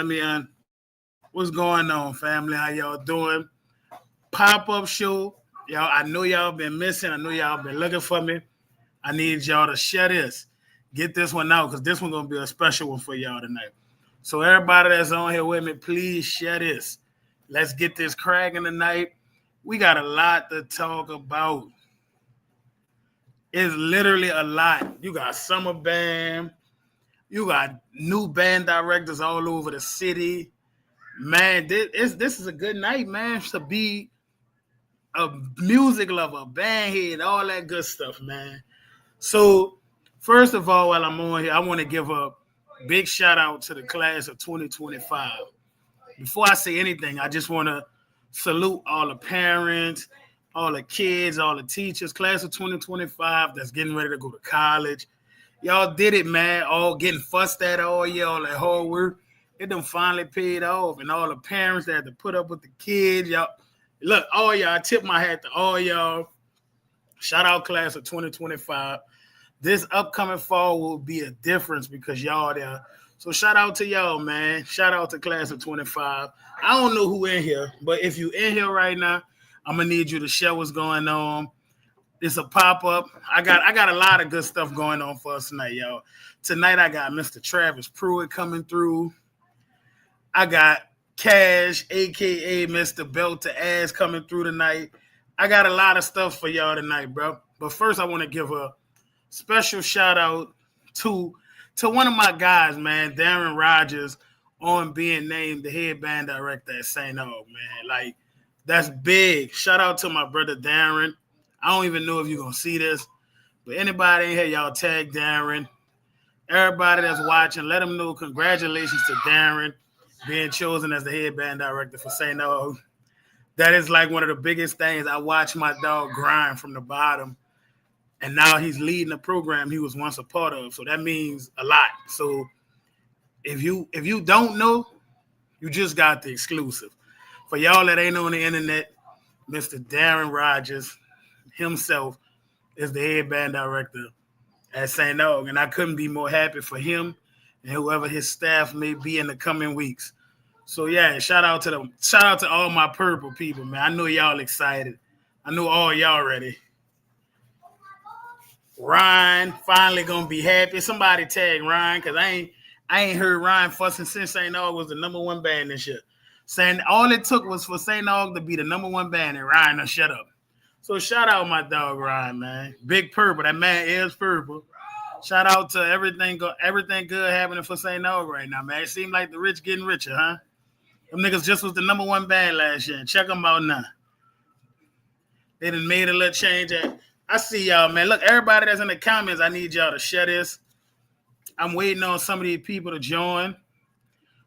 Let me what's going on, family? How y'all doing? Pop-up show. Y'all, I know y'all been missing. I know y'all been looking for me. I need y'all to share this. Get this one out because this one's gonna be a special one for y'all tonight. So everybody that's on here with me, please share this. Let's get this cracking tonight. We got a lot to talk about. It's literally a lot. You got summer band. You got new band directors all over the city. Man, this is a good night, man, to be a music lover, band head, all that good stuff, man. So, first of all, while I'm on here, I want to give a big shout out to the class of 2025. Before I say anything, I just want to salute all the parents, all the kids, all the teachers, class of 2025 that's getting ready to go to college. Y'all did it, man. All getting fussed at all year, all that hard work. It done finally paid off. And all the parents that had to put up with the kids, y'all. Look, all y'all, I tip my hat to all y'all. Shout out class of 2025. This upcoming fall will be a difference because y'all there. So shout out to y'all, man. Shout out to class of 25. I don't know who in here, but if you in here right now, I'm going to need you to share what's going on. It's a pop-up. I got a lot of good stuff going on for us tonight, y'all. Tonight I got Mr. Travis Pruitt coming through. I got Cash, a.k.a. Mr. Belt to Ass coming through tonight. I got a lot of stuff for y'all tonight, bro. But first I want to give a special shout-out to one of my guys, man, Darren Rogers, on being named the head band director at St. Aug, man. Like, that's big. Shout out to my brother Darren. I don't even know if you're going to see this, but anybody in here, y'all tag Darren. Everybody that's watching, let them know congratulations to Darren being chosen as the head band director for St. Aug. That is like one of the biggest things. I watched my dog grind from the bottom, and now he's leading a program he was once a part of, so that means a lot. So if you don't know, you just got the exclusive. For y'all that ain't on the internet, Mr. Darren Rogers himself is the head band director at St. Aug, and I couldn't be more happy for him and whoever his staff may be in the coming weeks. So yeah, shout out to them. Shout out to all my purple people, man. I know y'all excited. I know all y'all ready. Ryan finally gonna be happy. Somebody tag Ryan because I ain't heard Ryan fussing since St. Aug was the number one band this year. Saying all it took was for St. Aug to be the number one band, and Ryan done shut up. So shout out my dog Ryan, man. Big purple. That man is purple. Shout out to everything good happening for St. Aug right now, man. It seems like the rich getting richer, huh? Them niggas just was the number one band last year. Check them out now. They done made a little change. I see y'all, man. Look, everybody that's in the comments, I need y'all to share this. I'm waiting on some of these people to join.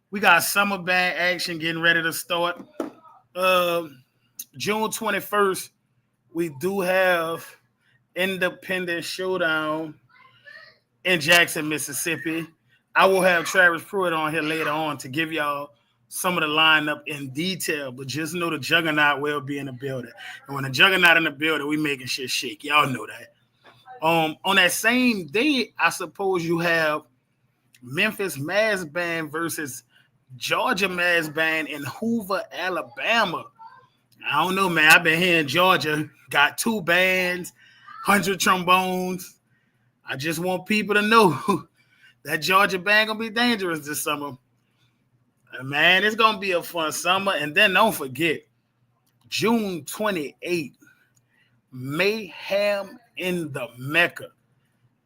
We got summer band action getting ready to start. June 21st, we do have Independent Showdown in Jackson, Mississippi. I will have Travis Pruitt on here later on to give y'all some of the lineup in detail, but just know the Juggernaut will be in the building. And when the Juggernaut in the building, we making shit shake. Y'all know that. On that same day, I suppose you have Memphis Mass Band versus Georgia Mass Band in Hoover, Alabama. I don't know, man. I've been hearing Georgia got 2 bands, 100 trombones. I just want people to know that Georgia band gonna be dangerous this summer. Man, it's gonna be a fun summer. And then don't forget, June 28th, Mayhem in the Mecca.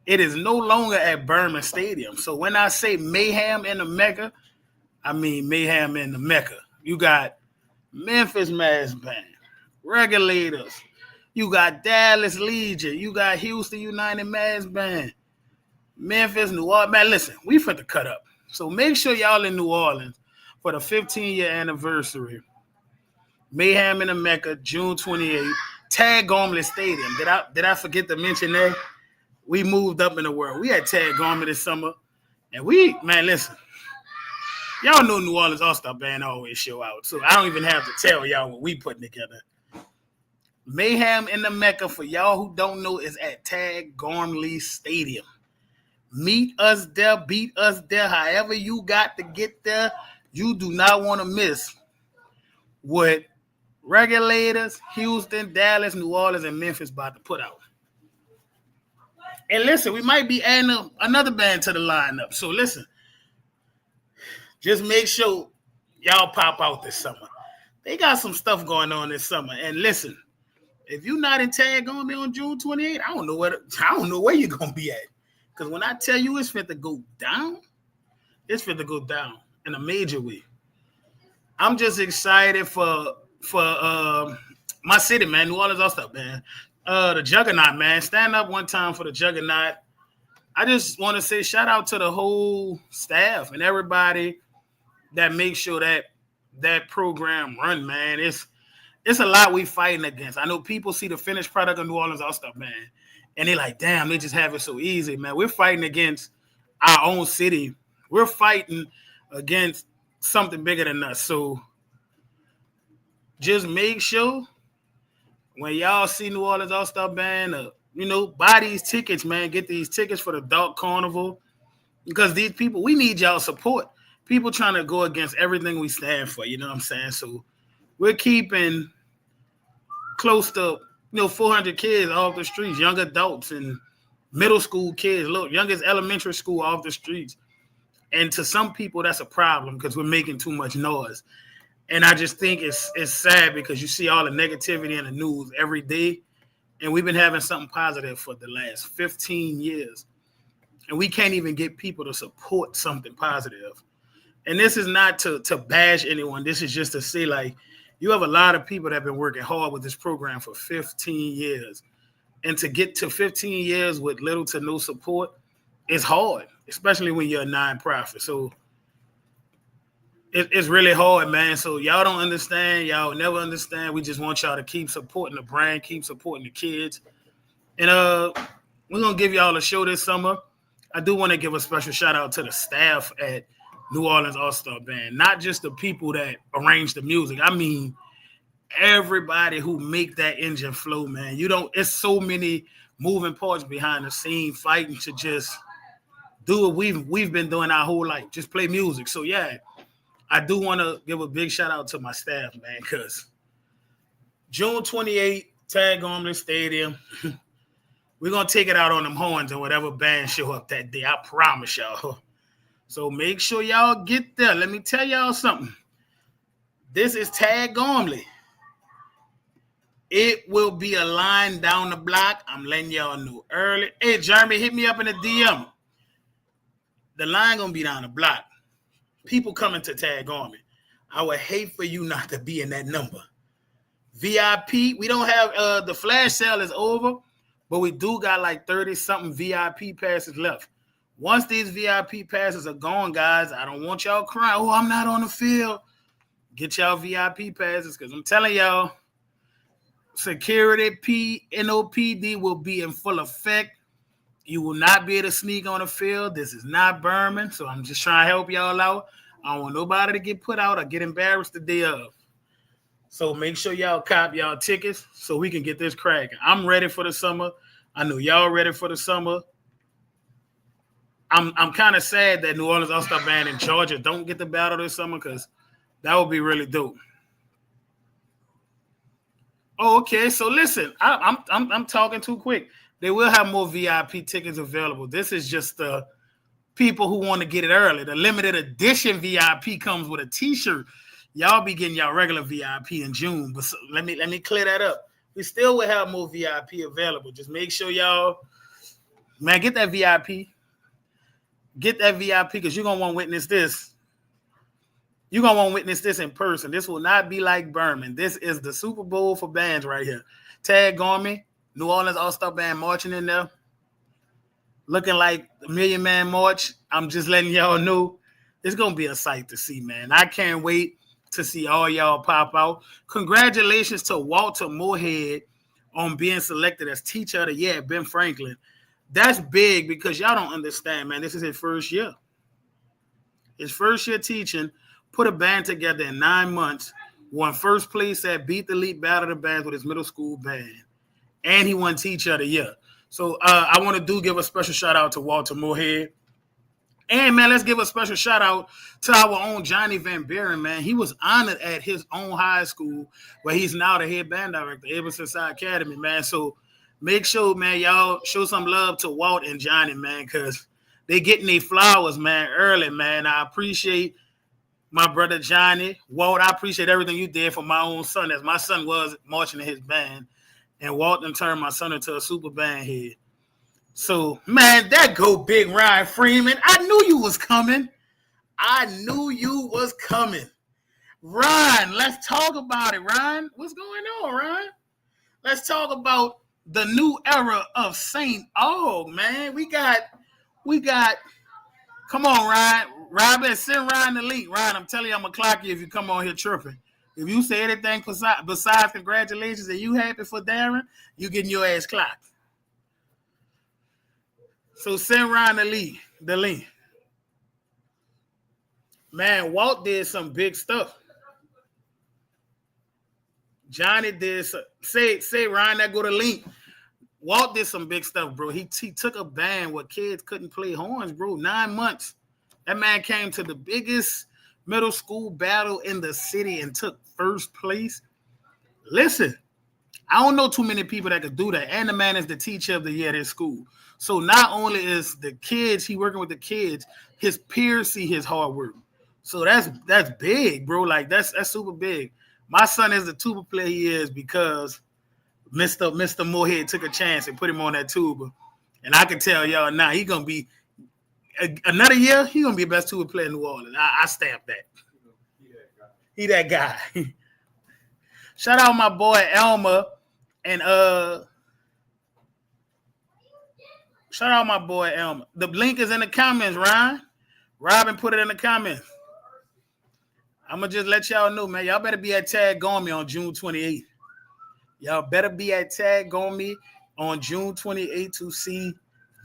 It is no longer at Berman Stadium. So when I say Mayhem in the Mecca, I mean Mayhem in the Mecca. You got Memphis Mass Band, Regulators. You got Dallas Legion. You got Houston United Mass Band. Memphis, New Orleans. Man, listen, we finna cut up. So make sure y'all in New Orleans for the 15-year anniversary. Mayhem in the Mecca, June 28th. Tad Gormley Stadium. Did I forget to mention that? We moved up in the world. We had Tad Gormley this summer. And listen. Y'all know New Orleans All-Star Band always show out. So I don't even have to tell y'all what we putting together. Mayhem in the Mecca, for y'all who don't know, is at Tad Gormley Stadium. Meet us there, beat us there. However you got to get there, you do not want to miss what Regulators, Houston, Dallas, New Orleans, and Memphis about to put out. And listen, we might be adding another band to the lineup. So listen, just make sure y'all pop out this summer. They got some stuff going on this summer. And listen, if you're not in Tag Gombe on June 28th, I don't know where you're gonna be at. Because when I tell you it's fit to go down, it's fit to go down in a major way. I'm just excited for my city, man. New Orleans All-Star, man. The Juggernaut, man. Stand up one time for the Juggernaut. I just want to say shout out to the whole staff and everybody that makes sure that program run, man. It's a lot we fighting against. I know people see the finished product of New Orleans All-Star, man, and they like, damn, they just have it so easy, man. We're fighting against our own city. We're fighting against something bigger than us. So just make sure when y'all see New Orleans All-Star Band, buy these tickets, man. Get these tickets for the Dark Carnival because these people, we need y'all support. People trying to go against everything we stand for, you know what I'm saying? So we're keeping close to 400 kids off the streets, young adults and middle school kids, youngest elementary school off the streets. And to some people, that's a problem because we're making too much noise. And I just think it's sad because you see all the negativity in the news every day. And we've been having something positive for the last 15 years. And we can't even get people to support something positive. And this is not to bash anyone. This is just to say, like, you have a lot of people that have been working hard with this program for 15 years. And to get to 15 years with little to no support is hard, especially when you're a nonprofit. So it's really hard, man. So y'all don't understand. Y'all never understand. We just want y'all to keep supporting the brand, keep supporting the kids. And we're going to give y'all a show this summer. I do want to give a special shout out to the staff at New Orleans All-Star Band, not just the people that arrange the music. I mean, everybody who make that engine flow, man. It's so many moving parts behind the scene fighting to just do what we've been doing our whole life, just play music. So yeah, I do want to give a big shout out to my staff, man, because June 28th, Tag Gombe Stadium, we're going to take it out on them horns and whatever band show up that day. I promise y'all. So make sure y'all get there. Let me tell y'all something. This is Tag Gombe. It will be a line down the block. I'm letting y'all know early. Hey, Jeremy, hit me up in the DM. The line going to be down the block. People coming to Tag Gombe. I would hate for you not to be in that number. VIP, we don't have, the flash sale is over, but we do got like 30-something VIP passes left. Once these VIP passes are gone, guys, I don't want y'all crying. Oh, I'm not on the field. Get y'all VIP passes because I'm telling y'all, security, NOPD will be in full effect. You will not be able to sneak on the field. This is not Berman, so I'm just trying to help y'all out. I don't want nobody to get put out or get embarrassed the day of. So make sure y'all cop y'all tickets so we can get this cracking. I'm ready for the summer. I know y'all ready for the summer. I'm kind of sad that New Orleans All-Star Band in Georgia don't get the battle this summer because that would be really dope. Oh, okay. So listen, I'm talking too quick. They will have more VIP tickets available. This is just the people who want to get it early. The limited edition VIP comes with a T-shirt. Y'all be getting y'all regular VIP in June. But let me clear that up. We still will have more VIP available. Just make sure y'all, man, get that VIP. Get that VIP because you're going to want to witness this. You're going to want to witness this in person. This will not be like Berman. This is the Super Bowl for bands right here. Tag Gombe, New Orleans All-Star Band marching in there. Looking like the Million Man March. I'm just letting y'all know it's going to be a sight to see, man. I can't wait to see all y'all pop out. Congratulations to Walter Moorhead on being selected as Teacher of the Year at Ben Franklin. That's big because y'all don't understand, man. This is his first year. His first year teaching, put a band together in 9 months, won first place at Beat the Elite Battle of the Bands with his middle school band, and he won Teacher of the Year. So I want to give a special shout out to Walter Moorhead. And man, let's give a special shout out to our own Johnny Van Buren, man. He was honored at his own high school where he's now the head band director, Everson Academy, man. So make sure, man, y'all show some love to Walt and Johnny, man, because they getting their flowers, man, early, man. I appreciate my brother Johnny. Walt, I appreciate everything you did for my own son, as my son was marching in his band. And Walt then turned my son into a super band head. So, man, that go big Ryan Freeman. I knew you was coming. Ryan, let's talk about it, Ryan. What's going on, Ryan? Let's talk about the new era of St. Aug, man. We got, come on, Ryan. Ryan, send Ryan the link. Ryan, I'm telling you, I'm going to clock you if you come on here tripping. If you say anything besides congratulations and you happy for Darren, you getting your ass clocked. So send Ryan the link. Man, Walt did some big stuff. Johnny did some, say Ryan, that go to link. Walt did some big stuff, bro. He took a band where kids couldn't play horns, bro. 9 months. That man came to the biggest middle school battle in the city and took first place. Listen, I don't know too many people that could do that. And the man is the teacher of the year at his school. So not only is the kids, he working with the kids, his peers see his hard work. So that's big, bro. Like that's super big. My son is the tuba player he is because Mr. Moorhead took a chance and put him on that tuba. And I can tell y'all now he gonna be another year, he gonna be the best tuba player in New Orleans. I stamp that. He that guy. Shout out my boy Elmer and shout out my boy Elmer. The link is in the comments, Ryan. Robin put it in the comments. I'm going to just let y'all know, man. Y'all better be at Tag Gomi on June 28th. Y'all better be at Tag Gomi on June 28th to see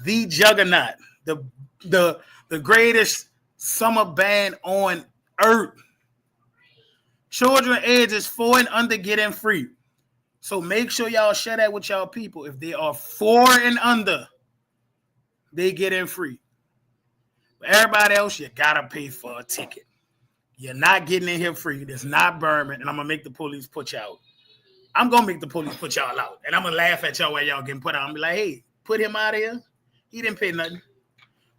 the Juggernaut, the greatest summer band on earth. Children ages 4 and under get in free. So make sure y'all share that with y'all people. If they are 4 and under, they get in free. But everybody else, you gotta pay for a ticket. You're not getting in here free. It's not Berman, and I'm gonna make the police put you out. I'm gonna make the police put y'all out, and I'm gonna laugh at y'all while y'all getting put out. I'm gonna be like, hey, put him out of here. He didn't pay nothing.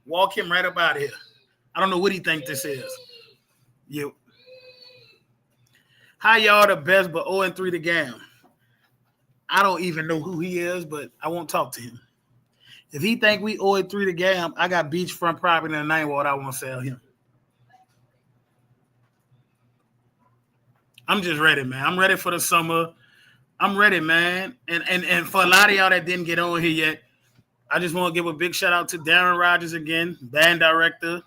Walk him right up out of here. I don't know what he think this is. You. How y'all the best, but 0-3 the game? I don't even know who he is, but I won't talk to him. If he think we 0-3 the game, I got beachfront property in the Ninth Ward I want to sell him. I'm just ready, man. I'm ready for the summer. I'm ready, man. And for a lot of y'all that didn't get on here yet, I just want to give a big shout out to Darren Rogers again, band director,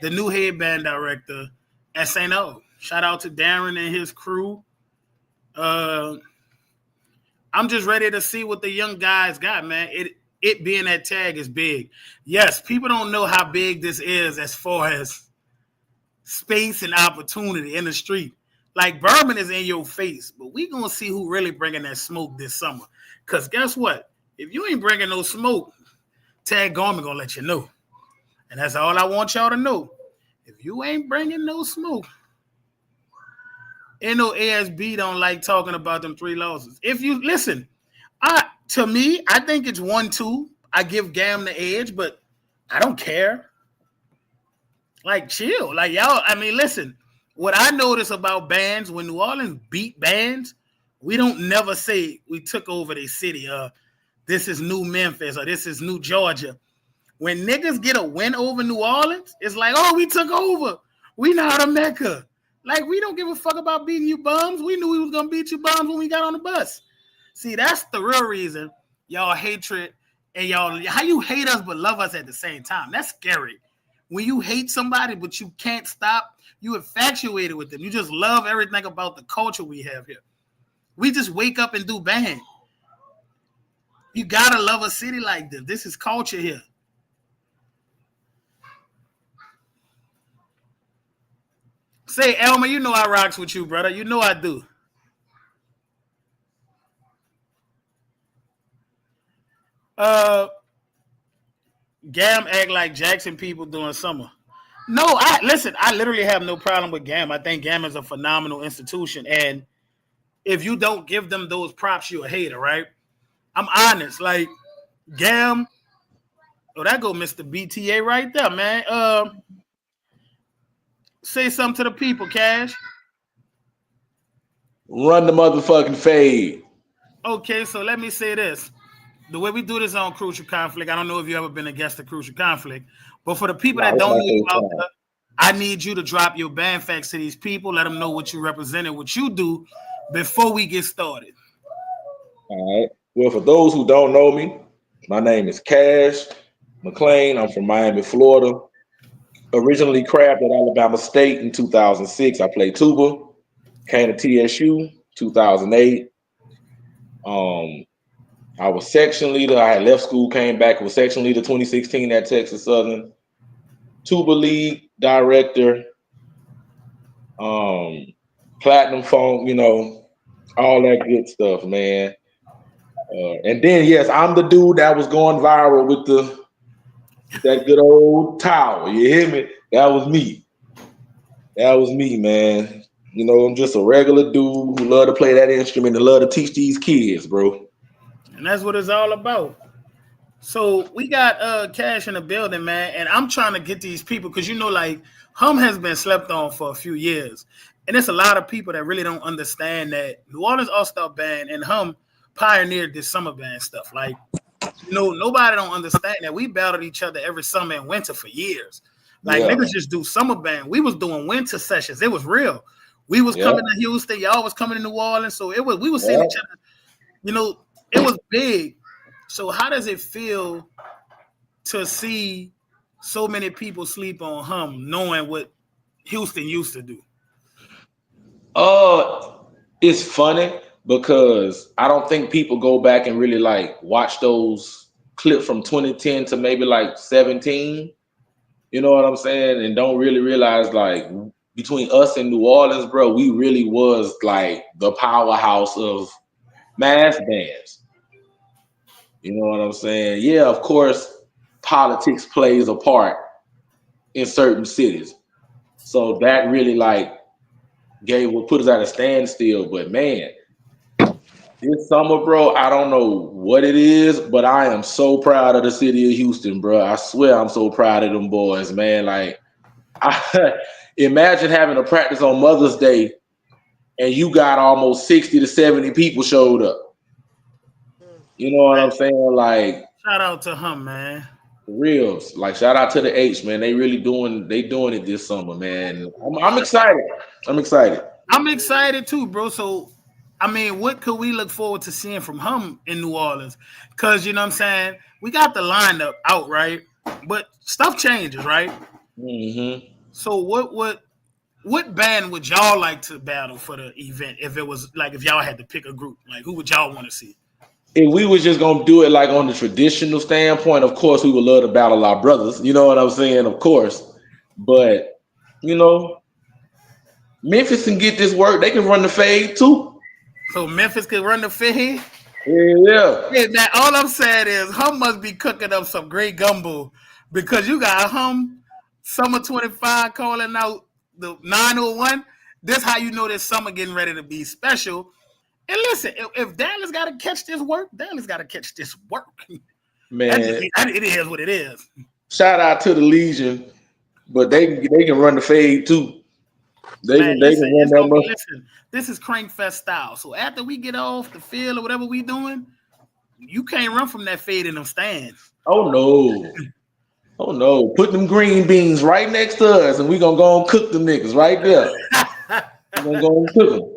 the new head band director at St. Aug. Shout out to Darren and his crew. I'm just ready to see what the young guys got, man. It being at Tag is big. Yes, people don't know how big this is as far as space and opportunity in the street. Like, Berman is in your face, but we going to see who really bringing that smoke this summer. Because guess what? If you ain't bringing no smoke, Tag Gomi going to let you know. And that's all I want y'all to know. If you ain't bringing no smoke, NOASB don't like talking about them 3 losses. If you, listen, to me, I think it's 1-2. I give Gam the edge, but I don't care. Like, chill. Like, y'all, I mean, listen. What I notice about bands, when New Orleans beat bands, we don't never say we took over the city. This is New Memphis or this is New Georgia. When niggas get a win over New Orleans, it's like, oh, we took over. We now the Mecca. Like, we don't give a fuck about beating you bums. We knew we was going to beat you bums when we got on the bus. See, that's the real reason y'all hatred and y'all, how you hate us but love us at the same time. That's scary. When you hate somebody but you can't stop, you infatuated with them. You just love everything about the culture we have here. We just wake up and do band. You got to love a city like this. This is culture here. Say, Elmer, you know I rocks with you, brother. You know I do. Gam act like Jackson people doing summer. No, I literally have no problem with Gam. I think Gam is a phenomenal institution. And if you don't give them those props, you're a hater, right? I'm honest. Like Gam, oh, that go Mr. BTA right there, man. Say something to the people, Cash. Run the motherfucking fade. Okay, so let me say this. The way we do this on Crucial Conflict, I don't know if you ever been a guest of Crucial Conflict, but for the people Nah, that it's don't my know you first out time. there, I need you to drop your band facts to these people. Let them know what you represent and what you do before we get started. All right. Well, for those who don't know me, my name is Cash McLean. I'm from Miami, Florida. Originally crabbed at Alabama State in 2006. I played tuba. Came to TSU 2008. Um, I was section leader. I had left school, came back, was section leader 2016 at Texas Southern. Tuba league director, um, platinum phone, all that good stuff, man. And then yes, I'm the dude that was going viral with that good old towel. You hear me? That was me. That was me, man. I'm just a regular dude who love to play that instrument and love to teach these kids, bro. And that's what it's all about. So we got Cash in the building, man, and I'm trying to get these people because like Hum has been slept on for a few years, and there's a lot of people that really don't understand that New Orleans All Star Band and Hum pioneered this summer band stuff. Like, nobody don't understand that we battled each other every summer and winter for years. Like Yeah, niggas just do summer band. We was doing winter sessions. It was real. We was yeah, coming to Houston, y'all was coming to New Orleans, so we was seeing yeah. each other. It was big. So how does it feel to see so many people sleep on Hum, knowing what Houston used to do? Uh, it's funny because I don't think people go back and really like watch those clips from 2010 to maybe like 17. You know what I'm saying? And don't really realize like between us and New Orleans, bro, we really was like the powerhouse of mass bands. You know what I'm saying? Yeah, of course, politics plays a part in certain cities. So that really like put us at a standstill. But man, this summer, bro, I don't know what it is, but I am so proud of the city of Houston, bro. I swear I'm so proud of them boys, man. Like, imagine having a practice on Mother's Day and you got almost 60 to 70 people showed up. You know what I'm saying? Like, Shout out to Hum, man. reals. Like, shout out to the H, man. They doing it this summer, man. I'm excited. I'm excited. I'm excited too, bro. So, I mean, what could we look forward to seeing from Hum in New Orleans? Because, you know what I'm saying? We got the lineup out, right? But stuff changes, right? hmm So, what band would y'all like to battle for the event if it was like if y'all had to pick a group? Like, who would y'all want to see? If we was just gonna do it like on the traditional standpoint, of course we would love to battle our brothers. You know what I'm saying? Of course. But you know, Memphis can get this work. They can run the fade too. So Memphis could run the fade. Yeah. Yeah, man. All I'm saying is Hum must be cooking up some great gumbo because you got Hum Summer 25 calling out the 901. This how you know this summer getting ready to be special. And listen, if Dallas got to catch this work, Dallas got to catch this work. Man, It is what it is. shout out to the Legion, but they can run the fade too. They Man, can they can listen, run it's that gonna be much. listen. This is Crankfest style. So after we get off the field or whatever we doing, you can't run from that fade in them stands. Oh no. Oh no. Put them green beans right next to us and we gonna go and cook the niggas right there. We gonna go and cook them.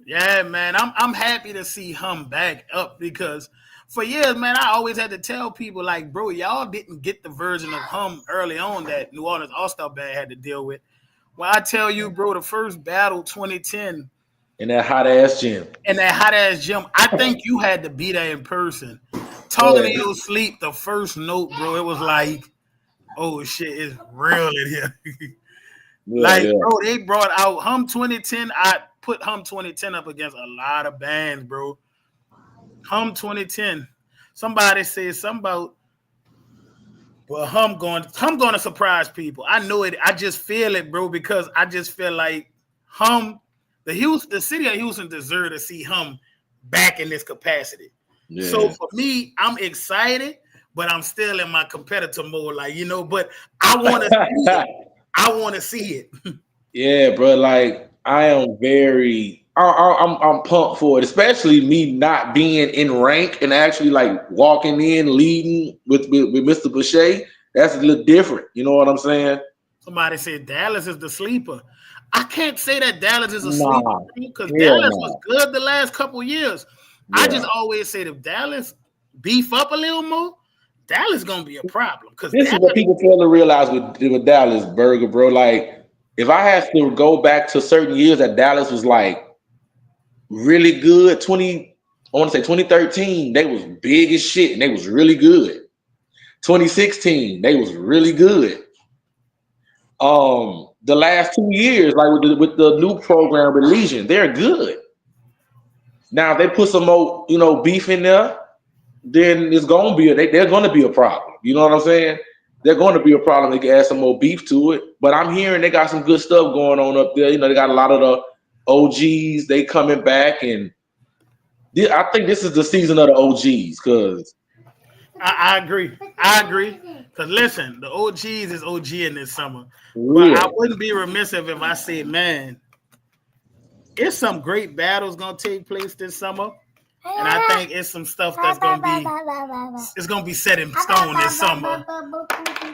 Yeah, man, I'm happy to see Hum back up because for years, man, I always had to tell people like, bro, y'all didn't get the version of Hum early on that New Orleans All Star Band had to deal with. Well, I tell you, bro, the first battle 2010 In that hot ass gym. in that hot ass gym, I think you had to be there in person. Talking Yeah, to your sleep, the first note, bro, it was like, oh shit, it's real in here. yeah, Like, yeah. bro, they brought out Hum 2010. I put Hum 2010 up against a lot of bands, bro. Hum 2010. Somebody said something about Well, I'm going to surprise people. I know it. I just feel it, bro, because I just feel like the city of Houston deserves to see him back in this capacity. Yeah. So for me, I'm excited, but I'm still in my competitor mode, like, you know, but I want to see it. I want to see it. Yeah, bro. Like I am I'm pumped for it, especially me not being in rank and actually like walking in leading with Mr. Boucher. That's a little different. You know what I'm saying? Somebody said Dallas is the sleeper. I can't say that Dallas is a Nah, sleeper because hell Dallas nah. was good the last couple years. Yeah. I just always say if Dallas beef up a little more, Dallas gonna be a problem. Because This is what people fail to realize with Dallas, Burger, bro. Like, if I had to go back to certain years that Dallas was like really good, I want to say 2013, they was big as shit and they was really good. 2016, they was really good. The last 2 years, like with the new program with Legion, they're good. Now if they put some more, beef in there, then it's gonna be they're gonna be a problem. You know what I'm saying? They're going to be a problem. They can add some more beef to it. But I'm hearing they got some good stuff going on up there. They got a lot of the OGs. They coming back, and I think this is the season of the OGs. Because I agree. Because listen, the OGs is OG in this summer. But I wouldn't be remiss if I said, man, it's some great battles gonna take place this summer. And I think it's some stuff that's gonna be set in stone this summer.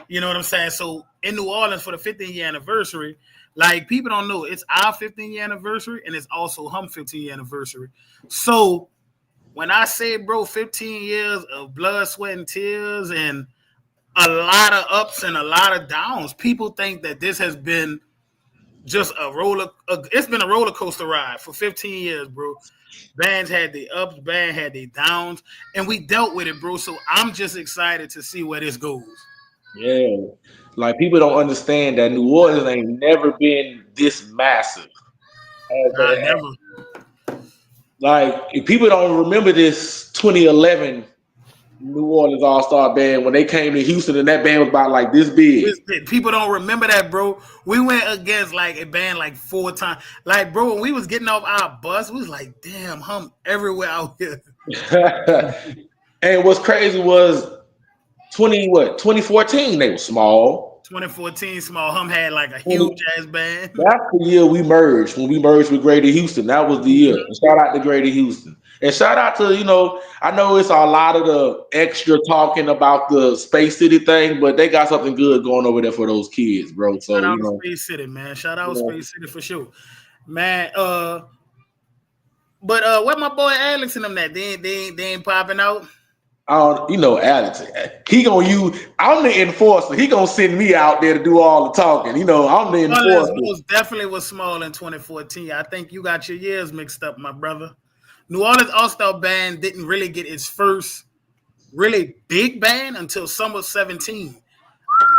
You know what I'm saying? So in New Orleans for the 15th year anniversary, like people don't know, it's our 15th year anniversary and it's also Hum 15th year anniversary. So when I say, bro, 15 years of blood, sweat, and tears, and a lot of ups and a lot of downs, people think that this has been just it's been a roller coaster ride for 15 years, bro. Bands had the ups, band had the downs, and we dealt with it, bro. So I'm just excited to see where this goes. Yeah, like people don't understand that New Orleans ain't never been this massive. Never. Like if people don't remember this 2011 New Orleans All-Star Band when they came to Houston and that band was about like this big. People don't remember that, bro. We went against like a band like 4 times. Like, bro, when we was getting off our bus, we was like, damn, Hum everywhere out here. And what's crazy was 2014, they were small. 2014, small. Hum had like a huge ass band. That's the year we merged, when we merged with Greater Houston. That was the year. And shout out to Greater Houston. And shout out to, I know it's a lot of the extra talking about the Space City thing, but they got something good going over there for those kids, bro. So, shout out to Space City, man. Shout out Space City for sure. Man, but where my boy Alex and them at? They ain't popping out. Alex, I'm the enforcer. He gonna send me out there to do all the talking. I'm the enforcer. Most definitely was small in 2014. I think you got your years mixed up, my brother. New Orleans All-Star Band didn't really get its first really big band until summer 17.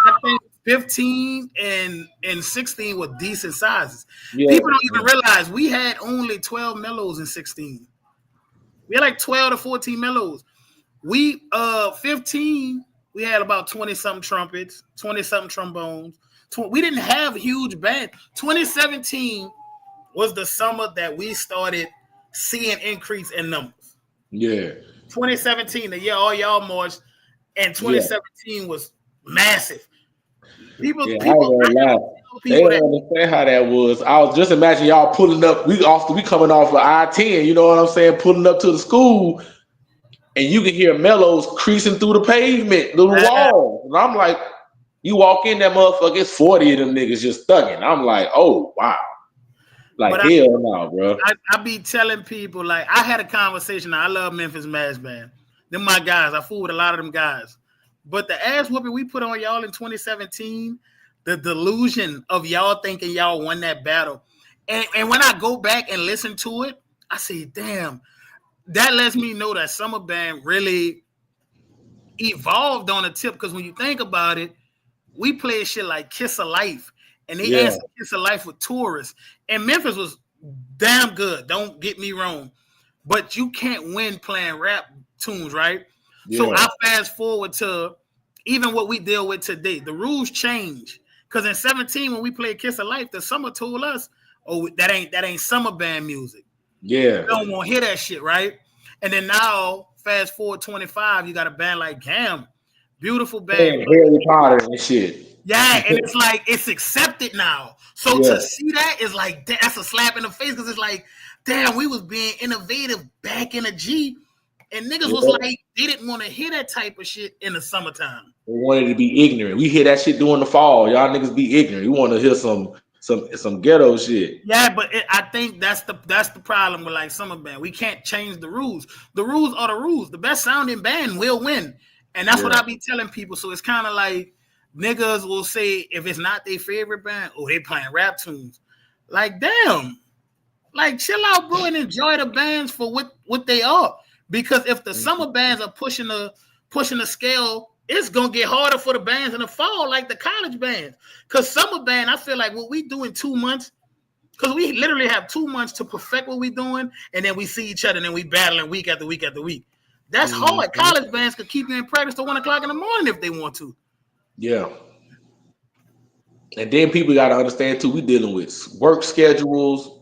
I think 15 and 16 were decent sizes. Yeah. People don't even realize we had only 12 mellows in 16. We had like 12 to 14 mellows. We 15, we had about 20-something trumpets, 20-something trombones. We didn't have a huge band. 2017 was the summer that we started seeing increase in numbers. Yeah. 2017, the year all y'all marched, and 2017 was massive. People they don't understand how that was. I was just imagining y'all pulling up. We coming off of I-10, you know what I'm saying, pulling up to the school, and you can hear mellows creasing through the pavement, the wall. And I'm like, you walk in, that motherfucker, it's 40 of them niggas just thugging. I'm like, oh wow. Like, hell no, bro. I be telling people, like, I had a conversation. I love Memphis Mass Band. Them my guys. I fool with a lot of them guys. But the ass whooping we put on y'all in 2017, the delusion of y'all thinking y'all won that battle. And when I go back and listen to it, I say, damn, that lets me know that Summer Band really evolved on a tip. Because when you think about it, we played shit like Kiss of Life. And they answered Kiss of Life with Tourists. And Memphis was damn good. Don't get me wrong. But you can't win playing rap tunes, right? Yeah. So I fast forward to even what we deal with today, the rules change. Because in 17, when we played Kiss of Life, the summer told us, oh, that ain't summer band music. Yeah. We don't want to hear that shit, right? And then now, fast forward 25, you got a band like Gam. Beautiful band. Harry Potter and shit. Yeah, and it's like, it's accepted now. So to see that is like, that's a slap in the face, because it's like, damn, we was being innovative back in the G, and niggas was like, they didn't want to hear that type of shit in the summertime. They wanted to be ignorant. We hear that shit during the fall. Y'all niggas be ignorant. We want to hear some ghetto shit. Yeah, but I think that's the problem with like summer band. We can't change the rules. The rules are the rules. The best sounding band will win, and that's what I be telling people. So it's kind of like niggas will say if it's not their favorite band, oh, they playing rap tunes. Like, damn, like chill out, bro, and enjoy the bands for what they are. Because if the summer bands are pushing the scale, it's gonna get harder for the bands in the fall, like the college bands. Because summer band, I feel like what we do in 2 months, because we literally have 2 months to perfect what we're doing, and then we see each other, and then we battling week after week after week. That's hard. College bands could keep you in practice till 1 o'clock in the morning if they want to. Yeah. And then people got to understand too, we dealing with work schedules,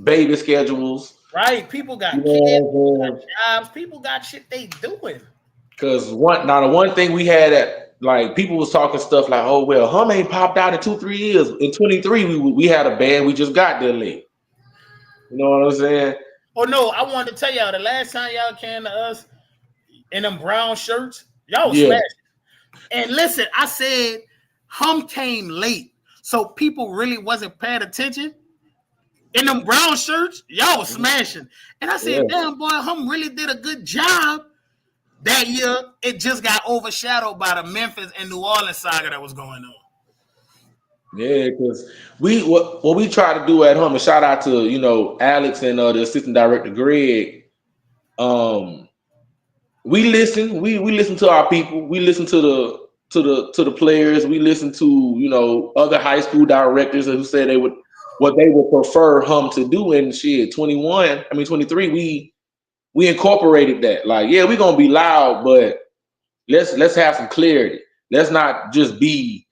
baby schedules. Right. People got kids, people got jobs, people got shit they doing. Because the one thing we had at, like, people was talking stuff like, oh, well, Hum ain't popped out in 2-3 years. In 23, we had a band, we just got there late. You know what I'm saying? Oh, no, I wanted to tell y'all, the last time y'all came to us in them brown shirts, y'all was smashing. And listen, I said Hum came late, so people really wasn't paying attention. In them brown shirts, y'all was smashing. And I said, damn, boy, Hum really did a good job. That year, it just got overshadowed by the Memphis and New Orleans saga that was going on. Yeah, because what we try to do at Hum, and shout out to, you know, Alex and the assistant director Greg. We listen to our people. We listen to the players. We listen to, you know, other high school directors who said what they would prefer Hum to do. And shit, 23, we incorporated that. Like, yeah, we're gonna be loud, but let's have some clarity. Let's not just be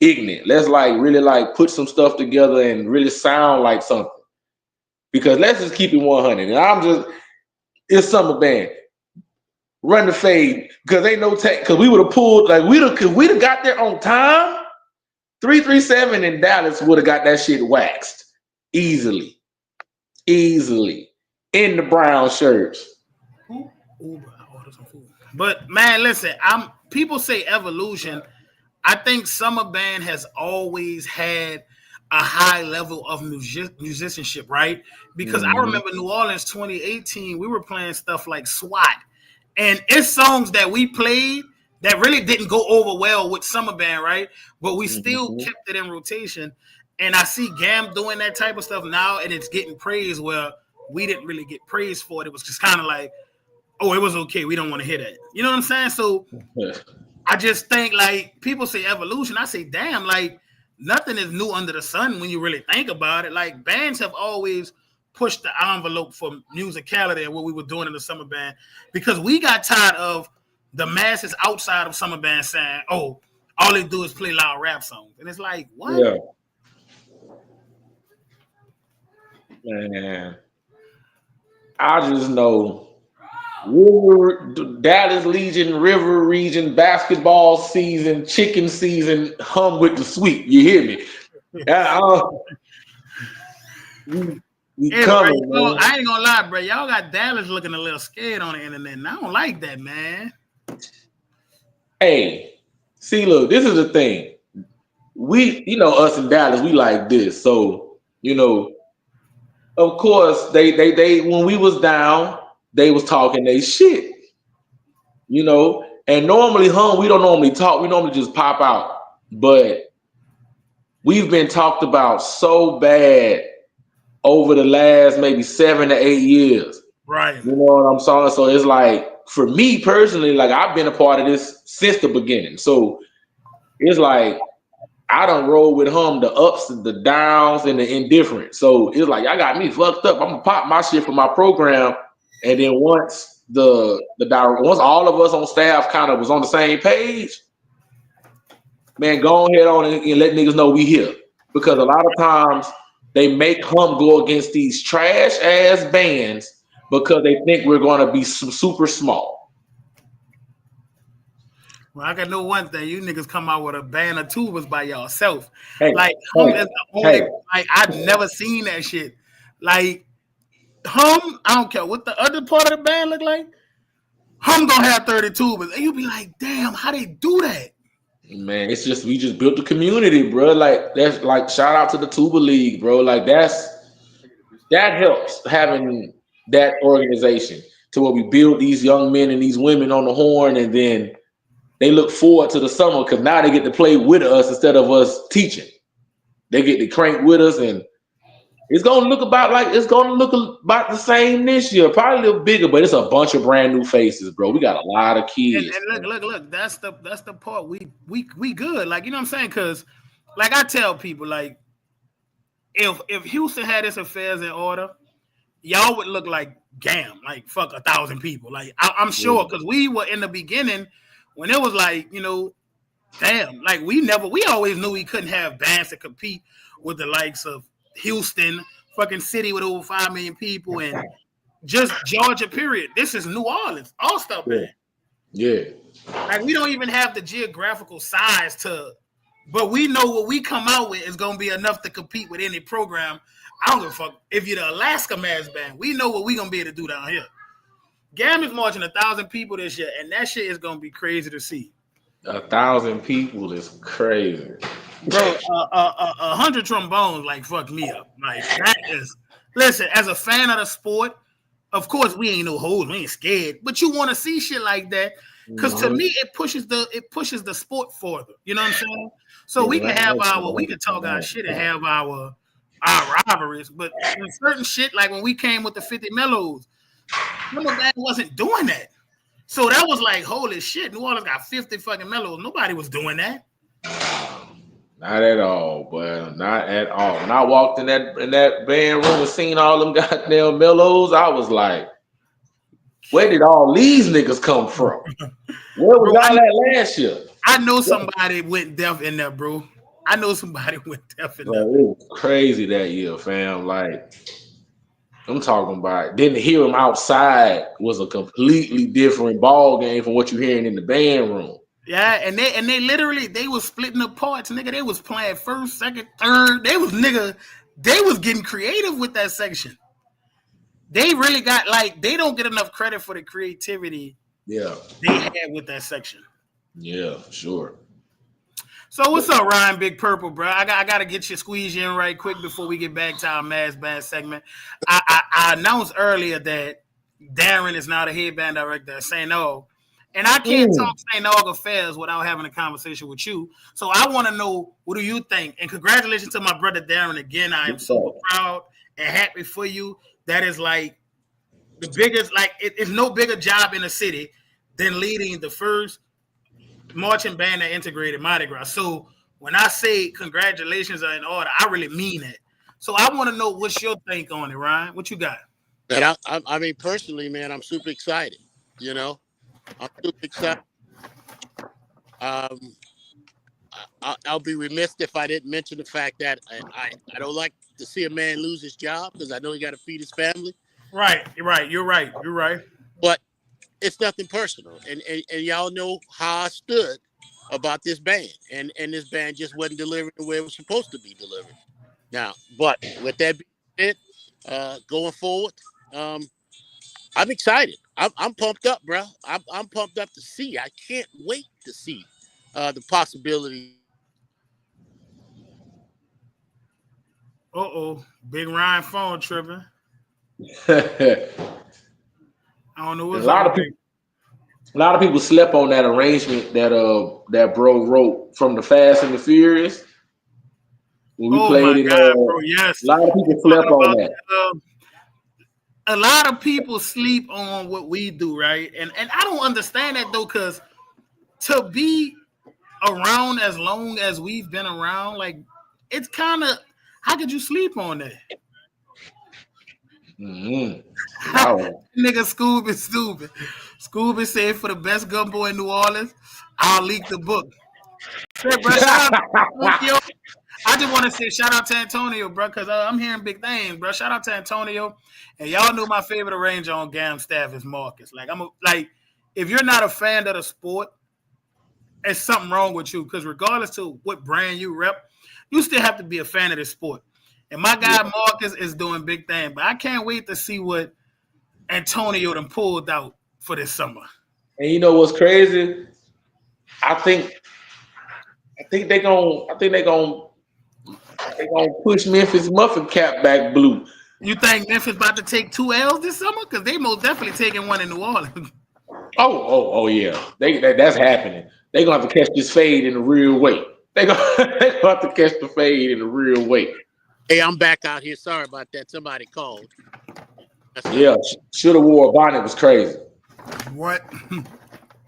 ignorant. Let's like really like put some stuff together and really sound like something. Because let's just keep it 100. And it's summer band. Run the fade, because ain't no tech. Because we would have pulled, like, we'd have got there on time. 337 in Dallas would have got that shit waxed easily in the brown shirts. But man, listen, people say evolution. I think summer band has always had a high level of musicianship, right? Because I remember New Orleans 2018, we were playing stuff like SWAT. And it's songs that we played that really didn't go over well with summer band, right? But we still kept it in rotation. And I see Gam doing that type of stuff now, and it's getting praised where we didn't really get praised for it. It was just kind of like, oh, it was okay. We don't want to hear that. You know what I'm saying? So I just think, like, people say evolution. I say, damn, like, nothing is new under the sun when you really think about it. Like, bands have always pushed the envelope for musicality and what we were doing in the summer band, because we got tired of the masses outside of summer band saying, oh, all they do is play loud rap songs. And it's like, what? Yeah. Man, I just know Dallas Legion, River Region, basketball season, chicken season, Hum with the sweep. You hear me? Coming, bro, I ain't gonna lie, bro. Y'all got Dallas looking a little scared on the internet, and I don't like that, man. Hey, see, look, this is the thing. We, you know, us in Dallas, we like this. So, you know, of course, they when we was down, they was talking they shit. You know, and normally Hum, we don't normally talk. We normally just pop out. But we've been talked about so bad over the last maybe 7 to 8 years. Right. You know what I'm saying? So it's like, for me personally, like, I've been a part of this since the beginning. So it's like, I done roll with Hum, the ups, the downs, and the indifference. So it's like, I got me fucked up. I'm gonna pop my shit for my program. And then once once all of us on staff kind of was on the same page, man, go ahead on and let niggas know we here. Because a lot of times they make Hum go against these trash ass bands because they think we're going to be super small. Well, I can know one thing. You niggas come out with a band of tubas by yourself. Hey, like Hum is the only. Like I've never seen that shit. Like Hum, I don't care what the other part of the band look like. Hum gonna have 30 tubas, and you be like, damn, how they do that? Man, it's just we just built the community, bro. Like that's like shout out to the Tuba League, bro. Like that helps having that organization to where we build these young men and these women on the horn, and then they look forward to the summer because now they get to play with us instead of us teaching. They get to crank with us, and it's gonna look about the same this year, probably a little bigger, but it's a bunch of brand new faces, bro. We got a lot of kids. And look, that's the part we good. Like, you know what I'm saying? Because like I tell people, like if Houston had its affairs in order, y'all would look like GAM, like fuck 1,000 people. Like I'm sure because we were in the beginning when it was like, you know, damn, like we always knew we couldn't have bands to compete with the likes of Houston, fucking city with over 5 million people, and just Georgia, period. This is New Orleans, all-star band. Yeah. Like we don't even have the geographical size to, but we know what we come out with is gonna be enough to compete with any program. I don't give a fuck if you're the Alaska Mass Band. We know what we gonna be able to do down here. GAM is marching 1,000 people this year, and that shit is gonna be crazy to see. 1,000 people is crazy. Bro, 100 trombones like fuck me up. Like that is. Listen, as a fan of the sport, of course we ain't no hoes, we ain't scared. But you want to see shit like that because to me it pushes the sport further. You know what I'm saying? So we can have we can talk our shit and have our rivalries. But when certain shit, like when we came with the 50 Mellows, Melo Band wasn't doing that. So that was like, holy shit, New Orleans got 50 fucking Mellows. Nobody was doing that. Not at all, but not at all. When I walked in that band room and seen all them goddamn Mellows, I was like, where did all these niggas come from? Where was y'all at last year? I know somebody went deaf in there, bro. I know somebody went deaf in there. It was crazy that year, fam. Like, I'm talking about didn't hear them outside was a completely different ball game from what you're hearing in the band room. Yeah, and they literally they was splitting the parts, nigga. They was playing first, second, third. They was getting creative with that section. They really got like they don't get enough credit for the creativity they had with that section. Yeah, for sure. So what's up, Ryan Big Purple, bro? I gotta get you squeeze you in right quick before we get back to our Mass Band segment. I announced earlier that Darren is now the head band director at St. Og. And I can't talk St. Og affairs without having a conversation with you. So I want to know, what do you think? And congratulations to my brother Darren again. I am super proud and happy for you. That is like the biggest, like it's no bigger job in the city than leading the first marching band that integrated Mardi Gras. So when I say congratulations are in order, I really mean it. So I want to know what's your take on it, Ryan. What you got? And I mean, personally, man, I'm super excited. You know, I'm super excited. I'll be remiss if I didn't mention the fact that I don't like to see a man lose his job because I know he got to feed his family. Right. You're right. But it's nothing personal, and y'all know how I stood about this band, and this band just wasn't delivering the way it was supposed to be delivered. Now, but with that being said, going forward, I'm excited. I'm pumped up, bro. I'm pumped up to see. I can't wait to see the possibility. Big Ryan phone tripping. I don't know what's a lot of people slept on that arrangement that bro wrote from the Fast and the Furious. When we played it, bro, yes. A lot of people slept on that. A lot of people sleep on what we do, right? And I don't understand that though, because to be around as long as we've been around, like it's kind of, how could you sleep on that? Wow. Nigga Scooby stupid. Scooby said for the best gumbo in New Orleans, I'll leak the book. Hey, bro, shout out to Antonio. I just want to say shout out to Antonio, bro, because I'm hearing big things, bro. Shout out to Antonio, and y'all know my favorite arranger on GAM staff is Marcus. Like if you're not a fan of the sport, there's something wrong with you. Because regardless to what brand you rep, you still have to be a fan of the sport. And my guy Marcus is doing big things, but I can't wait to see what Antonio done pulled out for this summer. And you know what's crazy? I think they're gonna push Memphis Muffin Cap back blue. You think Memphis about to take 2 L's this summer? Because they most definitely taking one in New Orleans. Oh yeah. That's happening. They're gonna have to catch this fade in a real way. They're gonna have to catch the fade in a real way. Hey, I'm back out here. Sorry about that. Somebody called. Yeah, should have wore a bonnet. Was crazy. What?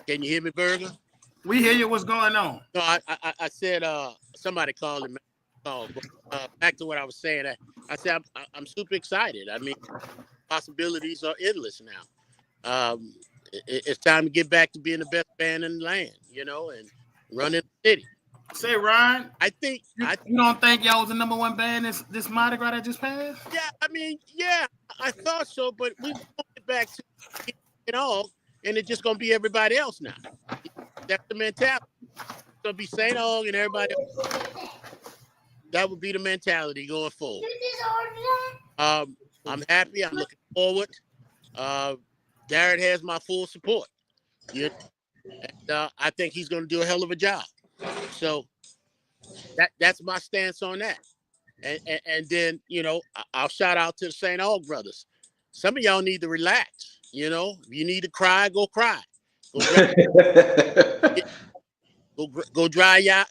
Can you hear me, Burger? We hear you. What's going on? No, I said somebody called and back to what I was saying. I said I'm super excited. I mean, possibilities are endless now. It's time to get back to being the best band in the land, you know, and running the city. Say, Ryan, I think you don't think y'all was the number one band this Mardi Gras that just passed? Yeah, I mean, yeah, I thought so, but we get back to it all, and it's just gonna be everybody else now. That's the mentality. It's gonna be St. Aug and everybody else. That would be the mentality going forward. I'm happy. I'm looking forward. Darren has my full support. Yeah, and I think he's gonna do a hell of a job. So that's my stance on that. And then, you know, I'll shout out to the St. Aug brothers. Some of y'all need to relax. You know, if you need to cry, go cry. Go dry your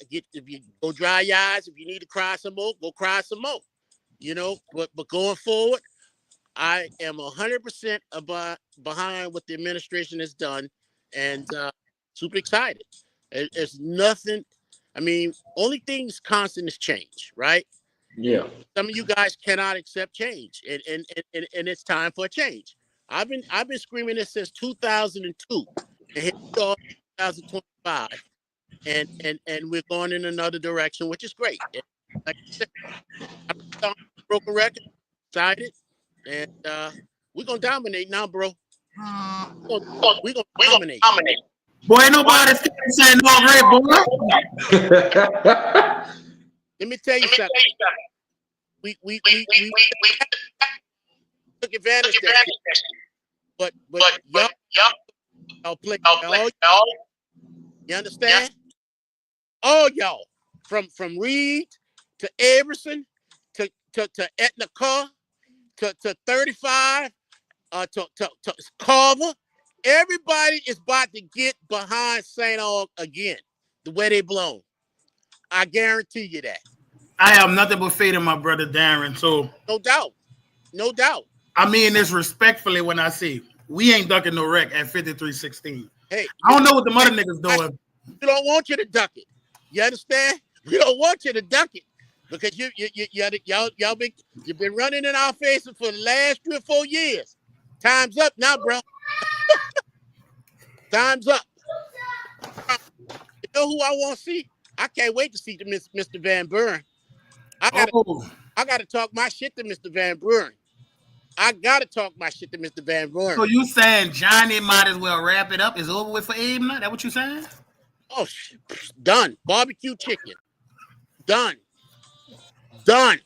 go dry your eyes. If you need to cry some more, go cry some more. You know, but going forward, I am 100% behind what the administration has done, and super excited. It's nothing. I mean, only thing's constant is change, right? Yeah. Some of you guys cannot accept change, and it's time for a change. I've been screaming this since 2002, and here we are, 2025, and we're going in another direction, which is great. And like I said, I'm broken record, excited, and we're gonna dominate now, bro. We're gonna dominate. Boy, ain't nobody saying no red, boy. Let me tell you something. We took advantage of that. But y'all play y'all. You understand? All y'all, from Reed to Everson to Etna Carr to 35 to Carver. Everybody is about to get behind St. Aug again, the way they blown. I guarantee you that. I have nothing but faith in my brother Darren. So no doubt. I mean this respectfully when I say we ain't ducking no wreck at 53-16. Hey, I don't know what the mother niggas doing. We don't want you to duck it. You understand? We don't want you to duck it because you've been running in our faces for the last 3 or 4 years. Time's up now, bro. Time's up. You know who I want to see? I can't wait to see Mr. Van Buren. I gotta talk my shit to Mr. Van Buren. So you saying Johnny might as well wrap it up? It's over with for Abe now? That what you saying? Oh, done. Barbecue chicken. Done.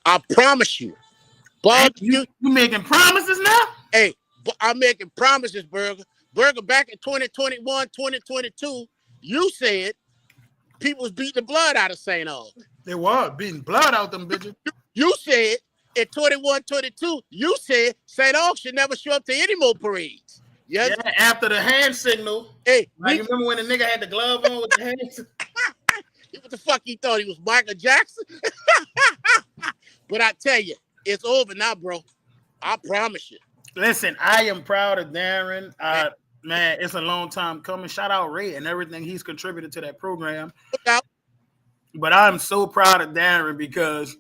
I promise you. Barbecue. You making promises now? Hey, I'm making promises, Burger. Burger, back in 2021, 2022, you said people was beating the blood out of St. Aug. They were beating blood out them bitches. You said in 21, 22, you said St. Aug should never show up to any more parades. Yes? Yeah, after the hand signal. Hey, you remember when the nigga had the glove on with the hand signal? What the fuck he thought he was Michael Jackson? But I tell you, it's over now, bro. I promise you. Listen, I am proud of Darren. Man, it's a long time coming. Shout out Ray and everything he's contributed to that program. But I'm so proud of Darren because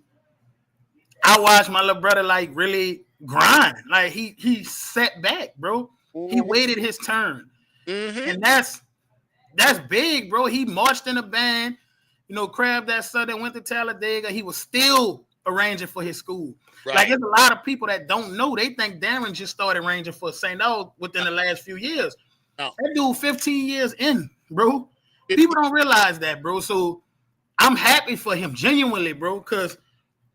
I watched my little brother like really grind. Like he sat back, bro. He waited his turn. And that's big, bro. He marched in a band. You know, Crab that Southern went to Talladega. He was still arranging for his school. Right. Like, there's a lot of people that don't know. They think Darren just started arranging for St. Aug within the last few years. No. That dude 15 years in, bro. People don't realize that, bro. So I'm happy for him, genuinely, bro, because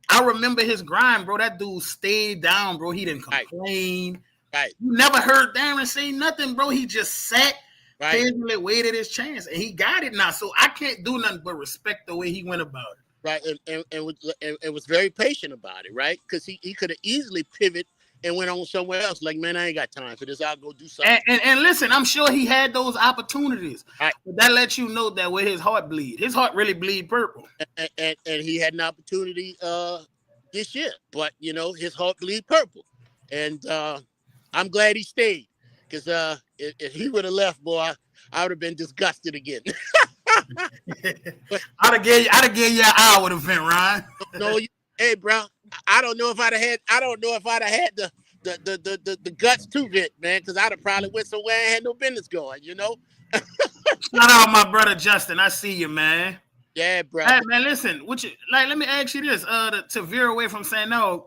I remember his grind, bro. That dude stayed down, bro. He didn't complain. Right. You never heard Darren say nothing, bro. He just sat, Right. patiently waited his chance, and he got it now. So I can't do nothing but respect the way he went about it. Right, and was very patient about it, right? Because he could have easily pivoted and went on somewhere else. Like, man, I ain't got time for this. I'll go do something. And listen, I'm sure he had those opportunities. Right. But that lets you know that where his heart bleed. His heart really bleed purple. And he had an opportunity this year, but you know his heart bleed purple, and I'm glad he stayed because if he would have left, boy, I would have been disgusted again. I'd have gave you an hour to vent, Ryan. No, hey, bro, I don't know if I'd have had the guts to vent, man, because I'd have probably went somewhere and had no business going, you know. Shout out my brother Justin. I see you, man. Yeah, bro. Hey, man, listen. Let me ask you this. To veer away from St. Aug,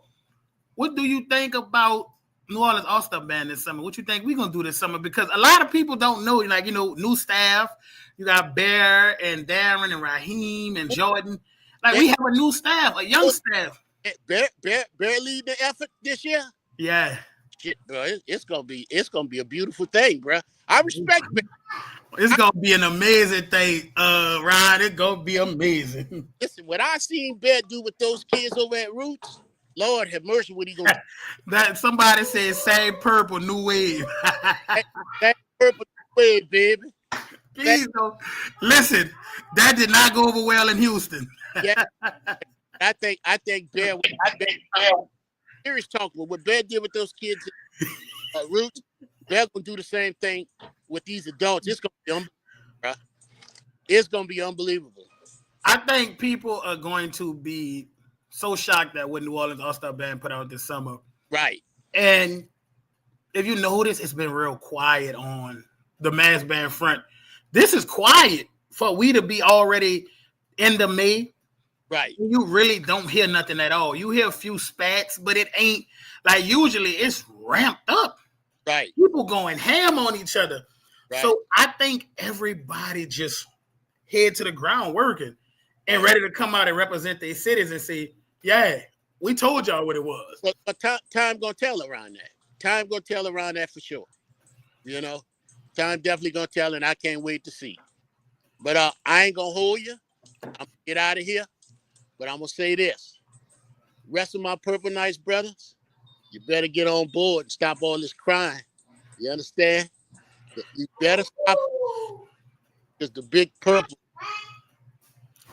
what do you think about New Orleans All-Star Band this summer? What you think we're gonna do this summer? Because a lot of people don't know, like, you know, new staff. You got Bear and Darren and Raheem and Jordan. Like, we have a new staff, a young staff. Bear lead the effort this year. Yeah. Shit, bro, it's gonna be a beautiful thing, bro. I respect it. It's gonna be an amazing thing, Ryan. It's gonna be amazing. Listen, what I seen Bear do with those kids over at Roots, Lord have mercy, what he gonna do? That somebody said same purple, new wave. That purple wave, baby. Please don't listen. That did not go over well in Houston. Yeah, I think Bear. Serious talk, but what Bear did with those kids at Roots, Bear gonna do the same thing with these adults. It's gonna be unbelievable, bro. It's gonna be unbelievable. I think people are going to be so shocked at what New Orleans All-Star Band put out this summer. Right. And if you notice, it's been real quiet on the mass band front. This is quiet for we to be already in the May. Right. You really don't hear nothing at all. You hear a few spats, but it ain't like usually it's ramped up. Right. People going ham on each other. Right. So I think everybody just head to the ground working and ready to come out and represent their cities and say, yeah, we told y'all what it was. But time gonna tell around that. Time gonna tell around that for sure. You know, time definitely gonna tell, and I can't wait to see. But I ain't gonna hold you. I'm gonna get out of here. But I'm gonna say this: rest of my Purple Knights brothers, you better get on board and stop all this crying. You understand? You better stop because the big purple.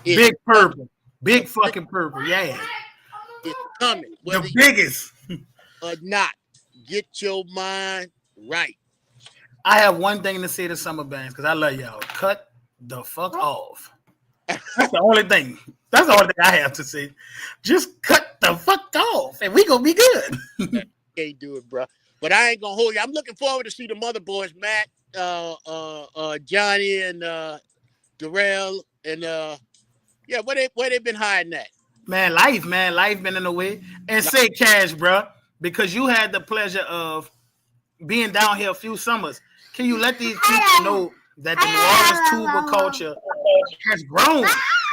Big purple. Big fucking purple. Yeah. It's coming. The biggest. Or not. Get your mind right. I have one thing to say to summer bands because I love y'all. Cut the fuck off. That's the only thing. That's the only thing I have to say. Just cut the fuck off and we gonna be good. Can't do it, bro. But I ain't gonna hold you. I'm looking forward to see the Mother Boys, Matt, Johnny, and Darrell, and yeah, where they been hiding at? Man, life been in the way. And say Cash, bro, because you had the pleasure of being down here a few summers. Can you let these people know that the New Orleans tuba culture has grown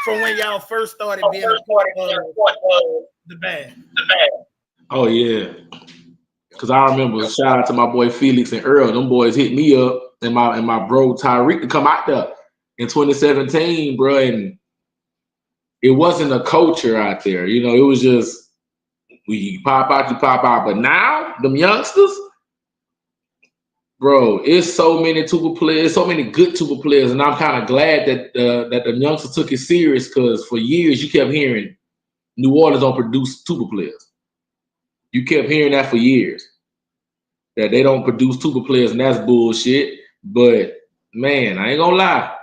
from when y'all first started being a part of the band? Oh yeah, because I remember, shout out to my boy Felix and Earl. Them boys hit me up and my bro Tyreek to come out there in 2017, bro, and it wasn't a culture out there. You know, it was just you pop out. But now them youngsters, bro, it's so many tuba players, so many good tuba players, and I'm kind of glad that the youngsters took it serious because for years you kept hearing New Orleans don't produce tuba players. You kept hearing that for years, that they don't produce tuba players, and that's bullshit. But man, I ain't gonna lie,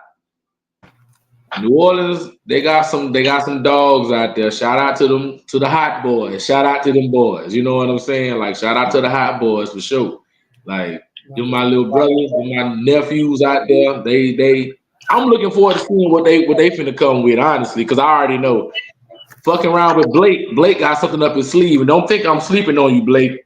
New Orleans, they got some dogs out there. Shout out to them, to the Hot Boys. Shout out to them boys. You know what I'm saying? Like, shout out to the Hot Boys for sure. Like, them my little brothers, them my nephews out there. They I'm looking forward to seeing what they finna come with, honestly, because I already know. Fucking around with Blake. Blake got something up his sleeve, and don't think I'm sleeping on you, Blake.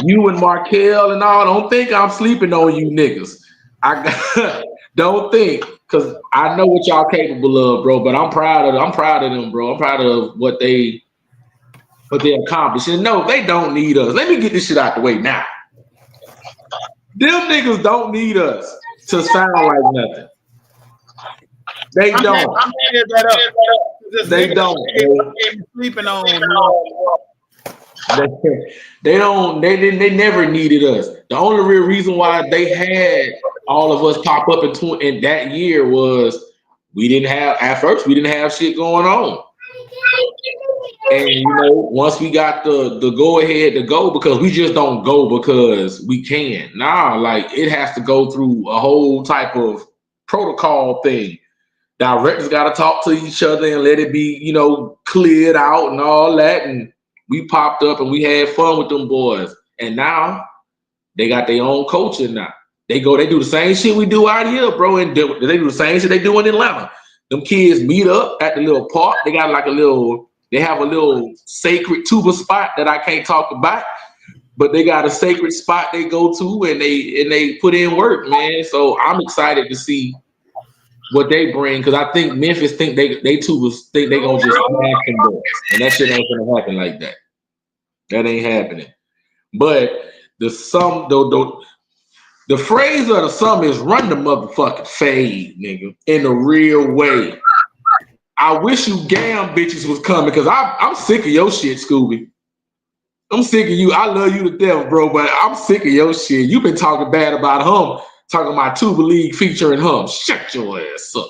You and Markel and all. Don't think I'm sleeping on you, niggas. I got, don't think, because I know what y'all capable of, bro. But I'm proud of them, bro. I'm proud of what they accomplished. And no, they don't need us. Let me get this shit out the way now. Them niggas don't need us to sound like nothing. They don't. I'm gonna that up. They don't. Sleeping on. They don't. They never needed us. The only real reason why they had all of us pop up in that year was we didn't have shit going on. And once we got the go ahead to go, because we just don't go because we can. Nah, like it has to go through a whole type of protocol thing. Directors got to talk to each other and let it be, cleared out and all that. And we popped up and we had fun with them boys. And now they got their own culture now. They do the same shit we do out here, bro. And they do the same shit they do in Atlanta. Them kids meet up at the little park. They got they have a little sacred tuba spot that I can't talk about, but they got a sacred spot they go to and they put in work, man. So I'm excited to see what they bring, because I think Memphis think they tubas think they gonna just smash them boys, and that shit ain't gonna happen like that. That ain't happening. But the phrase of the sum is run the motherfucking fade, nigga, in a real way. I wish you damn bitches was coming, because I'm sick of your shit, Scooby. I'm sick of you. I love you to death, bro, but I'm sick of your shit. You've been talking bad about Hum, talking about Tuba League featuring Hum. Shut your ass up.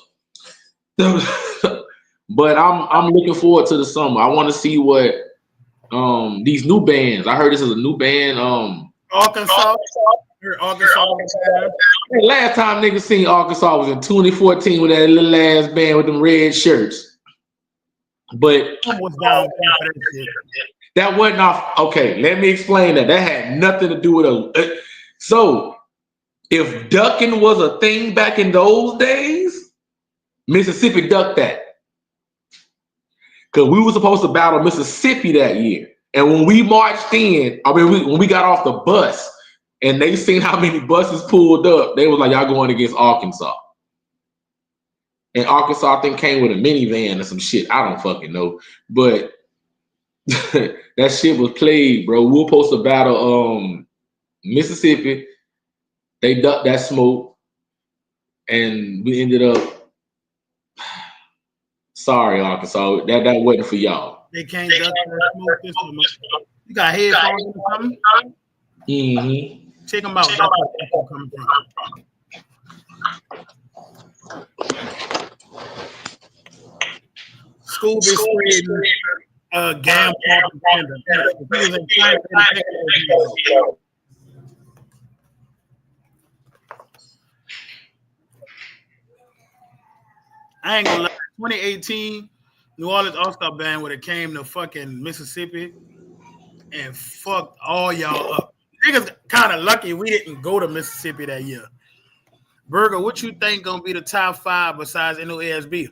But I'm looking forward to the summer. I want to see what these new bands. I heard this is a new band. Arkansas. Last time niggas seen Arkansas was in 2014 with that little ass band with them red shirts. But that wasn't off. Okay, let me explain that. That had nothing to do with a. So if ducking was a thing back in those days, Mississippi ducked that. Because we were supposed to battle Mississippi that year. And when we marched in, when we got off the bus and they seen how many buses pulled up, they was like, y'all going against Arkansas. And Arkansas, I think, came with a minivan or some shit. I don't fucking know. But that shit was played, bro. We were supposed to battle Mississippi. They ducked that smoke. And we ended up, sorry, Arkansas, that wasn't for y'all. They can't duck that smoke this summer. You got headphones or something? Mm-hmm. Check them out. That's where people coming from. Scooby spreading gam propaganda. I ain't gonna lie. 2018, New Orleans All-Star Band would have came to fucking Mississippi and fucked all y'all up. Niggas kind of lucky we didn't go to Mississippi that year. Burger, what you think gonna be the top 5 besides NOASB?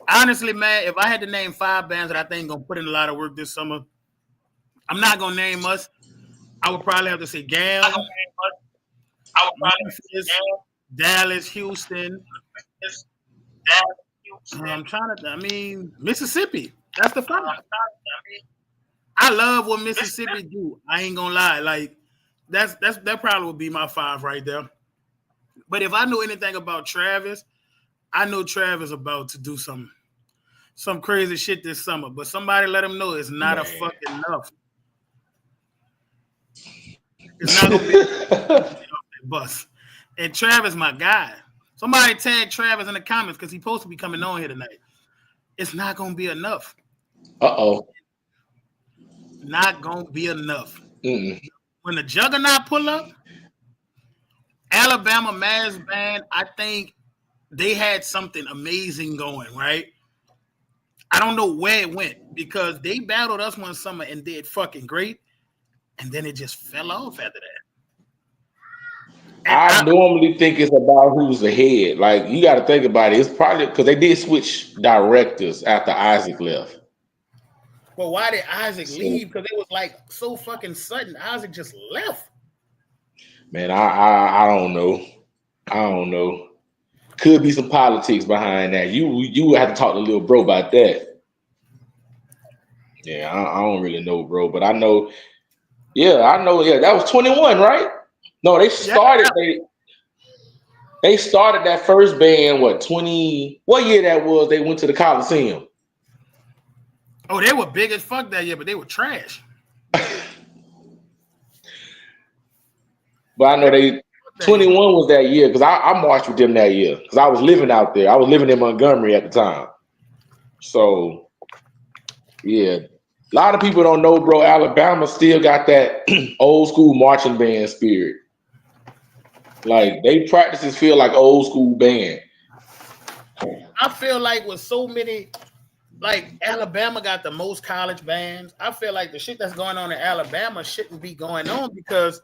Honestly, man, if I had to name 5 bands that I think gonna put in a lot of work this summer, I'm not gonna name us. I would probably have to say GAM, Memphis, Dallas, Houston. Mississippi. That's the 5. I love what Mississippi do. I ain't gonna lie. Like that probably would be my 5 right there. But if I know anything about Travis, I know Travis about to do some crazy shit this summer. But somebody let him know it's not a fucking enough. It's not gonna be a bus. And Travis, my guy. Somebody tag Travis in the comments because he's supposed to be coming on here tonight. It's not gonna be enough. Uh-oh. Not gonna be enough. Mm-mm. When the Juggernaut pull up, Alabama Mass Band, I think they had something amazing going, right? I don't know where it went because they battled us one summer and did fucking great, and then it just fell off after that. I normally think it's about who's ahead. Like you got to think about it. It's probably because they did switch directors after Isaac left. Well, why did Isaac So, leave? Because it was like so fucking sudden. Isaac just left. man, I don't know. I don't know. Could be some politics behind that. You would have to talk to little bro about that. Yeah, I don't really know, bro, but I know. Yeah, I know. Yeah, that was 21, right? No, they started. They started that first band. What 20? What year that was? They went to the Coliseum. Oh, they were big as fuck that year, but they were trash. But I know they 21 was that year because I marched with them that year because I was living out there. I was living in Montgomery at the time. So yeah, a lot of people don't know, bro. Alabama still got that old school marching band spirit. Like they practices feel like old school band. I feel like with so many, like Alabama got the most college bands. I feel like the shit that's going on in Alabama shouldn't be going on because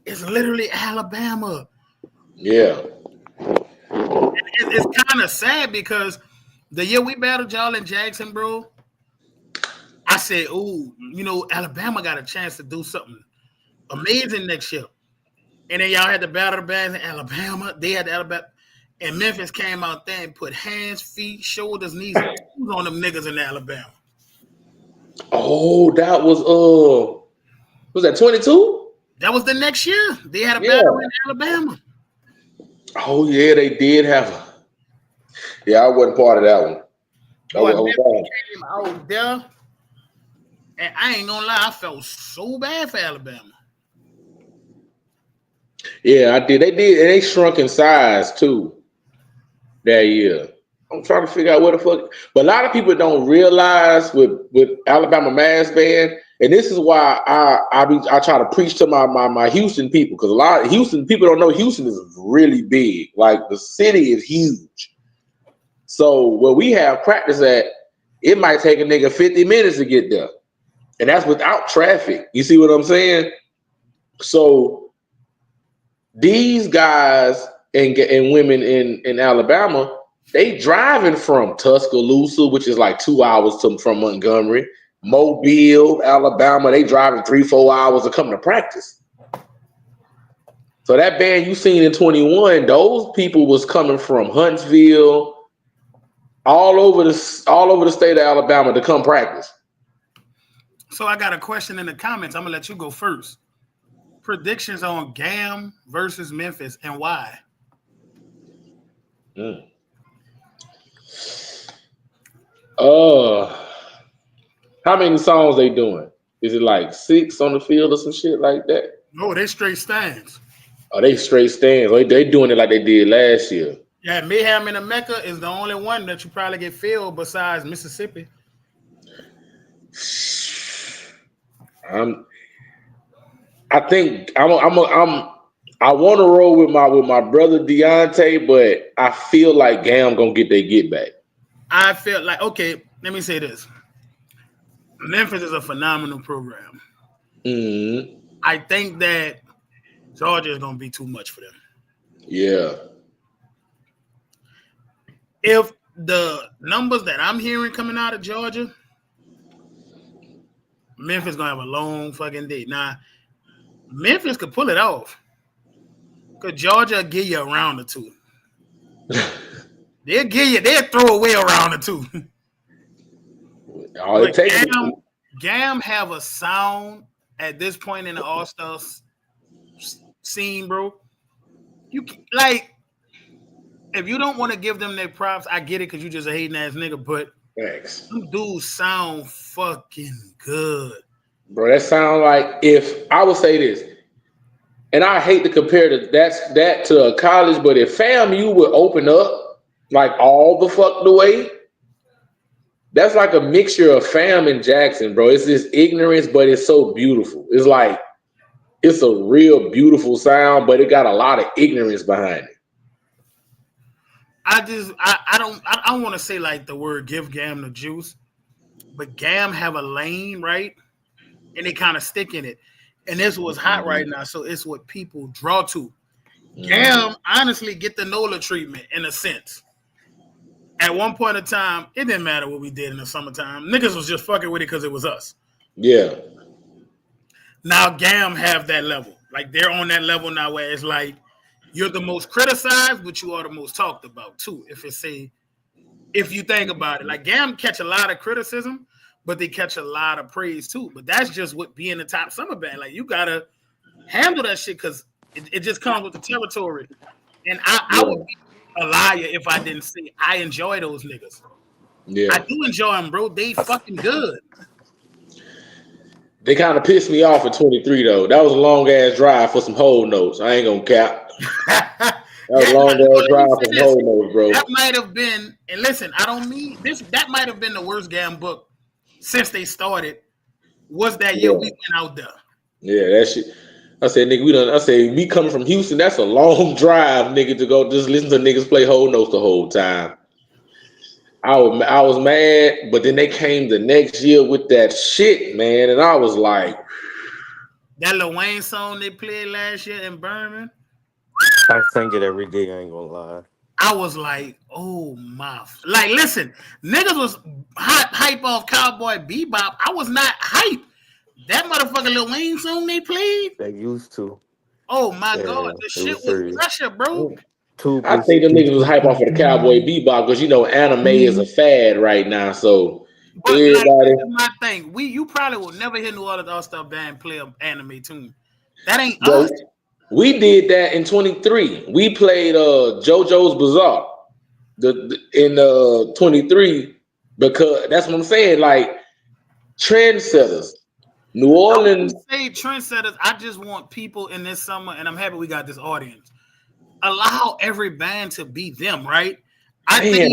it's literally Alabama. Yeah. It's kind of sad because the year we battled y'all in Jackson, bro, I said, "Ooh, Alabama got a chance to do something amazing next year." And then y'all had to battle the bands in Alabama. They had the Alabama, and Memphis came out there and put hands, feet, shoulders, knees, and toes on them niggas in Alabama. Oh, that was that 22? That was the next year. They had a battle in Alabama. Oh yeah, they did have a. Yeah, I wasn't part of that one. Memphis came out there, and I ain't gonna lie, I felt so bad for Alabama. Yeah, I did. They did, and they shrunk in size too that year. I'm trying to figure out what the fuck. But a lot of people don't realize with Alabama Mass Band, and this is why I try to preach to my Houston people because a lot of Houston people don't know Houston is really big. Like the city is huge. So where we have practice at, it might take a nigga 50 minutes to get there, and that's without traffic. You see what I'm saying? So these guys and women in Alabama, they driving from Tuscaloosa, which is like 2 hours from Montgomery, Mobile, Alabama. They driving 3-4 hours to come to practice. So that band you seen in 21, those people was coming from Huntsville, all over the state of Alabama to come practice. So I got a question in the comments. I'm gonna let you go first. Predictions on GAM versus Memphis and why? How many songs they doing? Is it like 6 on the field or some shit like that? No, they straight stands. Oh, they straight stands. They doing it like they did last year. Yeah, Mayhem in the Mecca is the only one that you probably get filled besides Mississippi. I think I want to roll with my brother Deontay, but I feel like GAM gonna get their get back. I feel like, okay, let me say this. Memphis is a phenomenal program. Mm-hmm. I think that Georgia is gonna be too much for them. Yeah. If the numbers that I'm hearing coming out of Georgia, Memphis gonna have a long fucking day. Now, Memphis could pull it off. Cause Georgia will give you a round or two. They'll throw away a round or two. All it takes GAM have a sound at this point in the All-Star scene, bro. You like, if you don't want to give them their props, I get it because you just a hating ass nigga, but thanks. Them dudes sound fucking good. Bro, that sound like, if I would say this, and I hate to compare that to a college, but if FAMU would open up like all the fuck the way, that's like a mixture of FAM and Jackson, bro. It's this ignorance, but it's so beautiful. It's like, it's a real beautiful sound, but it got a lot of ignorance behind it. I don't want to say like the word give GAM the juice, but GAM have a lane, right? And they kind of stick in it. and this was hot right now, so it's what people draw to. Mhm. Gam honestly get the NOLA treatment in a sense. At one point in time, it didn't matter what we did in the summertime. Niggas was just fucking with it because it was us. Yeah. Now Gam have that level. Like they're on that level now where it's like you're the most criticized, but you are the most talked about too. If you think about it, like Gam catch a lot of criticism, but they catch a lot of praise too. But that's just what being the top summer band. Like you gotta handle that shit because it just comes with the territory. And I would be a liar if I didn't say I enjoy those niggas. Yeah. I do enjoy them, bro. They fucking good. They kind of pissed me off at 23 though. That was a long ass drive for some whole notes. I ain't gonna cap. That was a long ass drive for some whole notes, bro. That might have been, and listen, I don't mean this. That might have been the worst Gam book since they started. Was that year we went out there? Yeah, that shit. I said, nigga, I said, me coming from Houston, that's a long drive, nigga, to go just listen to niggas play whole notes the whole time. I was mad, but then they came the next year with that shit, man, and I was like, that Lil Wayne song they played last year in Birmingham. I sing it every day. I ain't gonna lie. I was like, oh my! Like, listen, niggas was hype off Cowboy Bebop. I was not hype. That motherfucking Lil Wayne song they played. They used to. Oh my god, the shit was pressure, bro. I think the niggas was hype off of the Cowboy Bebop because you know anime is a fad right now. So but everybody, like, my thing, you probably will never hear New Orleans All Star Band play an anime tune. That ain't us. We did that in 23. We played JoJo's Bizarre in 23 because that's what I'm saying. Like trendsetters, New Orleans. Say trendsetters. I just want people in this summer, and I'm happy we got this audience. Allow every band to be them, right? I think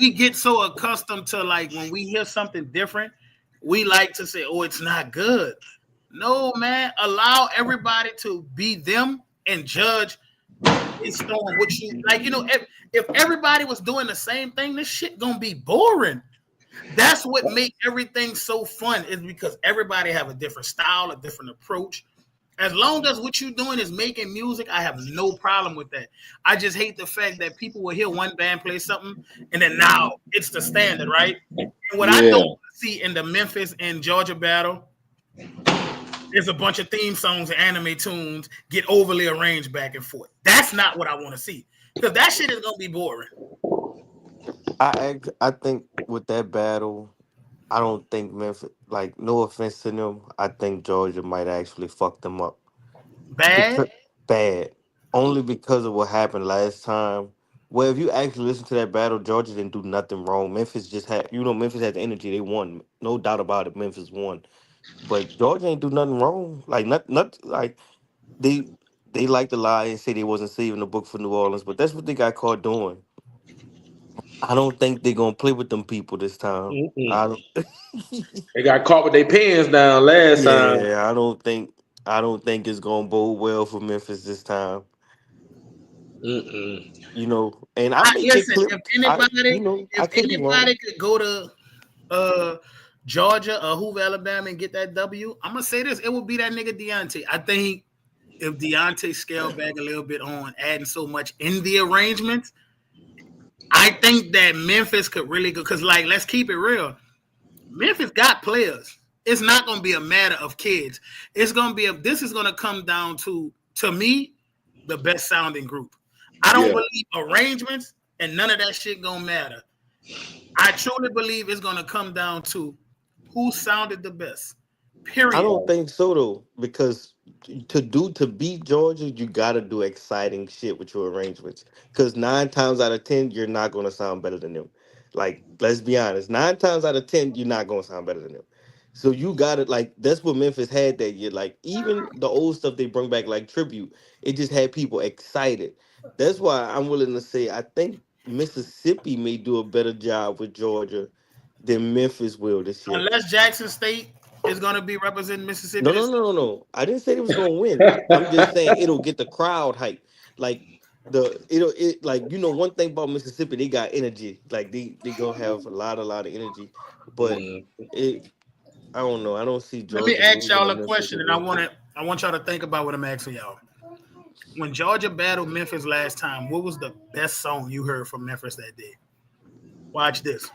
we get so accustomed to like when we hear something different, we like to say, "Oh, it's not good." No, man. Allow everybody to be them and judge based on what you like. You know, if everybody was doing the same thing, this shit gonna be boring. That's what makes everything so fun, is because everybody have a different style, a different approach. As long as what you're doing is making music, I have no problem with that. I just hate the fact that people will hear one band play something and then now it's the standard, right? And what I don't see in the Memphis and Georgia battle is a bunch of theme songs and anime tunes get overly arranged back and forth. That's not what I want to see, because that shit is gonna be boring. I think with that battle, I don't think Memphis. Like, no offense to them, I think Georgia might actually fuck them up. Bad. Bad. Only because of what happened last time. Well, if you actually listen to that battle, Georgia didn't do nothing wrong. Memphis just had, Memphis had the energy. They won. No doubt about it. Memphis won. But Georgia ain't do nothing wrong. Like, not like they like to lie and say they wasn't saving the book for New Orleans, but that's what they got caught doing. I don't think they're gonna play with them people this time. I don't. They got caught with their pants down last time. Yeah, I don't think it's gonna bode well for Memphis this time. You know, and I make listen, it clear, if anybody could go to Georgia or Hoover, Alabama, and get that W, I'm gonna say this: it would be that nigga Deontay. I think if Deontay scaled back a little bit on adding so much in the arrangements, I think that Memphis could really go. Because, like, let's keep it real. Memphis got players. It's not going to be a matter of kids. It's going to be this is going to come down to me, the best sounding group. I don't believe arrangements and none of that shit going to matter. I truly believe it's going to come down to who sounded the best. Period. I don't think so, though, because to beat Georgia, you got to do exciting shit with your arrangements. Because 9 times out of 10, you're not going to sound better than them. Like, let's be honest. 9 times out of 10, you're not going to sound better than them. So you got to, like, that's what Memphis had that year. Like, even the old stuff they bring back, like Tribute, it just had people excited. That's why I'm willing to say I think Mississippi may do a better job with Georgia than Memphis will this year. Unless Jackson State is going to be representing Mississippi. No. I didn't say they was going to win. I'm just saying it'll get the crowd hype. Like, one thing about Mississippi, they got energy. Like, they gonna have a lot of energy. But I don't know. I don't see Georgia. Let me ask y'all a question, and I want I want y'all to think about what I'm asking y'all. When Georgia battled Memphis last time, what was the best song you heard from Memphis that day? Watch this.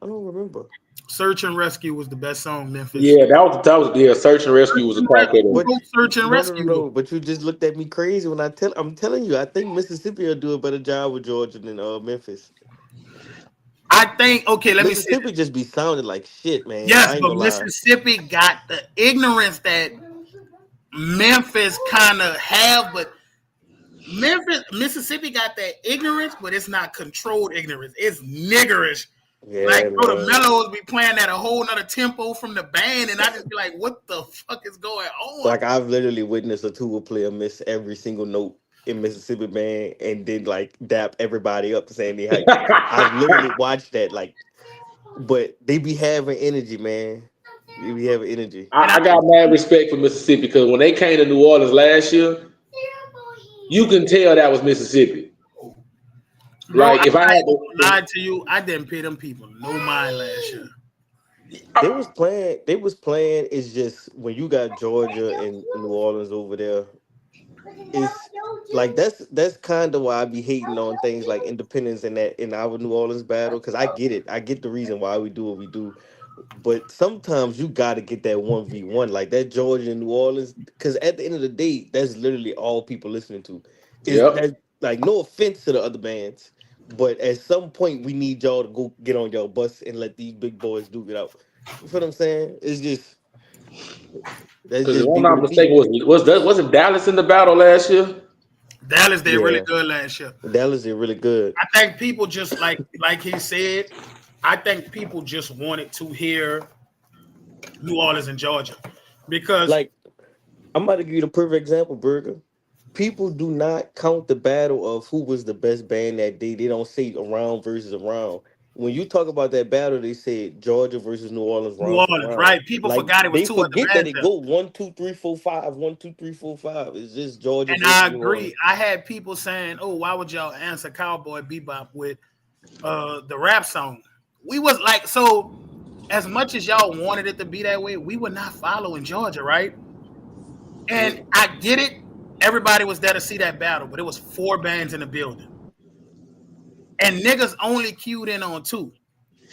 I don't remember. Search and Rescue was the best song Memphis. Yeah, that was Search and Rescue was a crack at What him. Search and Rescue? No. But you just looked at me crazy when I'm telling you, I think Mississippi will do a better job with Georgia than Memphis. I think let me see. Mississippi just be sounding like shit, man. Yes, but Mississippi got the ignorance that Memphis kind of have, but Mississippi got that ignorance, but it's not controlled ignorance. It's niggerish. Yeah, like, bro, the mellows be playing at a whole nother tempo from the band, and I just be like, what the fuck is going on? Like, I've literally witnessed a tuba player miss every single note in Mississippi band and then, like, dap everybody up saying they hype. I've literally watched that, like, but they be having energy, man. They be having energy. I got mad respect for Mississippi because when they came to New Orleans last year, you can tell that was Mississippi. Bro, like, if I had to lie to you, I didn't pay them people no mind last year. They was playing. It's just when you got Georgia and New Orleans over there, it's like that's kind of why I be hating on things like Independence in our New Orleans battle, because I get it. I get the reason why we do what we do. But sometimes you got to get that 1v1, like that Georgia and New Orleans, because at the end of the day, that's literally all people listening to. Like, no offense to the other bands, but at some point we need y'all to go get on your bus and let these big boys duke it out. You feel what I'm saying? It's just because if I'm not mistaken, wasn't Dallas in the battle last year? Dallas did really good last year. Dallas did really good. I think people just like he said. I think people just wanted to hear New Orleans and Georgia because, like, I'm about to give you the perfect example, Burger. People do not count the battle of who was the best band that day. They don't say around versus around. When you talk about that battle, they said Georgia versus New Orleans. Right? People forgot it was two other bands. They forget that it go 1, 2, 3, 4, 5, 1, 2, 3, 4, 5. It's just Georgia. And I agree. I had people saying, "Oh, why would y'all answer Cowboy Bebop with the rap song?" We was like, so as much as y'all wanted it to be that way, we were not following Georgia, right? And I get it. Everybody was there to see that battle, but it was 4 bands in the building. And niggas only queued in on 2.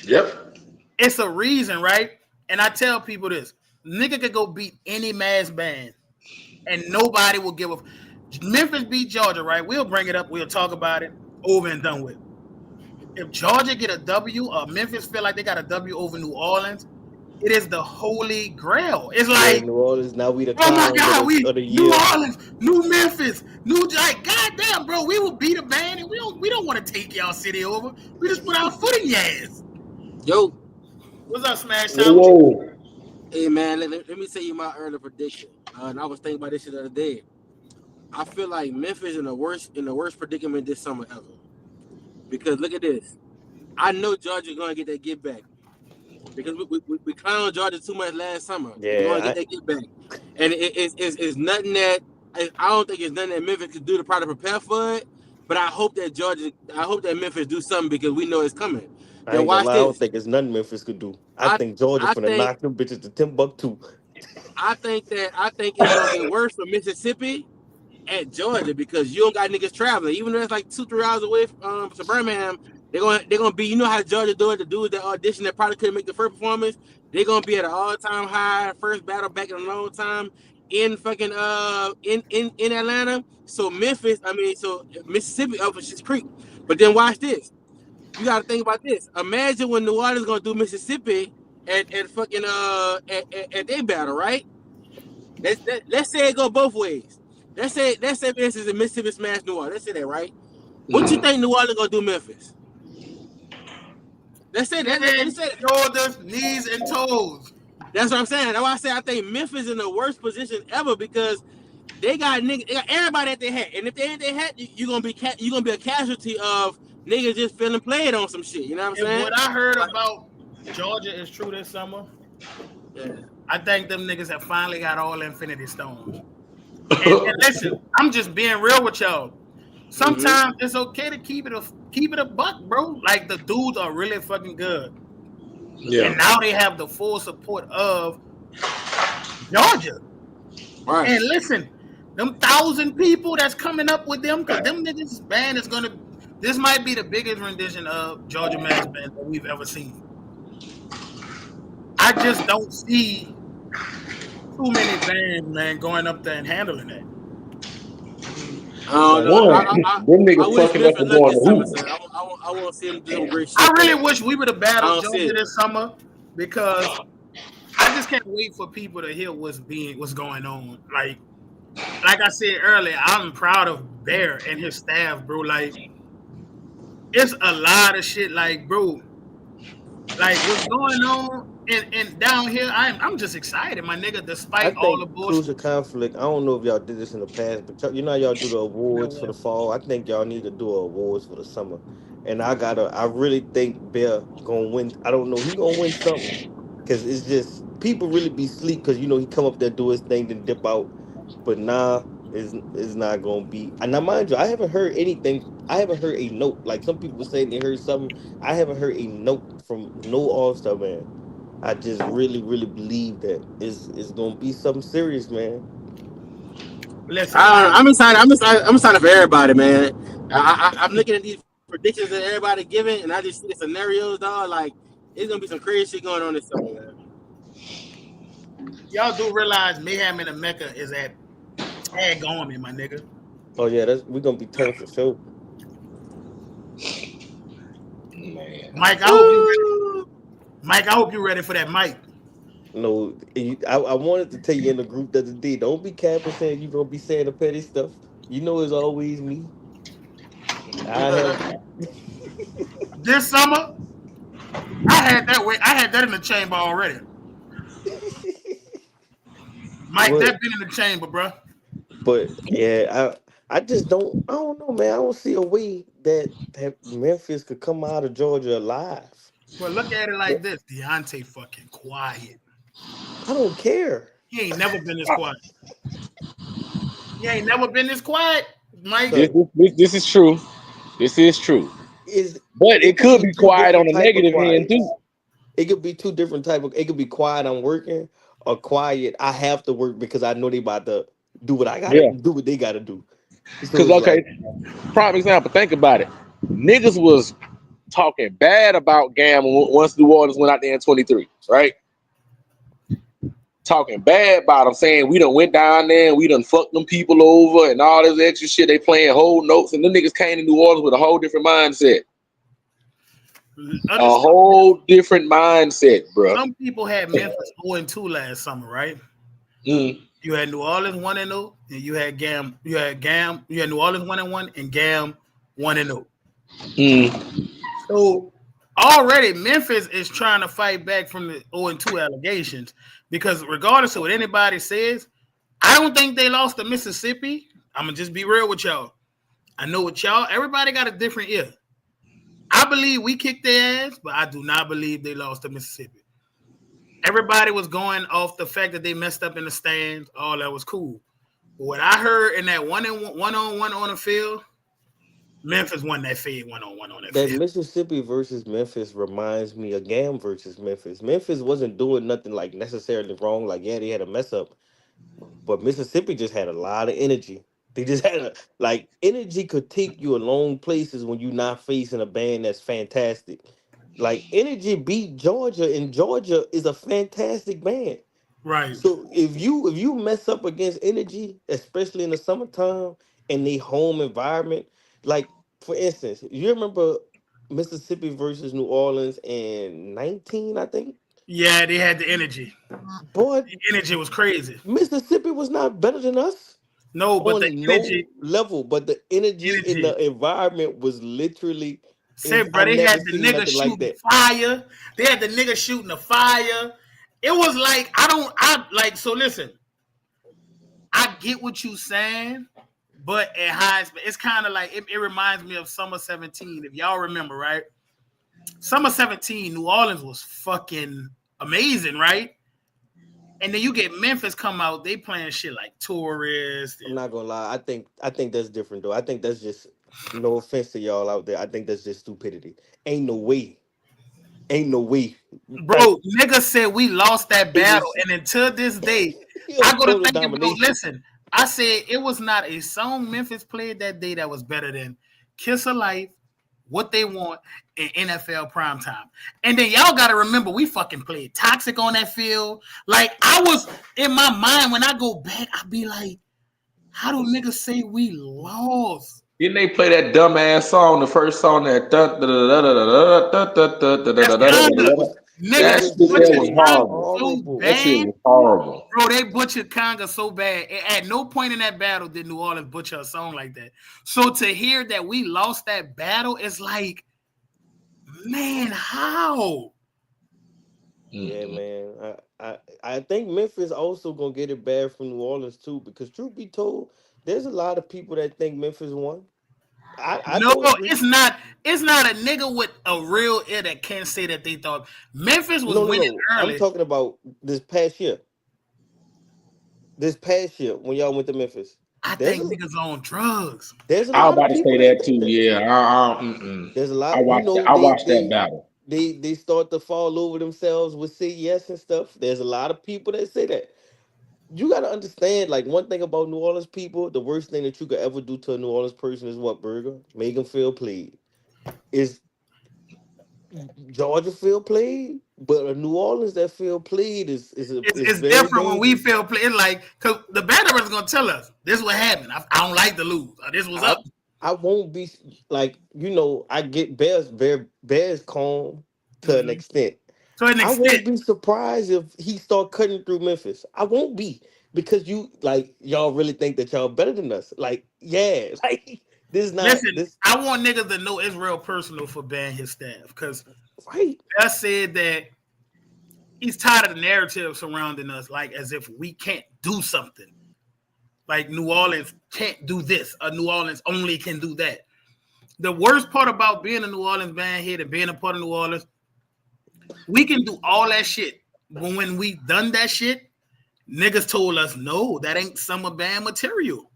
Yep. It's a reason, right? And I tell people this. Nigga could go beat any mass band and nobody will give a... Memphis beat Georgia, right? We'll bring it up. We'll talk about it. Over and done with. If Georgia get a W or Memphis feel like they got a W over New Orleans, it is the holy grail. It's like New Orleans. Now we the oh my god, of the year. New Orleans, New Memphis, like goddamn, bro, we will beat a band and we don't want to take y'all city over. We just put our foot in your ass. Yo, what's up, Smash Time? Whoa. Hey man, let me tell you my early prediction. And I was thinking about this shit the other day. I feel like Memphis in the worst predicament this summer ever. Because look at this. I know Georgia's gonna get that get back. Because we clowned Georgia too much last summer. Yeah, we're gonna get that get back. And it's nothing that I don't think it's nothing that Memphis could do to probably prepare for it. But I hope that Memphis do something because we know it's coming. I don't think it's nothing Memphis could do. I think Georgia finna knock them bitches to Timbuktu. I think it's gonna get worse for Mississippi at Georgia because you don't got niggas traveling. Even though it's like 2-3 hours away from Birmingham, they're gonna be. You know how Georgia do it. The dudes that audition that probably couldn't make the first performance, they're gonna be at an all-time high, first battle back in a long time in fucking in Atlanta. So Mississippi up for Schitt's Creek. But then watch this. You got to think about this. Imagine when New Orleans gonna do Mississippi at fucking at their battle, right? Let's say it go both ways. Let's say this is a Mississippi smash New Orleans. Let's say that, right? What you think New Orleans gonna do Memphis? Let's say that. Shoulders, knees, and toes. That's what I'm saying. That's why I say I think Memphis in the worst position ever because they got everybody at their hat, and if they ain't their hat, you're gonna be a casualty of niggas just feeling played on some shit. You know what I'm saying? What I heard about Georgia is true this summer. Yeah. I think them niggas have finally got all Infinity Stones. And listen, I'm just being real with y'all. Sometimes it's okay to keep it a buck, bro. Like the dudes are really fucking good. Yeah. And now they have the full support of Georgia. Right. And listen, them 1,000 people that's coming up with them, because them niggas band is gonna. This might be the biggest rendition of Georgia Mass Band that we've ever seen. I just don't see too many bands, man, going up there and handling that. I don't know. One, them I niggas wish fucking up Memphis and lucky going to hoop. Somerset. I want to see him do some great shit. I really wish we would have I battled don't see Georgia it. this summer because I just can't wait for people to hear what's going on. Like I said earlier, I'm proud of Bear and his staff, bro. Like, it's a lot of shit, like, bro. Like, what's going on and down here, I'm just excited, my nigga, I despite all the think bullshit. Crucial Conflict. I don't know if y'all did this in the past, but you know how y'all do the awards for the fall. I think y'all need to do awards for the summer. And I really think Bear gonna win. I don't know. He gonna win something because it's just people really be sleep because you know he come up there do his thing then dip out. But nah, is not gonna be. And now mind you, I haven't heard anything. I haven't heard a note. Like some people were saying they heard something. I haven't heard a note from no All Star man. I just really, really believe that it's gonna be something serious, man. Listen, I'm excited. I'm excited for everybody, man. I'm looking at these predictions that everybody giving, and I just see the scenarios, dog. Like, it's gonna be some crazy shit going on this summer, man. y'all do realize Mayhem in the Mecca is at Tag Army, my nigga. Oh yeah, we're gonna be turned for sure. Man. Mike, I hope you ready. Mike, I hope you're ready for that mic. No, I wanted to tell you in the group the other day. Don't be capping saying you gonna be saying the petty stuff. You know it's always me. I have This summer, I had that in the chamber already. Mike, What? that been in the chamber, bro. But yeah, I just don't. I don't know, man. I don't see a way that Memphis could come out of Georgia alive. But look at it like this: Deontay fucking quiet. I don't care. He ain't never been this quiet. He ain't never been this quiet, Mike. This is true. This is true. But it could be two quiet on different the type of negative end quiet. too. It could be two different type of. It could be quiet. I'm working, or quiet. I have to work because I know they about to do what I got to Yeah. do. What they got to do. So Because it's like, prime example. Think about it. Niggas was talking bad about Gam once New Orleans went out there in 23, right? Talking bad about them, saying we done went down there and we done fucked them people over and all this extra shit. They playing whole notes, and them niggas came to New Orleans with a whole different mindset. A whole different mindset, bro. Some people had Memphis 0-2 last summer, right? Mm. You had New Orleans 1-0, and you had Gam. You had New Orleans 1-1, and Gam 1-0. Mm. So already Memphis is trying to fight back from the 0-2 allegations because regardless of what anybody says, I don't think they lost to Mississippi. I'm gonna just be real with y'all. I know what y'all. Everybody got a different ear. I believe we kicked their ass, but I do not believe they lost to Mississippi. Everybody was going off the fact that they messed up in the stands. All that was cool. But what I heard in that one-on-one on the field, Memphis won that fade one-on-one on that that field. Mississippi versus Memphis reminds me of Gam versus Memphis. Memphis wasn't doing nothing like necessarily wrong. Like yeah, they had a mess up, but Mississippi just had a lot of energy. They just had energy could take you a long places when you're not facing a band that's fantastic. Like energy beat Georgia, and Georgia is a fantastic band. Right. So if you mess up against energy, especially in the summertime and the home environment, like for instance, you remember Mississippi versus New Orleans in 19, I think? Yeah, they had the energy. Boy, The energy was crazy. Mississippi was not better than us. No, but the On no energy level, but the energy in the environment was literally. said, bro, I they never had the seen nigga nothing shooting like that. fire. They had the nigga shooting the fire. It was like, so listen, I get what you saying, but at highs, it's kind of like, it reminds me of Summer 17. If y'all remember, right? Summer 17, New Orleans was fucking amazing, right? And then you get Memphis come out, they playing shit like Tourist. I'm not gonna lie. I think that's different though. I think that's just no offense to y'all out there. I think that's just stupidity. Ain't no way. Ain't no way. Bro, niggas said we lost that battle, and until this day, I go to Total thinking, bro. domination. Listen, I said it was not a song Memphis played that day that was better than "Kiss of Life," "What They Want," and NFL Primetime. And then y'all got to remember, we fucking played "Toxic" on that field. Like I was in my mind when I go back, I be like, how do niggas say we lost? Didn't they play that dumbass song, the first song that That's It Conga. was that Niggas shit there butchered was literally Conga horrible. so horrible. That shit bad. was horrible. Bro, they butchered Conga so bad. At no point in that battle did New Orleans butcher a song like that. So to hear that we lost that battle, it's like, man, how? Yeah, man. I think Memphis also gonna get it bad from New Orleans too, because truth be told, there's a lot of people that think Memphis won. I No, don't agree. it's not. It's not a nigga with a real ear that can't say that they thought Memphis was No, no, winning no. I'm early. talking about this past year. This past year when y'all went to Memphis. I There's think a niggas on drugs. there's a I was lot of about to people say that that think too. that. Yeah, There's a I lot, watched that. I they watched that battle. they start to fall over themselves with say yes and stuff. There's a lot of people that say that. You gotta understand, like one thing about New Orleans people, the worst thing that you could ever do to a New Orleans person is what, Burger? Make them feel played. Is Georgia feel played, but a New Orleans that feel played is It's very different when we dangerous. feel play. It's like, because the band is going to tell us this what happened. I don't like to lose. Or this was I up I won't be like I get Bears calm to an Mhm. extent. to an I extent. won't be surprised if he start cutting through Memphis. I won't be because y'all really think that y'all better than us. Like yeah, like this is not Listen, this I want niggas to know it's real personal for Ben his staff because right. I said that he's tired of the narrative surrounding us, like as if we can't do something. Like New Orleans can't do this, or New Orleans only can do that. The worst part about being a New Orleans band head and being a part of New Orleans, we can do all that shit. But when we done that shit, niggas told us, no, that ain't summer band material.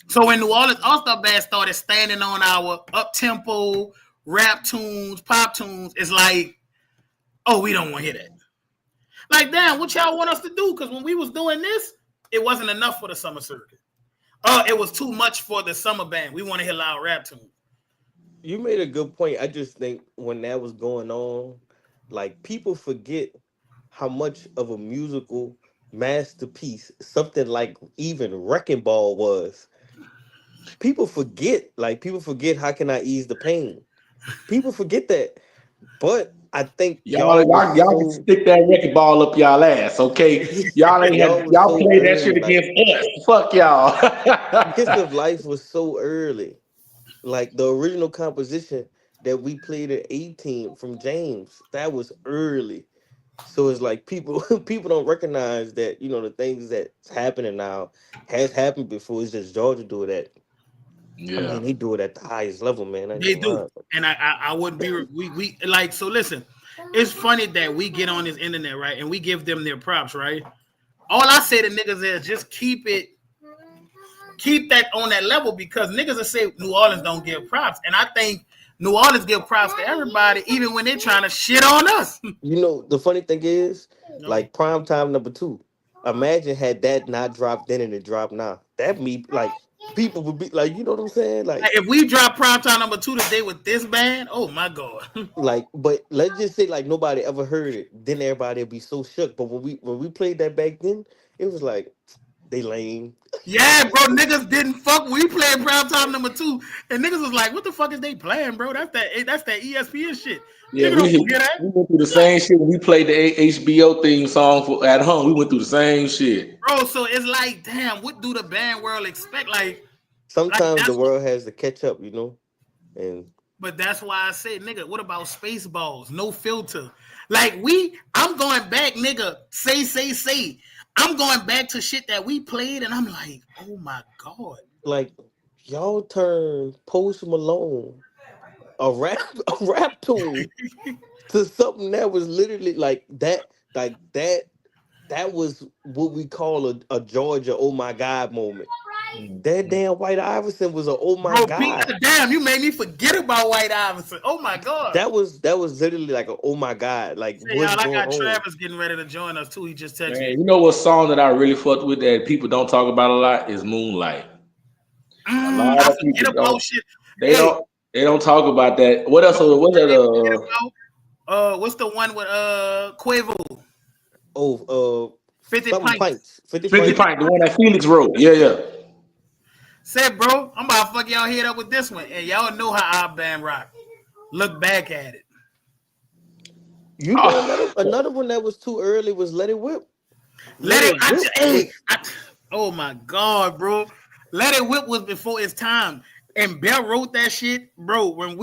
So when New Orleans All-Star Band started standing on our up-tempo, rap tunes, pop tunes, it's like, oh, we don't want to hear that. Like, damn, what y'all want us to do? Because when we was doing this, it wasn't enough for the summer circuit. It was too much for the summer band. We want to hear loud rap tunes. You made a good point. I just think when that was going on, like people forget how much of a musical masterpiece something like even Wrecking Ball was. People forget how can I ease the pain. People forget that. But I think y'all was Y'all can so stick that record ball up y'all ass, okay? y'all was Y'all so play that early. shit Like against us. Fuck Kiss y'all. of Life was so early. Like the original composition that we played at 18 from James, that was early. So it's like people people don't recognize that, the things that's happening now has happened before. It's just Georgia do it at I Yeah. mean, they do it at the highest level, man. I ain't They gonna do. lie. And I wouldn't be, we like, so listen, it's funny that we get on this internet, right? And we give them their props, right? All I say to niggas is just keep that on that level because niggas will say New Orleans don't give props. And I think New Orleans give props to everybody, even when they're trying to shit on us. The funny thing is, No. like prime time number two. Imagine had that not dropped then and it dropped now. That me like people would be like, you know what I'm saying? Like, if we drop primetime number 2 today with this band, oh my god. But let's just say like nobody ever heard it. Then everybody would be so shook. But when we played that back then, it was like they lame. Yeah, bro, niggas didn't fuck. We played primetime number 2, and niggas was like, "What the fuck is they playing, bro? That's that ESPN shit." Yeah, Nigga don't hear that, we went through the same shit when we played the HBO theme song at home. We went through the same shit. bro. So it's like, damn, what do the band world expect? Like Sometimes the that's world has to catch up, and But that's why I say, nigga, what about Spaceballs? No filter. I'm going back, nigga. Say. I'm going back to shit that we played, and I'm like, oh my god. like y'all turn Post Malone a rap a rap tune to something that was literally like that was what we call a Georgia oh my god moment. That damn White Iverson was a oh my Bro, god. damn, you made me forget about White Iverson. Oh my god. That was literally like a oh my god. Like Say, what's y'all, I going got on? Travis getting ready to join us too. He just texted me. Man, you know what song that I really fucked with that people don't talk about a lot is Moonlight. A lot I of people forget about don't. shit. They don't talk about that. What else? What's that? What's the one with Quavo? Oh, 50 something pints. 50 50 pints. Pint, the one that Felix wrote. Yeah. Said, bro, I'm about to fuck y'all head up with this one, and y'all know how our band rock. Look back at it. You know another one that was too early was Let It Whip. Oh my god, bro. Let It Whip was before its time. And Bell wrote that shit, bro. When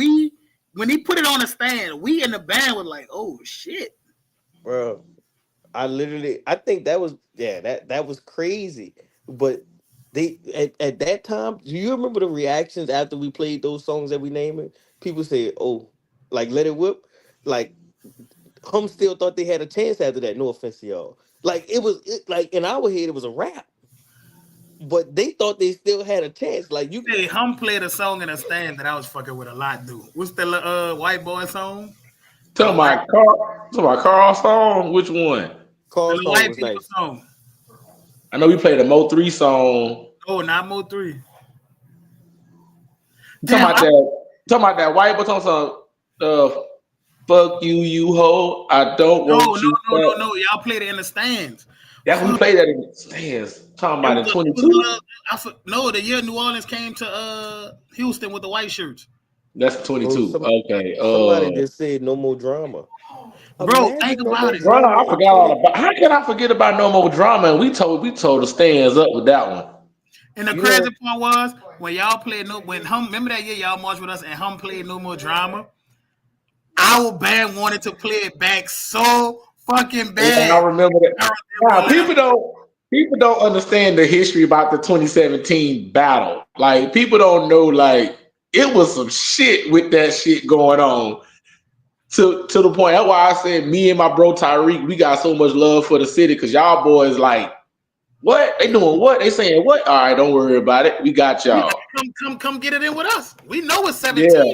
he put it on the stand, we in the band was like, oh shit. Bro. I think that was that was crazy. But they at that time, do you remember the reactions after we played those songs that we named it? People said, oh, like Let It Whip, like Hum still thought they had a chance after that. No offense to y'all. Like like in our head it was a rap. But they thought they still had a chance. Like you Hey, Hum played a song in a stand that I was fucking with a lot, dude. What's the white boy song? Tell my Carl song. Which one? Carl The song white was people nice. song. I know we played a Mo 3 song. Oh, not Mo 3. Talking about that white boy song. Fuck you, you hoe. I don't want you. No. Y'all played it in the stands. That's when we played that in the stands. Talking about in 22. No, the year New Orleans came to Houston with the white shirts. That's 22. Okay. Somebody just said no more drama. Bro, think about it. Bro, I forgot all about. How can I forget about no more drama? And we told the stands up with that one. And the crazy part was when y'all played when Hum, remember that year y'all marched with us and Hum played No More Drama. Our band wanted to play it back so fucking bad. I remember that. People don't understand the history about the 2017 battle. Like people don't know. Like it was some shit with that shit going on. To the point. That's why I said me and my bro Tyreek, we got so much love for the city because y'all boys like, what? They doing what? They saying what? All right, don't worry about it. We got y'all. Come get it in with us. We know it's 17. Yeah.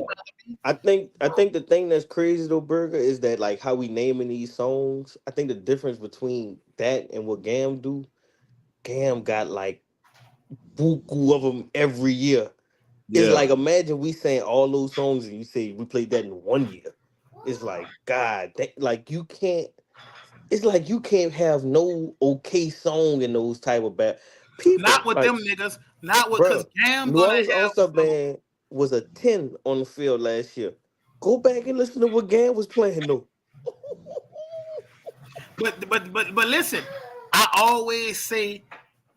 I think the thing that's crazy though, Burger, is that like how we naming these songs. I think the difference between that and what Gam do, Gam got like buku of them every year. Yeah. It's like imagine we saying all those songs and you say we played that in 1 year. It's like God, like you can't. It's like you can't have no okay song in those type of bad people. Not with them niggas. Not with because Gam New Orleans All-Star Band was a 10 on the field last year. Go back and listen to what Gam was playing though. But listen, I always say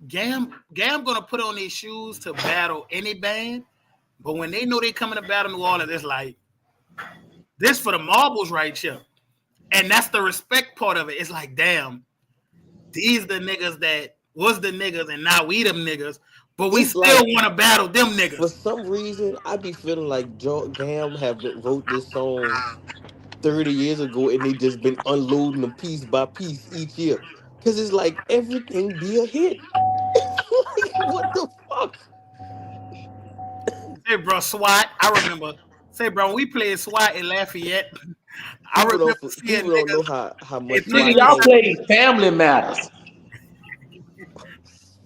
Gam gonna put on these shoes to battle any band, but when they know they coming to battle New Orleans, it's like this for the marbles right here. And that's the respect part of it. It's like, damn, these the niggas that was the niggas and now we them niggas, but we still want to battle them niggas. For some reason, I be feeling like Gam wrote this song 30 years ago and they just been unloading them piece by piece each year. Because it's like everything be a hit. Like, what the fuck? Hey, bro, SWAT. I remember. Say, bro, we played SWAT in Lafayette. I remember people don't know how much. Nigga, y'all played Family Matters.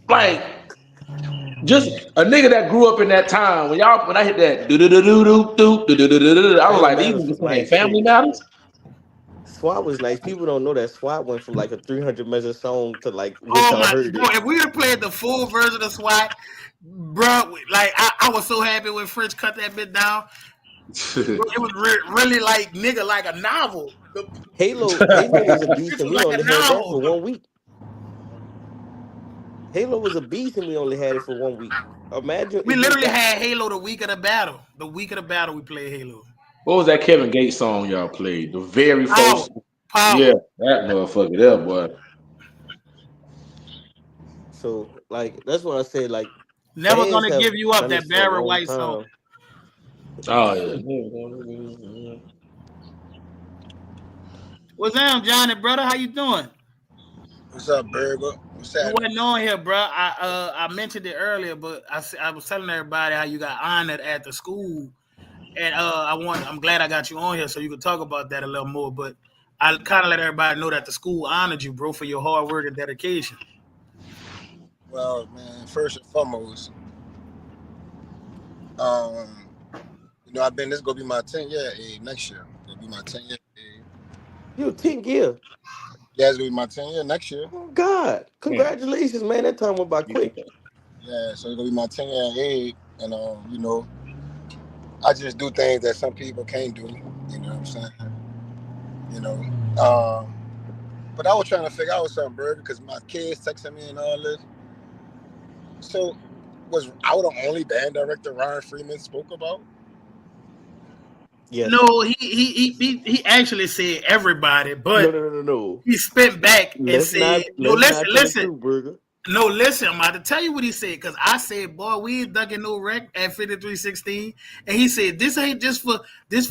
Like, just a nigga that grew up in that time. When I hit that I was like, these niggas playing Family Matters. SWAT was nice. People don't know that SWAT went from like a 300 measure song to like heard bro, if we had played the full version of SWAT, bro, like I was so happy when French cut that bit down. It was really like nigga, like a novel. Halo was a beast, and we only had that for 1 week. Halo was a beast, and we only had it for 1 week. Imagine we literally had Halo the week of the battle. The week of the battle, we played Halo. What was that Kevin Gates song y'all played? The very first. Power. Yeah, that motherfucker there, boy. So, like, that's what I said. Like, never gonna give you up. That Barry White song. Oh yeah. What's up, Johnny, brother? How you doing? What's up, Burger? What's You happening? wasn't on here, bro. I mentioned it earlier, but I was telling everybody how you got honored at the school, and I'm glad I got you on here so you could talk about that a little more. But I kind of let everybody know that the school honored you, bro, for your hard work and dedication. Well, man, first and foremost, this gonna be my 10-year next year. It'll be my 10-year. You 10 year. Yeah, it's gonna be my 10-year next year. Oh God. Congratulations, man. That time went by quick. Yeah, so it's gonna be my 10-year age, and I just do things that some people can't do. You know what I'm saying? But I was trying to figure out something, Burger, because my kids texting me and all this. So, was I the only band director Ryan Freeman spoke about? Yes. No, he actually said everybody, but No. he spent back and said, listen. Burger. No, listen, I'm about to tell you what he said, because I said, boy, we ain't ducking no wreck at 5316. And he said, this ain't just for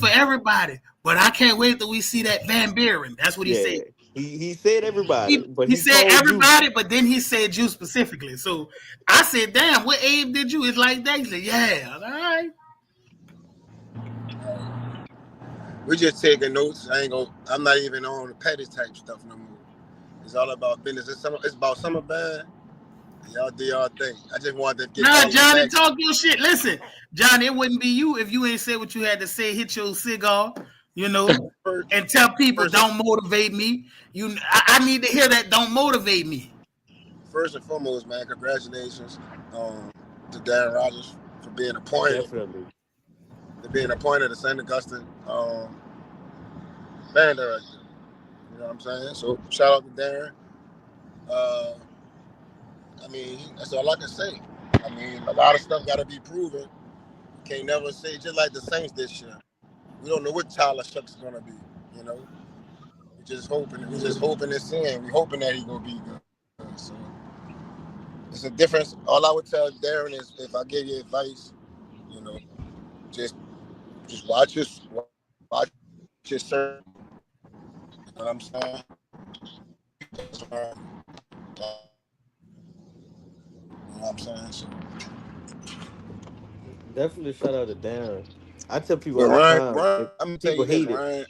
everybody, but I can't wait till we see that Van Buren. That's what he said. He said everybody, but he said everybody, you. but then he said you specifically. So I said, damn, what Abe did you? It's like that. He said, yeah. All right. We just taking notes. I'm not even on the petty type stuff no more. It's all about business. It's about summer band. Y'all do y'all thing. I just wanted to get Johnny, talk your shit. Listen, Johnny, it wouldn't be you if you ain't said what you had to say. Hit your cigar, and tell people don't motivate me. I need to hear that. Don't motivate me. First and foremost, man, congratulations to Darren Rogers for being appointed. Definitely. For being appointed to St. Augustine band director. You know what I'm saying? So shout out to Darren. That's all I can say. A lot of stuff got to be proven. You can't never say, just like the Saints this year. We don't know what Tyler Shucks is gonna be. We're just hoping and seeing. We're hoping that he's gonna be good. So it's a difference. All I would tell Darren is, if I give you advice, just watch your serve. You know what I'm saying? You know what I'm saying? So definitely shout out to Darren. I tell people all the time. Ryan, I'm people hate it. Ryan.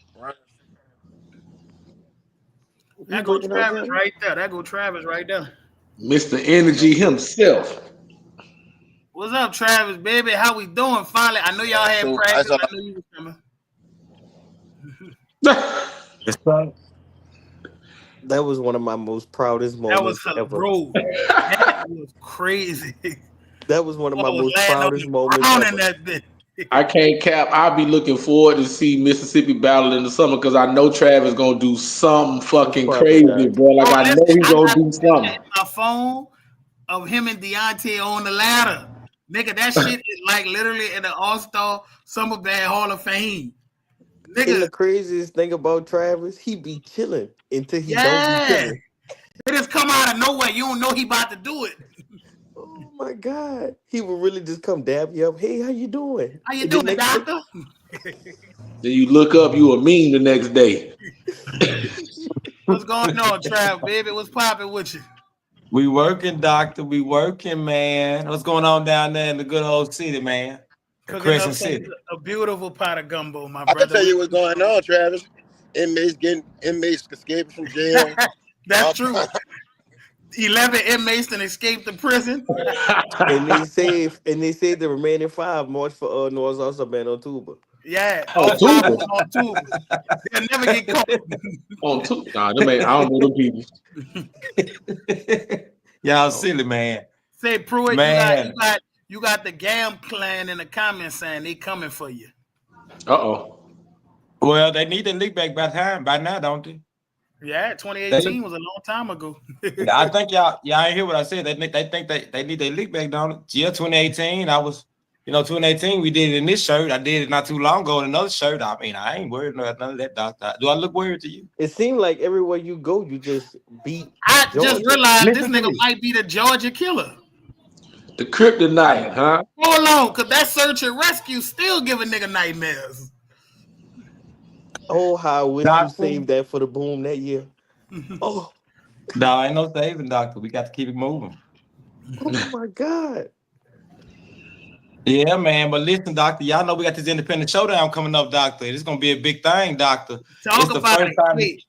That go Travis right there. Mr. Energy himself. What's up, Travis, baby? How we doing? Finally, I know y'all had practice. I know you was coming. That was one of my most proudest moments ever. Bro, that was crazy. That was one of my most proudest moments ever. I can't cap. I'll be looking forward to see Mississippi battle in the summer, because I know Travis gonna do something fucking crazy, bro. Like, I know he's gonna do something. My phone of him and Deontay on the ladder. Nigga, that shit is like literally in the All-Star Summer Band Hall of Fame. Nigga. And the craziest thing about Travis, he be chilling until he don't be chilling. It just come out of nowhere. You don't know he about to do it. Oh my God. He will really just come dab you up. Hey, how you doing? How you doing, doctor? Then you look up, you a meme the next day. What's going on, Trav, baby? What's popping with you? We working, doctor. We working, man. What's going on down there in the good old city, man? Crescent City. A beautiful pot of gumbo, my brother. I can tell you what's going on, Travis. Inmates escaping from jail. That's true. 11 inmates and escaped the prison. and they say the remaining 5 march for North also band on Tuba. Yeah, on Tuba. They'll never get caught. On Tuba. Nah, I don't know them people. Y'all silly, man. Say, Pruitt, man. You got the Gam clan in the comments saying they coming for you. Uh-oh. Well, they need the league back by now, don't they? Yeah, 2018 was a long time ago. I think y'all ain't hear what I said. They think they need their league back, don't it? Yeah, 2018. 2018 we did it in this shirt. I did it not too long ago in another shirt. I ain't worried about none of that, doctor. Do I look weird to you? It seemed like everywhere you go, you just beat. I just realized this nigga might be the Georgia killer. The kryptonite, huh? Hold on, because that search and rescue still giving nigga nightmares. Oh, how I wish you saved that for the boom that year. Oh, No, ain't no saving, doctor. We got to keep it moving. Oh my God. Yeah, man. But listen, doctor, y'all know we got this independent showdown coming up, doctor. It's gonna be a big thing, doctor. Talk It's the about first it. time. Wait,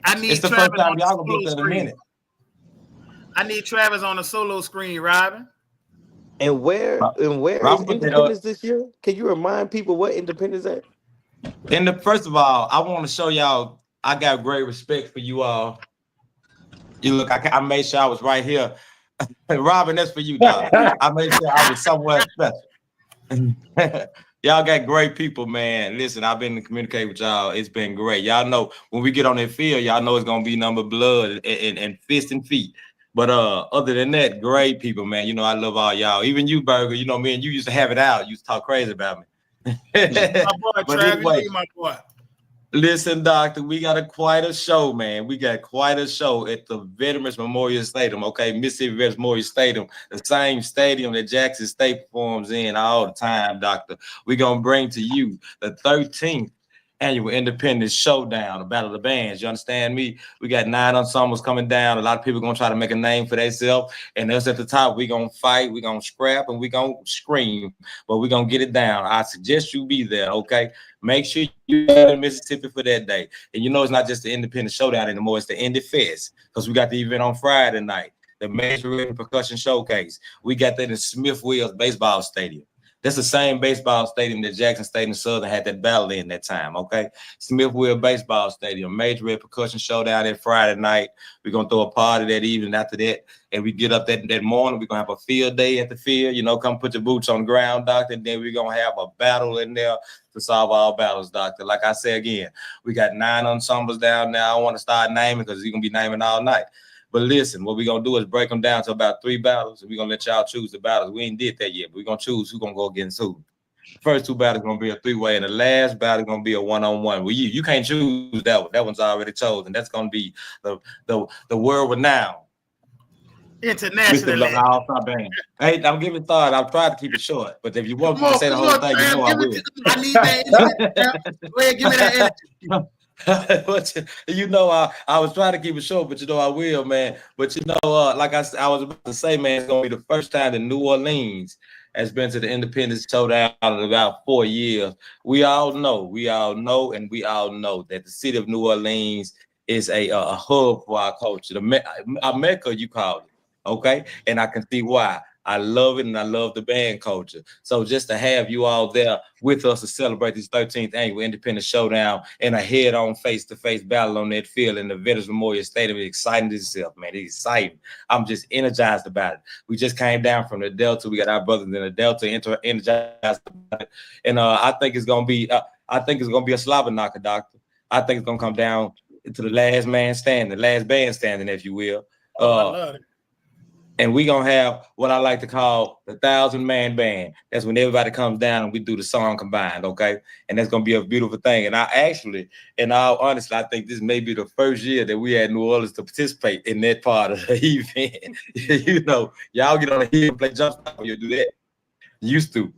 I need It's the Travis first time on y'all the gonna solo get there in a screen. minute. I need Travis on the solo screen, Robin. And where is Robert put that up. Independence this year? Can you remind people what Independence at? First of all, I want to show y'all I got great respect for you all. You look, I made sure I was right here. Robin, that's for you, dog. I made sure I was somewhere special. Y'all got great people, man. Listen, I've been communicating with y'all. It's been great. Y'all know when we get on that field, y'all know it's gonna be number blood and fist and feet. But other than that, great people, man. You know, I love all y'all. Even you, Burger. You know, me and you used to have it out. You used to talk crazy about me. My boy, But Travis, anyway, you my boy. listen, doctor, we got quite a show, man. We got quite a show at the Veterans Memorial Stadium, okay? Mississippi Veterans Memorial Stadium, the same stadium that Jackson State performs in all the time, doctor. We're going to bring to you the 13th annual Independence Showdown, the Battle of the Bands. You understand me? We got 9 ensembles coming down. A lot of people going to try to make a name for themselves. And us at the top, we're going to fight, we're going to scrap, and we're going to scream. But we're going to get it down. I suggest you be there, okay? Make sure you're in Mississippi for that day. And you know it's not just the Independent Showdown anymore. It's the Indy Fest because we got the event on Friday night, the Major Rhythm Percussion Showcase. We got that in Smith Wills Baseball Stadium. That's the same baseball stadium that Jackson State and Southern had that battle in that time, okay? Smith Wills Baseball Stadium, Major Rhythm Percussion Showdown that Friday night. We're going to throw a party that evening after that. And we get up that morning, we're going to have a field day at the field. You know, come put your boots on the ground, doctor. And then we're going to have a battle in there to solve all battles, doctor. Like I say again, we got 9 ensembles down there. I don't want to start naming because you're going to be naming all night. But listen, what we're going to do is break them down to about 3 battles, and we're going to let y'all choose the battles. We ain't did that yet, but we're going to choose who's going to go against who. The first 2 battles going to be a 3-way, and the last battle is going to be a 1-on-1. Well, you can't choose that one. That one's already chosen. That's going to be the world-renowned Internationally. Hey, I'm giving thought. I'll try to keep it short, but if you want me to say the whole thing, you know I will. I need that. Go ahead, give me that energy. You know, I was trying to keep it short, but you know I will, man. But you know, like I was about to say, man, it's gonna be the first time that New Orleans has been to the Independence Showdown in about 4 years. We all know, and we all know that the city of New Orleans is a hub for our culture. A Mecca, you call it, okay? And I can see why. I love it, and I love the band culture. So just to have you all there with us to celebrate this 13th annual Independence Showdown and a head-on, face-to-face battle on that field in the Veterans Memorial Stadium is exciting itself, man. It's exciting. I'm just energized about it. We just came down from the Delta. We got our brothers in the Delta energized about it. And I think it's gonna be a slobber knocker, doctor. I think it's gonna come down to the last man standing, the last band standing, if you will. I love it. And we're going to have what I like to call the 1,000-man band. That's when everybody comes down and we do the song combined, okay? And that's going to be a beautiful thing. And I actually, in all honesty, I think this may be the first year that we had New Orleans to participate in that part of the event. You know, y'all get on the hill and play jump stop when you do that. Used to.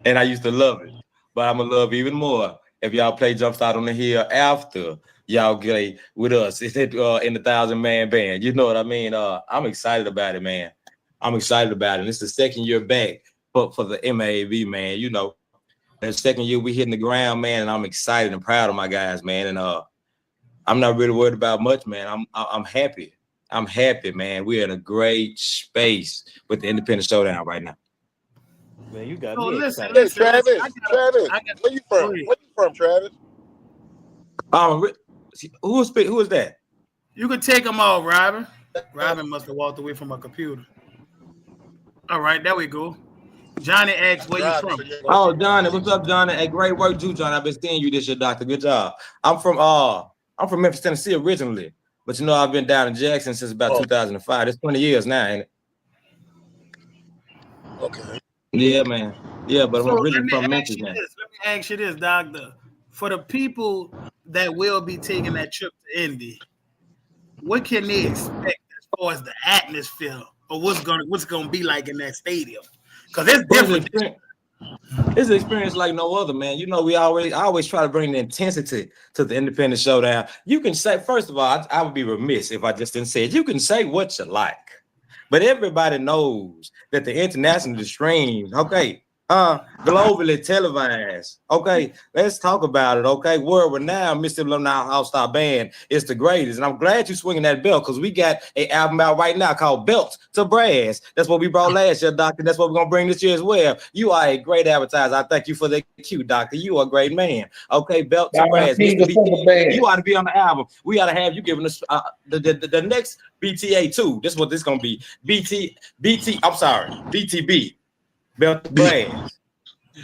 And I used to love it. But I'm going to love even more if y'all play jump start on the hill after y'all get with us in the 1,000-man band. You know what I mean? I'm excited about it, man. I'm excited about it. And it's the second year back for the MAAB, man. You know, the second year we hitting the ground, man, and I'm excited and proud of my guys, man. And I'm not really worried about much, man. I'm happy. I'm happy, man. We're in a great space with the Independent Showdown right now. Man, you got So me listen, excited. Hey, Travis, where you from? Where you from, Travis? Who is that? You can take them all, Robin. Robin must have walked away from her computer. All right, there we go. Johnny asks where you from. Oh, Johnny, what's up, Johnny? Hey, great work, too, Johnny. I've been seeing you this year, doctor. Good job. I'm from Memphis, Tennessee originally, but you know I've been down in Jackson since about 2005. It's 20 years now, ain't it? Okay. Yeah, man. Yeah, but So I'm originally from Memphis now. Let me ask you this, doctor. For the people that will be taking that trip to Indy, what can they expect as far as the atmosphere or what's gonna be like in that stadium? Because it's different. It's an experience like no other, man. You know, I always try to bring the intensity to the independent showdown. You can say, first of all, I would be remiss if I just didn't say it. You can say what you like, but everybody knows that the international streams, okay, globally televised. Okay, let's talk about it. Okay, world renowned Mississippi Alumni All-Star Band is the greatest, and I'm glad you're swinging that belt because we got an album out right now called Belt to Brass. That's what we brought last year, Doctor. That's what we're gonna bring this year as well. You are a great advertiser. I thank you for the cue, Doctor. You are a great man. Okay, Belt to Brass. You ought to be on the album. We ought to have you giving us the next BTA 2. This is what this gonna be. BTB. Belt to Brass.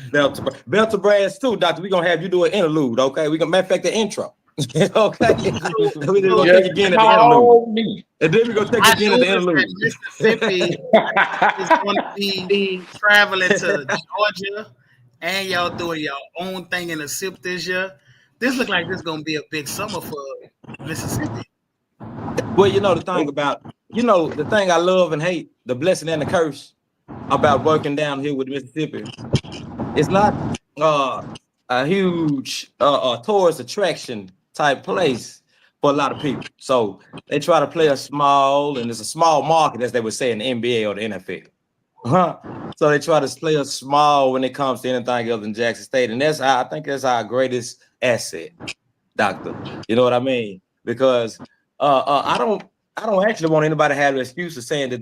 Belt to Brass too, Doctor. We're gonna have you do an interlude, okay? We're gonna matter of fact the intro. Okay. We're gonna take again at the interlude. And then we're gonna take again at the interlude. Mississippi is gonna be traveling to Georgia, and y'all doing your own thing in the SIP this year. This looks like this is gonna be a big summer for Mississippi. Well, you know the thing I love and hate, the blessing and the curse about working down here with Mississippi. It's not a huge tourist attraction type place for a lot of people. So they try to play small, and it's a small market, as they would say in the NBA or the NFL. So they try to play us small when it comes to anything other than Jackson State. And I think that's our greatest asset, Doctor. You know what I mean? Because I don't actually want anybody to have the excuse of saying that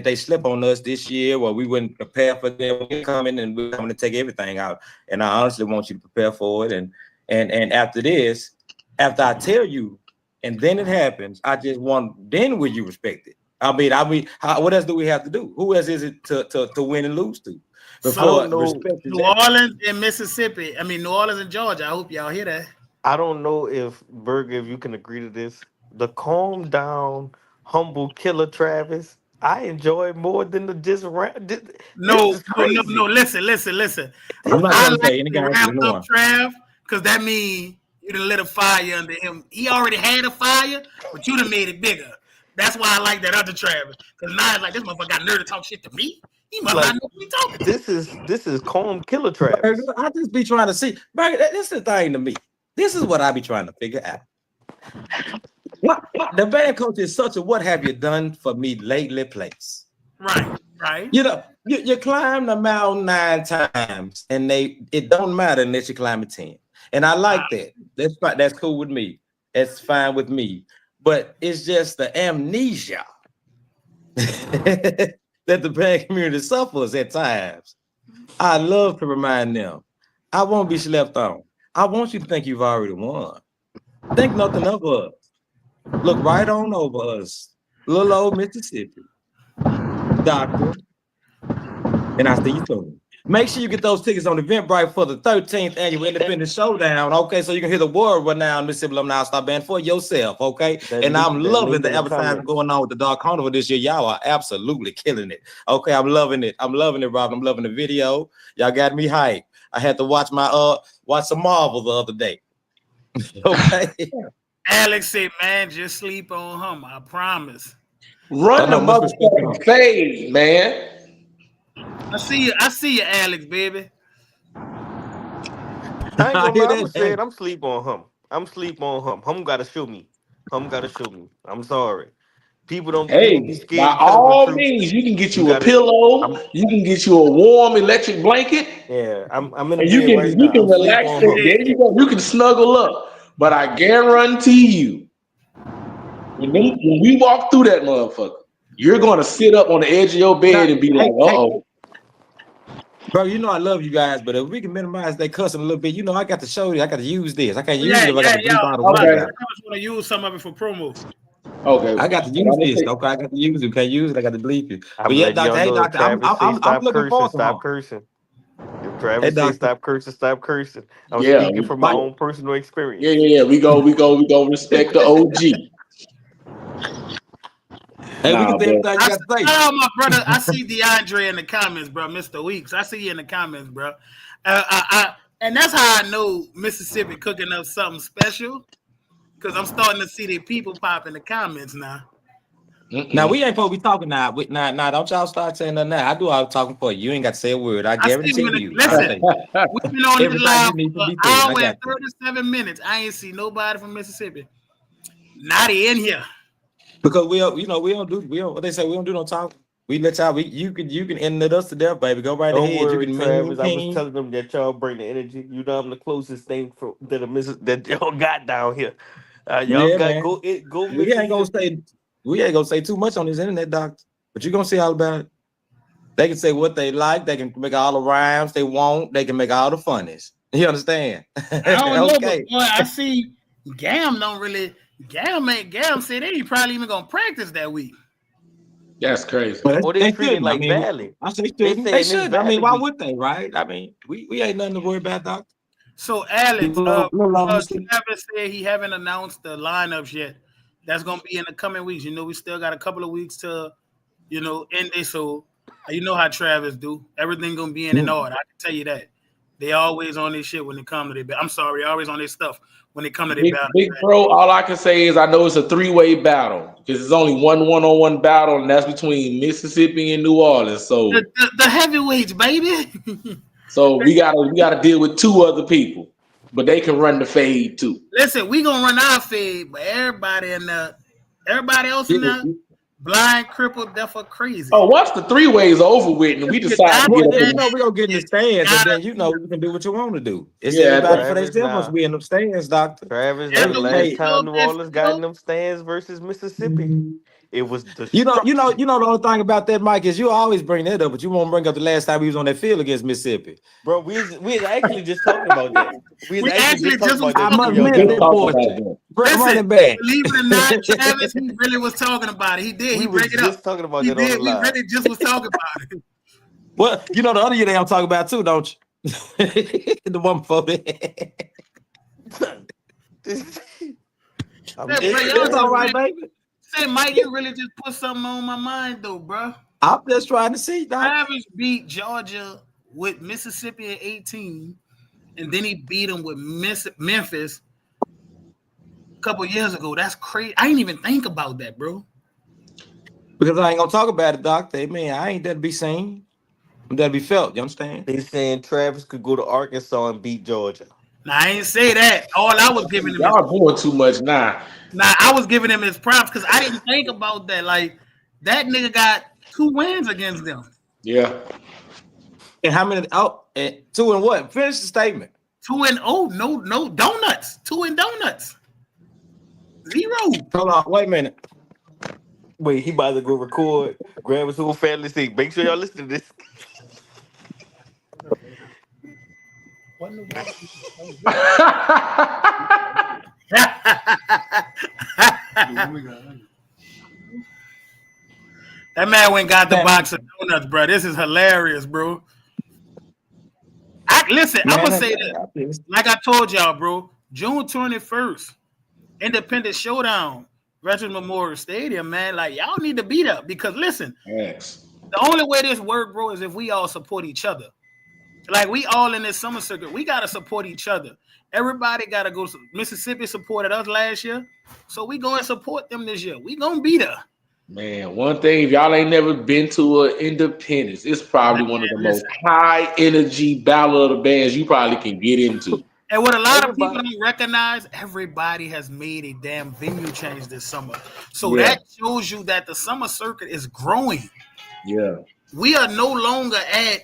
they slip on us this year, or we wouldn't prepare for them. We're coming and we're coming to take everything out. And I honestly want you to prepare for it. And after this, after I tell you, and then it happens, then will you respect it? I mean, what else do we have to do? Who else is it to win and lose to? So New Orleans and Mississippi. I mean, New Orleans and Georgia. I hope y'all hear that. I don't know if you can agree to this. The calm down, humble killer Travis, I enjoy more than the just round. No. Listen. I'm not I gonna say like the wrapped up Trav, because that means you done lit a fire under him. He already had a fire, but you done made it bigger. That's why I like that other Travis. Because now it's like, this motherfucker got nerve to talk shit to me. He must not know what he talking. This is calm killer Travis. I just be trying to see. This is the thing to me. This is what I be trying to figure out. What the band coach is such a what have you done for me lately place. Right. You know, you climb the mountain 9 times, and it don't matter unless you climb it 10. And I like that. That's cool with me. That's fine with me. But it's just the amnesia that the band community suffers at times. I love to remind them. I won't be slept on. I want you to think you've already won. Think nothing of us. Look right on over us. Little old Mississippi. Doctor. And I see you soon. Make sure you get those tickets on Eventbrite for the 13th annual Independent Showdown. Okay, so you can hear the world renowned Mississippi Alumni All-Star Band for yourself. Okay, I'm loving the advertising going on with the Dark Carnival this year. Y'all are absolutely killing it. Okay, I'm loving it, Rob. I'm loving the video. Y'all got me hyped. I had to watch some Marvel the other day. Okay. Alex said, man, just sleep on him. I promise. Run the motherfucking fade, man. I see you, Alex, baby. I ain't gonna lie, I'm sleep on him. Hum gotta show me. I'm sorry. People don't. Hey, by all means, you can get you a pillow. You can get you a warm electric blanket. Yeah, I'm in. You can relax. There you go. You can snuggle up. But I guarantee you, when we walk through that motherfucker, you're gonna sit up on the edge of your bed and be like, "Uh-oh." Bro, you know I love you guys, but if we can minimize that cussing a little bit, you know I got to show you. I got to use this. I can't use it if I got to bleep out of I just want to use some of it for promo. Okay, I got to use this. Okay, I got to use it. Can't use it. I got to bleep it. But yeah, Doctor. Hey, Doctor. I'm looking forward to stop cursing. If Travis says stop cursing. I'm speaking from my own personal experience. Yeah. We go respect the OG. Hey, we can say everything you got to say. My brother, I see DeAndre in the comments, bro. Mr. Weeks, I see you in the comments, bro. And that's how I know Mississippi cooking up something special, because I'm starting to see the people pop in the comments now. Now we ain't supposed to be talking now. Now, don't y'all start saying nothing now. I do all the talking for you. You ain't got to say a word. I I see guarantee you. listen, we've been on this Everything live you need for to an be said. I hour got and you. 37 minutes. I ain't see nobody from Mississippi. Not in here. Because we don't what they say, we don't do no talking. We let y'all you can end us to death, baby. Go right Don't ahead. You worry, can Travis. I was mean. telling them that y'all bring the energy. You know, I'm the closest thing for that y'all got down here. Y'all Yeah, got man. go We ain't gonna Mississippi. say we ain't gonna say too much on this internet, doctor. But you're gonna see all about it. They can say what they like, they can make all the rhymes they want, they can make all the funnies. You understand? I don't know, but Okay. boy, I see Gam don't really. Gam said they ain't probably even gonna practice that week. That's crazy. But Or they they treat it shouldn't. I like mean, Valley. I say They shouldn't. They saying this should. I mean, Valley why week. would they, right? I mean, we ain't nothing to worry about, doctor. So Alex, Little Travis said he haven't announced the lineups yet. That's gonna be in the coming weeks. You know, we still got a couple of weeks to, end it. So you know how Travis do. Everything gonna be in order. I can tell you that. They always on this shit when it come to their. I'm sorry, always on their stuff when it come to their Big, battle. big bro, all I can say is I know it's a three-way battle because it's only one-on-one battle, and that's between Mississippi and New Orleans. The heavyweights, baby. So we gotta deal with two other people, but they can run the fade too. Listen, we gonna run our fade, but everybody else in there, blind, crippled, deaf, or crazy. Oh, once the three ways over with, and we You decide to gotta, get Well, up then man, you in, know we're gonna get in the stands, and gotta, then you can do what you want to do. It's yeah, everybody for Travis, themselves once nah. we in them stands, doctor. Travis, yeah, the the last week Hey, time of New that Orleans got in field. them stands versus Mississippi, it was you know, you know, destruction. you know the only thing about that, Mike, is you always bring that up, but you won't bring up the last time we was on that field against Mississippi. Bro, we was actually just talking about that. We was We actually actually just talking just was about that I talking before must y'all about miss got it. just that on. talk about portion. that. Listen, Running back. believe it or not, Travis, he really was talking about it. He did. We He bring was it up. just talking about He that on the did. We live. really just was talking about it. Well, you know the other year they I'm talking about too, don't you? The one before that. I'm Say, bro, just y'all It's all just right, saying. really baby. say, Mike, you really just put something on my mind though, bro. I'm just trying to see, doc. Travis beat Georgia with Mississippi at 18, and then he beat them with Memphis a couple years ago. That's crazy. I didn't even think about that, bro. Because I ain't gonna talk about it, doc. They man, I ain't there to be seen. I'm there to be felt. You understand? They saying Travis could go to Arkansas and beat Georgia. Now I ain't say that. All I was giving him is Y'all doing too much now. now I was giving him his props because I didn't think about that. Like that nigga got 2 wins against them. Yeah, And how many? Oh, and two and what? Finish the statement. 2-0, no donuts. 2 and donuts. 0. Hold on, wait a minute. Wait, he about to go record, grab his whole family seat. Make sure y'all listen to this. That man went and got the box of donuts, bro. This is hilarious, bro. Listen, I'm gonna say this. Like I told y'all, bro. June 21st, Independence Showdown, Veterans Memorial Stadium, man. Like y'all need to be there because listen, thanks. the only way this work, bro, is if we all support each other. Like we all in this summer circuit, we gotta support each other. Everybody gotta go. Mississippi supported us last year, so we go and support them this year. We gonna be there. Man, one thing, if y'all ain't never been to an Independence, it's probably one of the most Listen, high energy battle of the bands you probably can get into. and what a lot of people Everybody, don't recognize, everybody has made a damn venue change this summer. So Yeah, that shows you that the summer circuit is growing. yeah. We are no longer at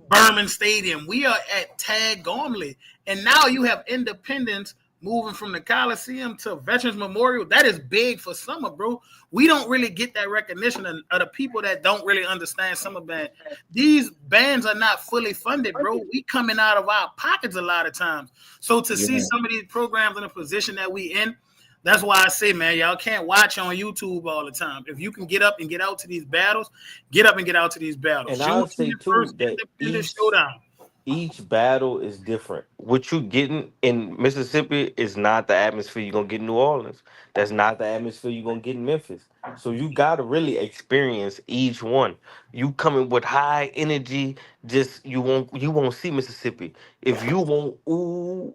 Berman Stadium. We are at Tag Gormley. And now you have Independence moving from the Coliseum to Veterans Memorial. That is big for summer, bro. We don't really get that recognition of the people that don't really understand summer band. These bands are not fully funded, bro. We coming out of our pockets a lot of times. So to see Yeah. some of these programs in the position that we in, that's why I say, man, y'all can't watch on YouTube all the time. If you can get up and get out to these battles, get up and get out to these battles. and June I'll say 21st, too that Independence Showdown. each battle is different. What you getting in Mississippi is not the atmosphere you're gonna get in New Orleans. That's not the atmosphere you're gonna get in Memphis. So you gotta really experience each one. You coming with high energy, just you won't see Mississippi. If you want ooh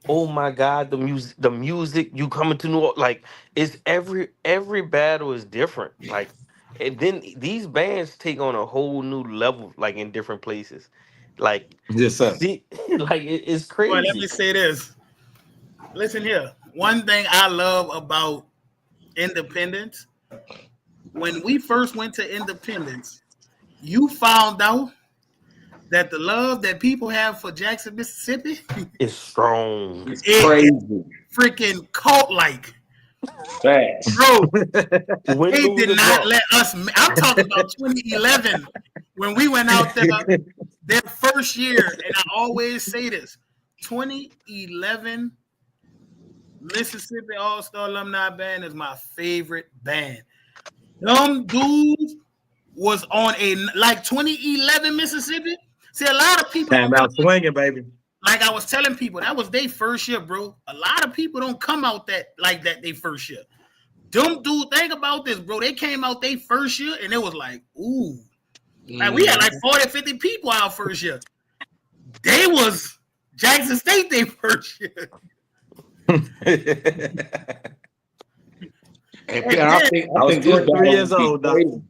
oh my God, the music, you coming to New Orleans, like it's every battle is different. Like, and then these bands take on a whole new level, like in different places. Like, Yes, sir. see, like it's Well, let me crazy. say this. Listen here. One thing I love about Independence, when we first went to Independence, you found out that the love that people have for Jackson, Mississippi, It's strong. It's it crazy. is freaking cult-like. Facts. Bro, Win, they lose, did or not draw. let us. I'm talking about 2011 when we went out there their first year, and I always say this: 2011 Mississippi All-Star Alumni Band is my favorite band. Them dudes was on a like 2011 Mississippi. See, a lot of people Time out swinging, baby. like I was telling people that was their first year, bro. A lot of people don't come out that like that they first year. Them dude, think about this, bro. They came out their first year and it was like, ooh. Like we had like 40, 50 people out first year. They was Jackson State their first year. And I think I was this battle 3 years gonna be old, Doc. crazy.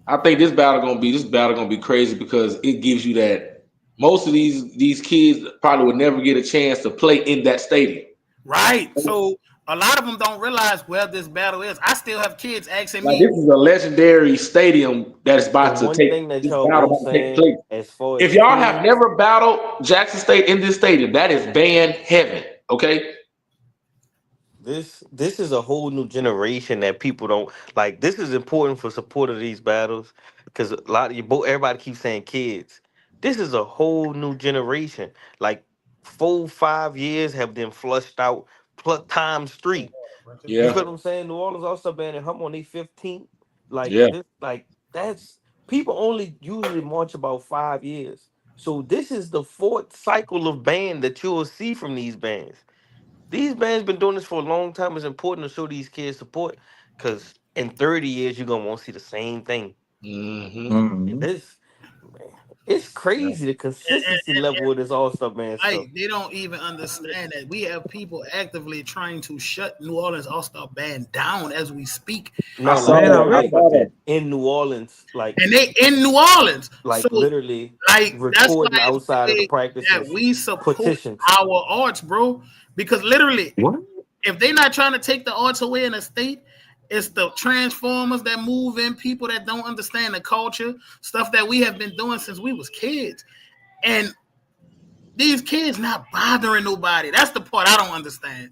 I think this battle gonna be crazy because it gives you that most of these kids probably would never get a chance to play in that stadium. Right. So a lot of them don't realize where this battle is. I still have kids asking Like me. this is a legendary stadium that's about And to one take thing that this y'all battle both about to take saying, place. as far as If y'all have kids, never battled Jackson State in this stadium, that is band heaven. Okay. this is a whole new generation that people don't like. This is important for support of these battles because a lot of you both everybody keeps saying kids. This is a whole new generation. Like 4, 5 years have been flushed out times 3. You Yeah. feel what I'm saying? New Orleans also been in hum on their 15th. Like Yeah. this, like that's people only usually march about 5 years. So this is the 4th cycle of band that you'll see from these bands. These bands been doing this for a long time. It's important to show these kids support because in 30 years you're gonna want to see the same thing. Mm-hmm. And Mhm. this, man, it's crazy the consistency And level of this All Star band stuff. they don't even understand that we have people actively trying to shut New Orleans All-Star Band down as we speak. I No, saw like Man, I that. I read literally saw about that. that. in New Orleans, like And they in New Orleans. So literally like that's why recording it's outside of the big that practices, we support petitions. our arts, bro. Because literally, What? if they're not trying to take the arts away in the state, it's the transformers that move in, people that don't understand the culture, stuff that we have been doing since we was kids. And these kids not bothering nobody. That's the part I don't understand.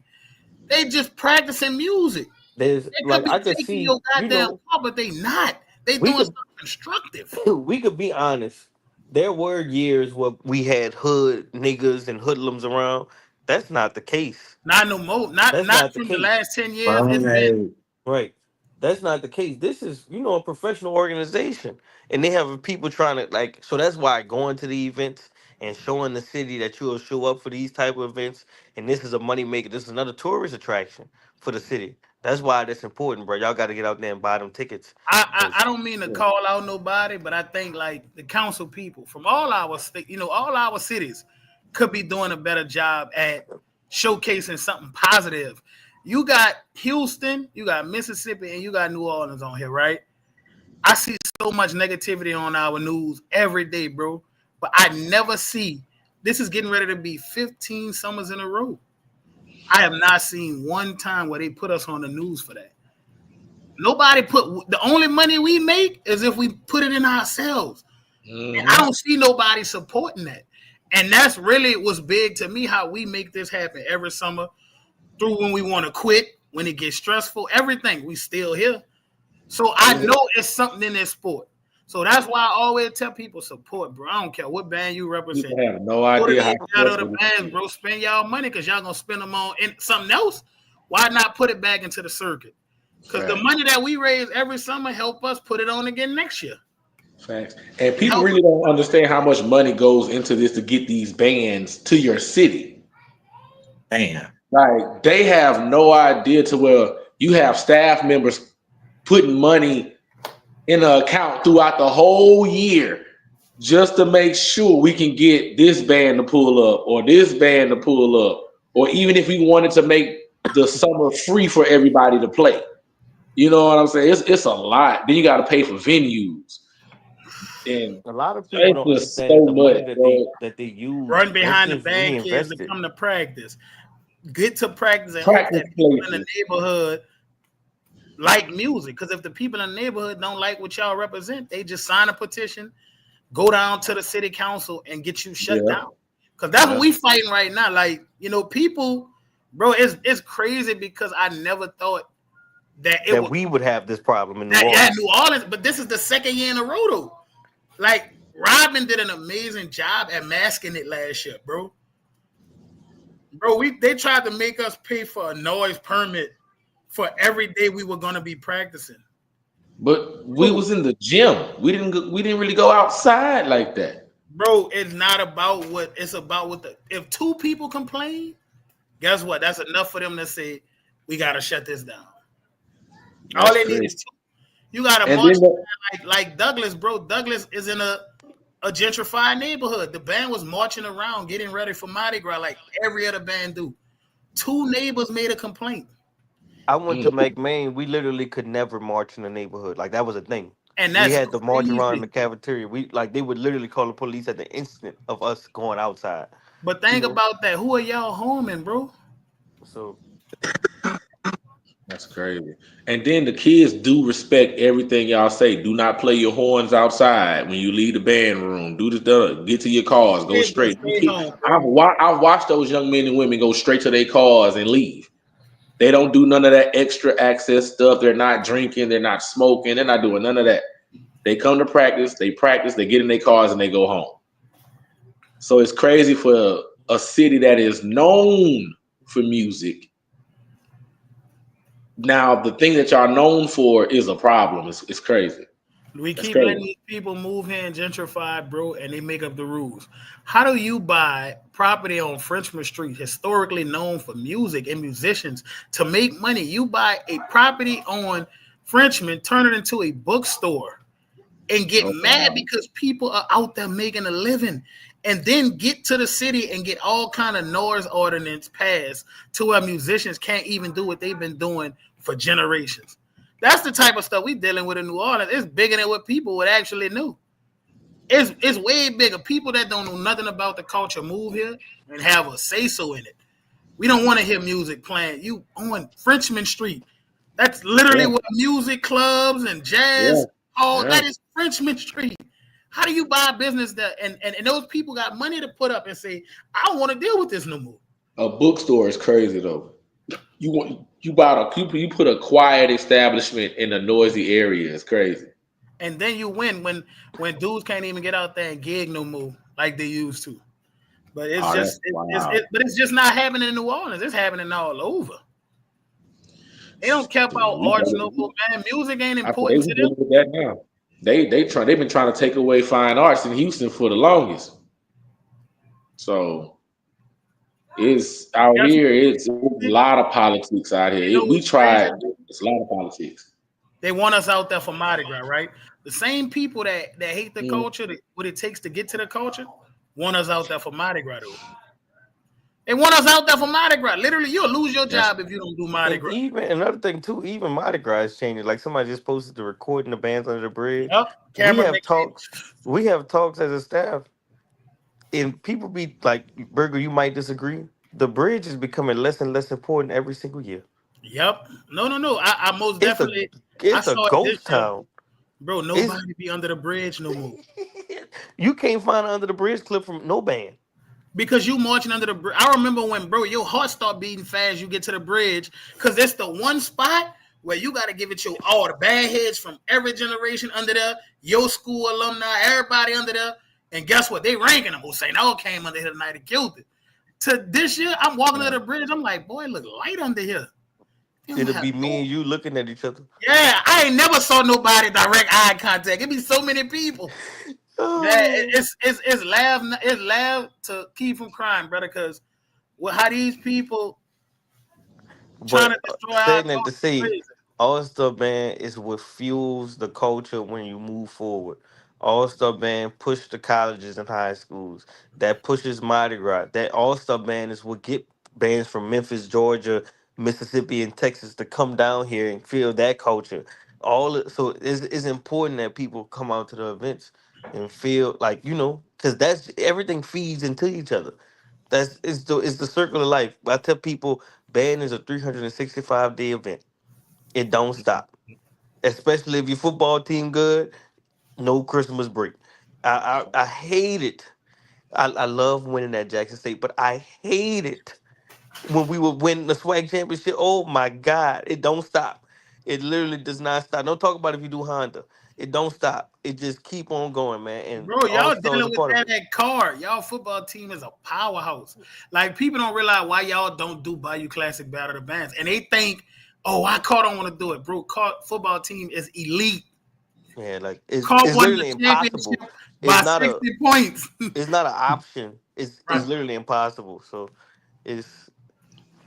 They just practicing music. There's They could like be I could taking your see, goddamn part, but they not. They we doing could something constructive. we could be honest. There were years where we had hood niggas and hoodlums around. That's not the case. Not no more. Not That's not not the from the case. last 10 years. It's been Right. Right. That's not the case. This is, a professional organization. And they have people trying to like so that's why going to the events and showing the city that you'll show up for these type of events and this is a money maker. This is another tourist attraction for the city. That's why that's important, bro. Y'all gotta get out there and buy them tickets. I don't mean to call out nobody, but I think like the council people from all our state, all our cities could be doing a better job at showcasing something positive. You got Houston, you got Mississippi, and you got New Orleans on here, right? I see so much negativity on our news every day, bro. But I never see this is getting ready to be 15 summers in a row. I have not seen one time where they put us on the news for that. Nobody put the only money we make is if we put it in ourselves. And I don't see nobody supporting that. And that's really what's big to me, how we make this happen every summer through when we want to quit, when it gets stressful, everything. We still here. So I know it's something in this sport. So that's why I always tell people support, bro. I don't care what band you represent. People have no Put it idea how out of the bands, bro. Spend y'all money because y'all gonna spend them on something else. Why not put it back into the circuit? Because the money that we raise every summer help us put it on again next year. Facts. And people really don't understand how much money goes into this to get these bands to your city. Damn. Like they have no idea to where you have staff members putting money in an account throughout the whole year just to make sure we can get this band to pull up or this band to pull up or even if we wanted to make the summer free for everybody to play. You know what I'm saying? It's a lot. Then you got to pay for venues, and A lot of people it's don't just understand so that the much, money bro. that they use, Run behind the everything's band kids to reinvested. come to practice. Get to practice and hope Practice that people in the places. neighborhood like music. Because if the people in the neighborhood don't like what y'all represent, they just sign a petition, go down to the city council and get you shut Yeah, down. Because that's what yeah. we fighting right now. Like, people, bro, it's crazy because I never thought that it That would we would have this problem in New that yeah, Orleans. New Orleans, but this is the second year in a row though. Like Robin did an amazing job at masking it last year, bro. Bro, they tried to make us pay for a noise permit for every day we were gonna be practicing. But we Bro, was in the gym. We didn't really go outside like that. bro, it's not about what it's about. What the if two people complain, guess what? That's enough for them to say we gotta shut this down. All That's they need crazy. is two. You gotta And march then the, like Douglas, bro. Douglas is in a gentrified neighborhood. The band was marching around getting ready for Mardi Gras like every other band do. Two neighbors made a complaint. I went to mm, McMain. We literally could never march in the neighborhood. Like that was a thing. And We that's had to march around in the crazy. cafeteria. We like they would literally call the police at the instant of us going outside. But You think know. about that. Who are y'all homing, bro? So that's crazy. And then the kids do respect everything y'all say. Do not play your horns outside when you leave the band room. Do the stuff. Get to your cars. Go Kids gonna straight. stay home, bro. I've watched those young men and women go straight to their cars and leave. They don't do none of that extra access stuff. They're not drinking. They're not smoking. They're not doing none of that. They come to practice, they get in their cars, and they go home. So it's crazy for a city that is known for music. Now, the thing that y'all known for is a problem. It's crazy. We That's keep letting crazy. these people move here and gentrify, bro, and they make up the rules. How do you buy property on Frenchman Street, historically known for music and musicians, to make money? You buy a property on Frenchman, turn it into a bookstore, and get Oh, mad wow. because people are out there making a living, and then get to the city and get all kind of noise ordinance passed to where musicians can't even do what they've been doing for generations. That's the type of stuff we dealing with in New Orleans. It's bigger than what people would actually know. It's way bigger. People that don't know nothing about the culture move here and have a say so in it. We don't want to hear music playing. You on Frenchman Street. That's literally Yeah, what music clubs and yeah, jazz hall. yeah. That is Frenchman Street. How do you buy a business that and those people got money to put up and say, I don't want to deal with this no more. A bookstore is crazy though. You put a quiet establishment in a noisy area. It's crazy. And then you win when dudes can't even get out there and gig no more like they used to. But it's Oh, that's just wow. but it's just not happening in New Orleans. It's happening all over. They don't care about arts no more, man. Music ain't I said they important we to them. dealing with that now. They've been trying to take away fine arts in Houston for the longest. So it's out That's here. It's a lot of politics out here. We what's crazy? tried. It's a lot of politics. They want us out there for Mardi Gras, right? The same people that hate the Mm. culture, what it takes to get to the culture, want us out there for Mardi Gras, though. They want us out there for Mardi Gras. Literally, you'll lose your That's job if you don't do Mardi and Gras. even another thing too, even Mardi Gras is changing. Like somebody just posted the recording the bands under the bridge. Yep. We Camera have make talks. We have talks as a staff, and people be like, "Burger, you might disagree. The bridge is becoming less and less important every single year. Yep. No. I most It's a definitely I it's a saw it this ghost year. town. Bro, It's nobody be under the bridge no more. you can't find an under the bridge clip from no band. Because you marching under the bridge. I remember when, bro, your heart start beating fast, you get to the bridge, because it's the one spot where you got to give it your all the bad heads from every generation under there, your school alumni, everybody under there. And guess what? They ranking them. St. All came under here tonight and killed it. To this year, I'm walking under the bridge. I'm like, boy, it look light under here. You don't It'll have be me no. and you looking at each other. Yeah, I ain't never saw nobody direct eye contact. It be so many people. Yeah, Oh. it's laugh to keep from crying, brother. Because how these people trying But to destroy our saying that to culture is say, crazy. All Star Band is what fuels the culture when you move forward. All Star Band push the colleges and high schools. That pushes Mardi Gras. That All Star Band is what get bands from Memphis, Georgia, Mississippi, and Texas to come down here and feel that culture. So it's important that people come out to the events and feel like, because that's everything feeds into each other. It's the circle of life. I tell people, band is a 365-day event. It don't stop. Especially if your football team good, no Christmas break. I hate it. I love winning at Jackson State, but I hate it when we would win the swag championship. Oh my God, it don't stop. It literally does not stop. Don't talk about if you do Honda. It don't stop. It just keep on going, man. And Bro, All y'all Star is dealing a with part of it. that card. Y'all football team is a powerhouse. Like, people don't realize why y'all don't do Bayou Classic Battle of the Bands. And they think, oh, why Carr don't want to do it. Bro, Carr football team is elite. Yeah, like it's Carr won literally the impossible. championship It's by not 60 points. it's not an option. It's Right. literally impossible. So it's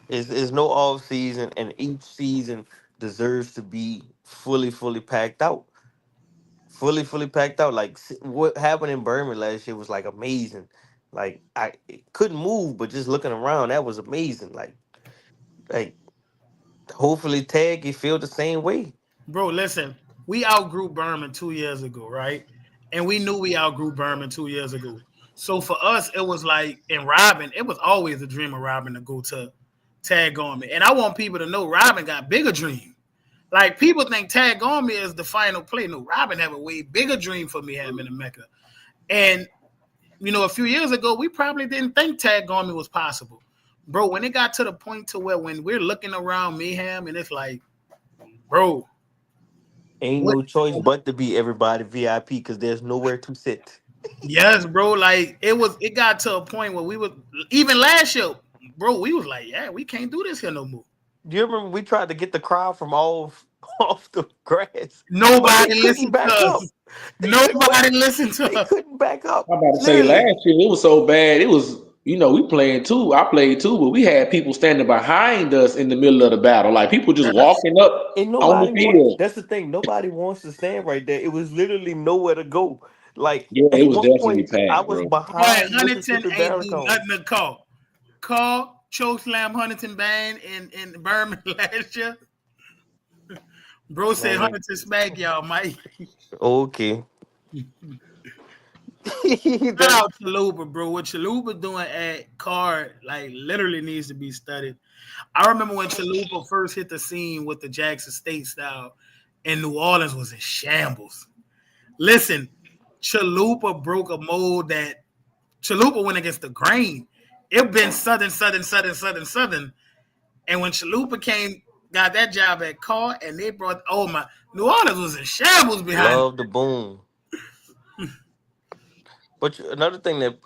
it's no off season, and each season deserves to be fully packed out. Fully packed out. Like what happened in Birmingham last year was like amazing. Like I couldn't move, but just looking around, that was amazing. Like hopefully Tag you feel the same way. Bro, listen, we outgrew Berman 2 years ago, right? And we knew we outgrew Berman 2 years ago. So for us, it was like, and Robin, it was always a dream of Robin to go to Tag on me. And I want people to know Robin got bigger dream. Like, people think Tag on me is the final play. No, Robin have a way bigger dream for me having in Mecca. And, a few years ago, we probably didn't think Tag on me was possible. Bro, when it got to the point to where when we're looking around Mayhem and it's like, bro, Ain't what? no choice but to be everybody VIP because there's nowhere to sit. Yes, bro. Like, it got to a point where we would, even last year, bro, we was like, yeah, we can't do this here no more. Do you remember we tried to get the crowd from off the grass? Nobody They couldn't listened to back up. us. Nobody listened to They us. couldn't back up. I'm about to say Literally. last year it was so bad. It was, we playing too. I played too, but we had people standing behind us in the middle of the battle. Like people just walking up And on the nobody wants. field. That's the thing. Nobody wants to stand right there. It was literally nowhere to go. Like Yeah, it at was one definitely point, I packed, was bro. Boy, behind Huntington Mississippi ain't do Barracon. nothing to call. Call Chokeslam Huntington Band in Birmingham last year. Bro said Man. Huntington smack y'all, Mike. Okay. Shout out Chalupa, bro. What Chalupa doing at Card, like, literally needs to be studied. I remember when Chalupa first hit the scene with the Jackson State style, and New Orleans was in shambles. Listen, Chalupa broke a mold that Chalupa went against the grain. It been Southern. And when Chalupa got that job at Card, and they brought, New Orleans was in shambles behind. Love the boom. But another thing that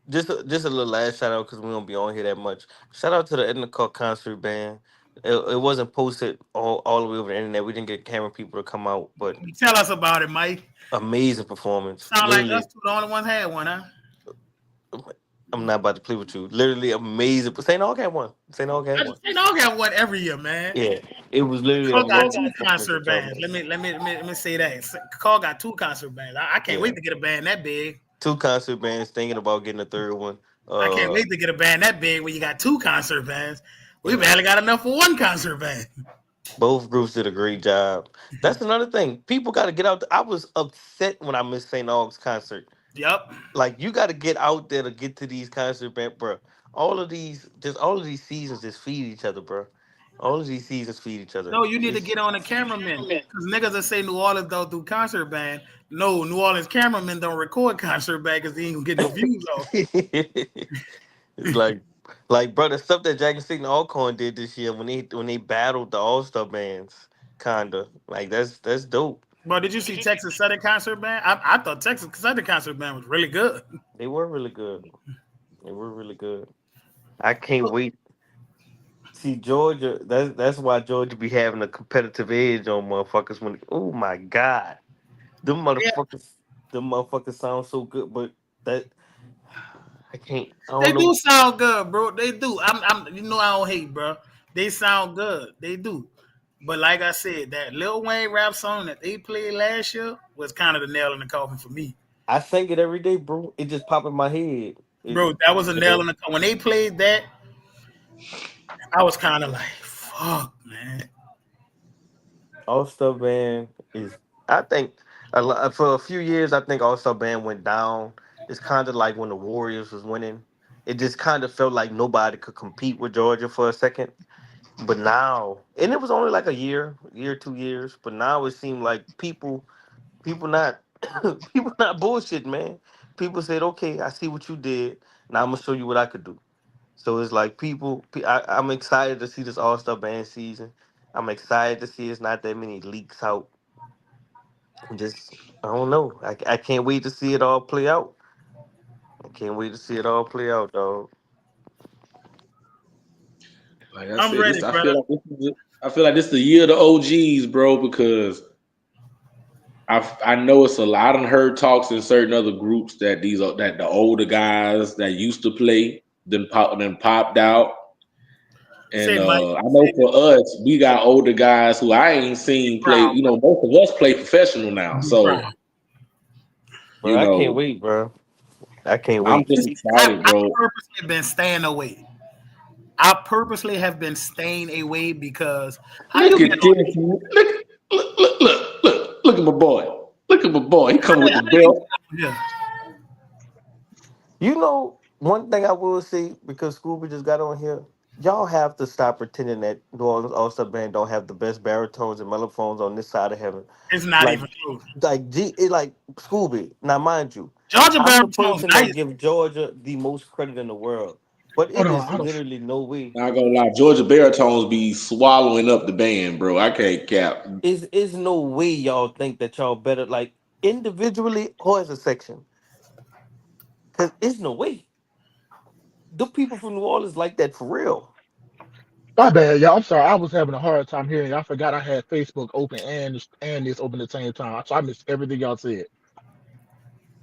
just a little last shout out because we don't be on here that much. Shout out to the Edna Cut concert band. It wasn't posted all the way over the internet. We didn't get camera people to come out, but Tell us about it, Mike. amazing performance. Sound like Literally, us two the only ones had one, huh? I'm not about to play with you. Literally amazing. St. Aug had one. St. Aug had one. St. Aug got one every year, man. Yeah, it was literally Call got amazing. two concert bands. Let me say that. Call got two concert bands. I can't wait to get a band that big. Two concert bands. Thinking about getting a third one. I can't wait to get a band that big when you got two concert bands. We barely got enough for one concert band. Both groups did a great job. That's another thing. People got to get out. I was upset when I missed St. Aug's concert. Yep. Like you got to get out there to get to these concert bands, bro. All of these seasons just feed each other, bro. All of these seasons feed each other. No, you need to get on a cameraman because niggas that say New Orleans don't do concert band. No, New Orleans cameramen don't record concert band because they ain't gonna get no views off. It's like, bro, the stuff that Jackson State and Alcorn did this year when they battled the All-Star bands, kinda like that's dope. But did you see Texas Southern concert band? I thought Texas Southern concert band was really good. They were really good. I can't wait. See Georgia, that's why Georgia be having a competitive edge on motherfuckers when oh my god. Them motherfuckers sound so good, but that I can't. They do sound good, bro. They do. I don't hate, bro. They sound good. They do. But like I said, that Lil Wayne rap song that they played last year was kind of the nail in the coffin for me. I sing it every day, bro. It just pop in my head. Bro, that was a nail in the coffin. When they played that, I was kind of like, fuck, man. All Star Band is. I think for a few years, I think All Star Band went down. It's kind of like when the Warriors was winning. It just kind of felt like nobody could compete with Georgia for a second. But now, and it was only like a year, 2 years. But now it seemed like people not, people not bullshit, man. People said, okay, I see what you did. Now I'm gonna show you what I could do. So it's like I'm excited to see this All Star Band season. I'm excited to see it's not that many leaks out. Just I don't know. I can't wait to see it all play out. I can't wait to see it all play out, dog. Like I I'm said, ready, this I feel brother. like I feel like this the year of the OGs, bro, because I know it's a lot. I done heard talks in certain other groups that that the older guys that used to play then popped out. Say, And Mike, I know say, for us, we got older guys who I ain't be seen play. proud, You know, most of us play professional now, bro. Be proud. so Bro, you I can't know, wait, bro. I can't I'm wait. just Listen, I excited, bro. purposely been staying away. I purposely have been staying away because how Look you at get on this. Look at my boy. Look at my boy. He coming with how the you belt. get on here? You know, one thing I will say because Scooby just got on here, y'all have to stop pretending that New Orleans All Star Band don't have the best baritones and mellophones on this side of heaven. It's not Like, even close. like Scooby. Now, mind you, Georgia I'm the baritone's person that nice. give Georgia the most credit in the world, but Hold it on, is hold on. literally no way. Not gonna lie, Georgia baritones be swallowing up the band, bro. I can't cap. Is no way y'all think that y'all better like individually or as a section. Cause it's no way. The people from New Orleans like that for real. My bad, y'all. I'm sorry. I was having a hard time hearing. I forgot I had Facebook open and this open at the same time, so I missed everything y'all said.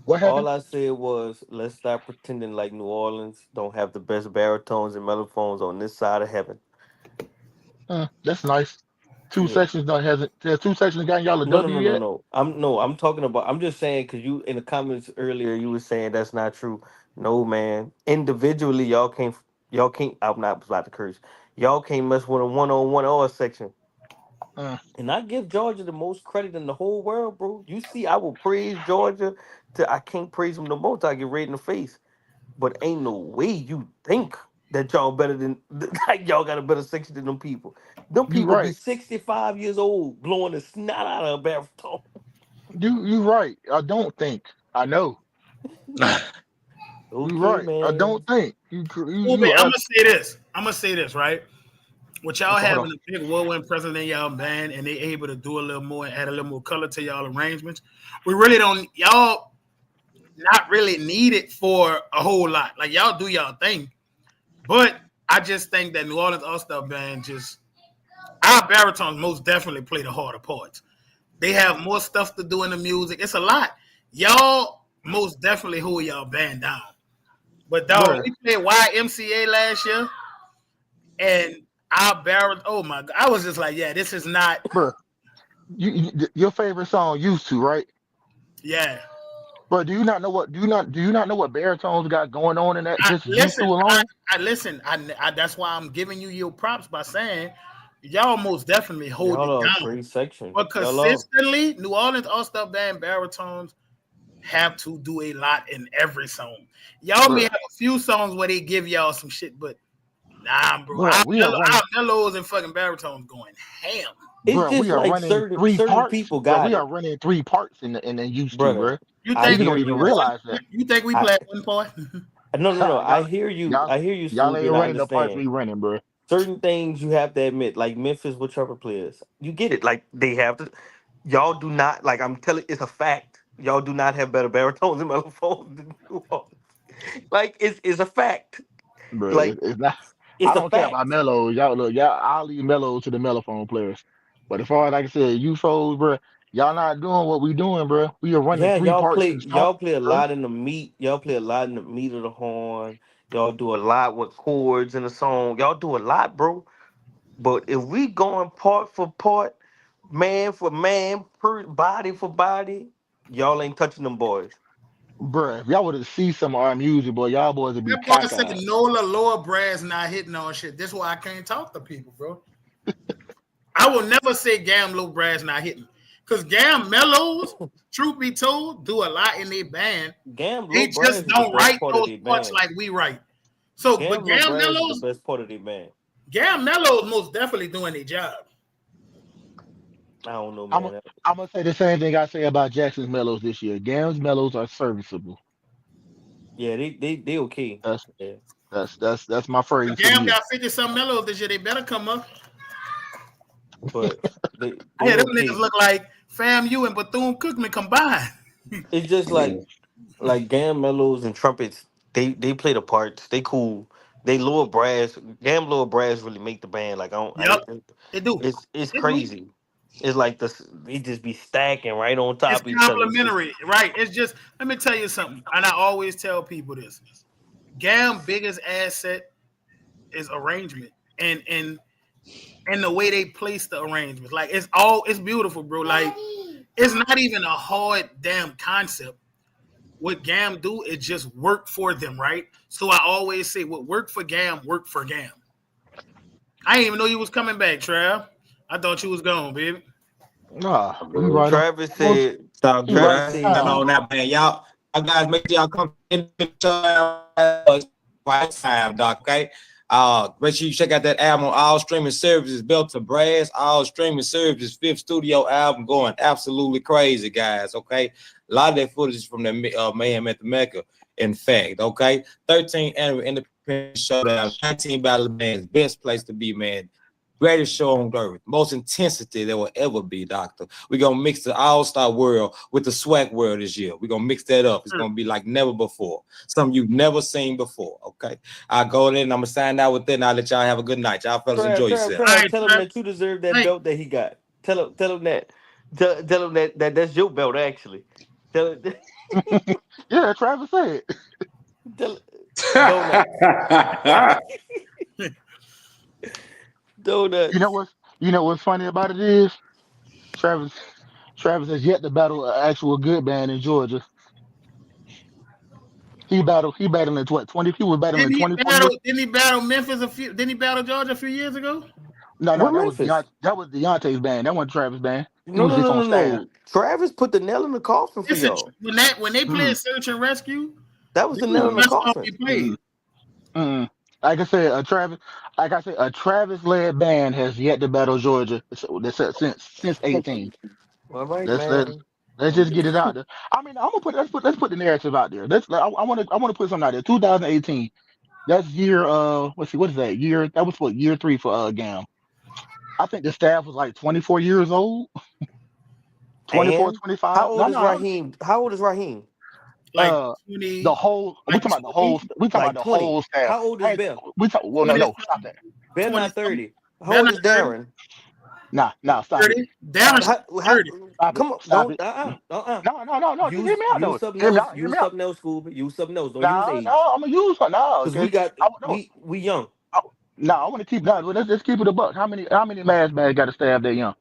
What happened? All I said was, let's stop pretending like New Orleans don't have the best baritones and mellophones on this side of heaven. That's nice. Two Yeah. sections done hasn't. There's two sections gotten y'all a No, no, W no, no, yet? no. I'm talking about. I'm just saying because you in the comments earlier you were saying that's not true. No, man. Individually, y'all can't. I'm not about to curse. Y'all can't mess with a one-on-one or a section. Uh, And I give Georgia the most credit in the whole world, bro. You see, I will praise Georgia to I can't praise them the most. I get red in the face. But ain't no way you think that y'all better than like y'all got a better section than them people. Them you people be right. 65 years old blowing the snot out of a baritone. You right. I don't think. I know. You Okay, right. I don't man. think. You Ube, I'm are. gonna say this. I'm gonna say this, right? With y'all Okay, hold on. having a big whirlwind president in y'all band and they able to do a little more and add a little more color to y'all arrangements, we really don't y'all not really need it for a whole lot. Like y'all do y'all thing. But I just think that New Orleans All Star Band just our baritones most definitely play the harder parts. They have more stuff to do in the music. It's a lot. Y'all most definitely hold y'all band down. But dog, Bruh, we played YMCA last year, and our baritone. Oh my god, I was just like, yeah, this is not. bruh. Your favorite song used to, right? Yeah, But do you not know what baritones got going on in that I, just used to listen, alone? I listen. That's why I'm giving you your props by saying y'all most definitely hold it Y'all are a down. great section. But Y'all are. consistently, New Orleans All Star Band baritones have to do a lot in every song. Y'all may Bruh, have a few songs where they give y'all some shit, but nah, bro. bruh, we are running Our mellows and fucking baritones going ham. It's bruh, we just are like running certain three certain parts. people Bruh, got we it, are running three parts in the used to, brother. bruh. You I think People we hear don't even play you. one? realize that. You think we I play one part? no, no, no. I y'all hear you. y'all I hear you, y'all Scooby, ain't and I running the parts understand. we running, bruh. Certain things you have to admit, like Memphis with trumpet players. You get it. Like they have to. Y'all do not like. I'm telling. It's a fact. Y'all do not have better baritones and mellophones than New Orleans. Like it's a fact. Bruh, Like it's not. I it's a don't care about fact. mellows. Y'all look, y'all. I'll leave mellows to the mellophone players. But as far as like I said, you folks, bruh, y'all not doing what we doing, bruh. We are running Yeah, three parts in song, y'all play a bruh. lot in the meat. Y'all play a lot in the meat of the horn. Y'all do a lot with chords in the song. Y'all do a lot, bro. But if we going part for part, man for man, per body for body, y'all ain't touching them boys. Bruh, if y'all would have seen some of our music, boy, y'all boys would be That boy said cockeyed. Nola lower brass not hitting on shit. That's why I can't talk to people, bro. I will never say Gam low brass not hitting. Because Gam mellows, truth be told, do a lot in their band. Gam They Low just Brass is the don't best write part of those the parts band. like we write. So, but Gam Low Brass is the best part of the band. Gam Mellows most definitely doing their job. I don't know, I'm man. I'm gonna say the same thing I say about Jackson's mellows this year. Gam's mellows are serviceable. Yeah, they okay. That's Yeah. that's my phrase for the Gam year. got 50 some mellows this year. They better come up. But they Yeah, them niggas okay. look like FAMU and Bethune Cookman combined. It's just like Gam Mellows and trumpets, they play the parts. They cool. They lower brass. Gam lower brass really make the band. Like I don't. Yep, they do. It's They do. crazy. It's like this. They just be stacking right on It's top of each other. It's just complimentary, right? It's just let me tell you something, and I always tell people this: Gam biggest asset is arrangement, and the way they place the arrangements. Like it's beautiful, bro. Like it's not even a hard damn concept. What Gam do is just work for them, right? So I always say, what worked for Gam, work for Gam. I didn't even know you was coming back, Trav. I thought you was gone, baby. Nah, we right on. Travis said. So We good. right Travis on said I time. know you. that, man. Y'all guys, make sure y'all come in the right time, Doc. Okay. Make sure you check out that album on all streaming services. Built to Brass, all streaming services. Fifth studio album, going absolutely crazy, guys. Okay. A lot of that footage is from the Mayhem at the Mecca. In fact, okay. 13th annual independent showdown. 19 battle bands. Best place to be, man. Greatest show on earth, most intensity there will ever be, Doctor. We're gonna mix the all-star world with the swag world this year. We're gonna mix that up. It's gonna be like never before. Something you've never seen before. Okay. I'll go in and I'm gonna sign out with that and I'll let y'all have a good night. Y'all fellas enjoy yourself. All right, Tell him Trav. that you deserve that Hey, belt that he got. Tell him that. Tell him that's your belt actually. Tell him. Yeah, Travis said. Tell donuts. You know Donuts. what's funny about it is Travis Travis has yet to battle an actual good band in Georgia. He battled in what 20 he was battling 2020. Didn't he battle Memphis a few? Didn't he battle Georgia a few years ago? No, We're Memphis. That was Deontay's band. That wasn't Travis' band. He No, was no, just no, on no, staff. no. Travis put the nail in the coffin for Listen, y'all. when they Mm, played Search and Rescue, That was this the was nail the in mm, the best song coffin. he played. mm, mm. A Travis led band has yet to battle Georgia since 18. All right, Let's let's man. let's just get it out there. I mean, I'm gonna put let's put the narrative out there. I want to put something out there. 2018. That's year let's see, what is that? That was what year 3 for GAM. I think the staff was like 24 years old, 24, And how 25. old No, is no, Raheem? How old is Raheem? Like uh 20, we like talking about 20, we talking about Like the 20. whole staff. How old is I ain't, Bill? we talk well no 20 no stop that. Bill 20 not something. 30. How Better old not is 30. Darren? Nah, stop it. 30. Stop Darren it. How 30. Stop it. come on, Stop don't it. No, just hear me out use though. something Hear me else. out. Hear Use me out. something else, Scooby. Use something else. Don't use No, age. no, I'm gonna use one. No, Because okay. No, we young. no, I want to keep no. Let's keep it a buck. How many mass bands got a staff that young?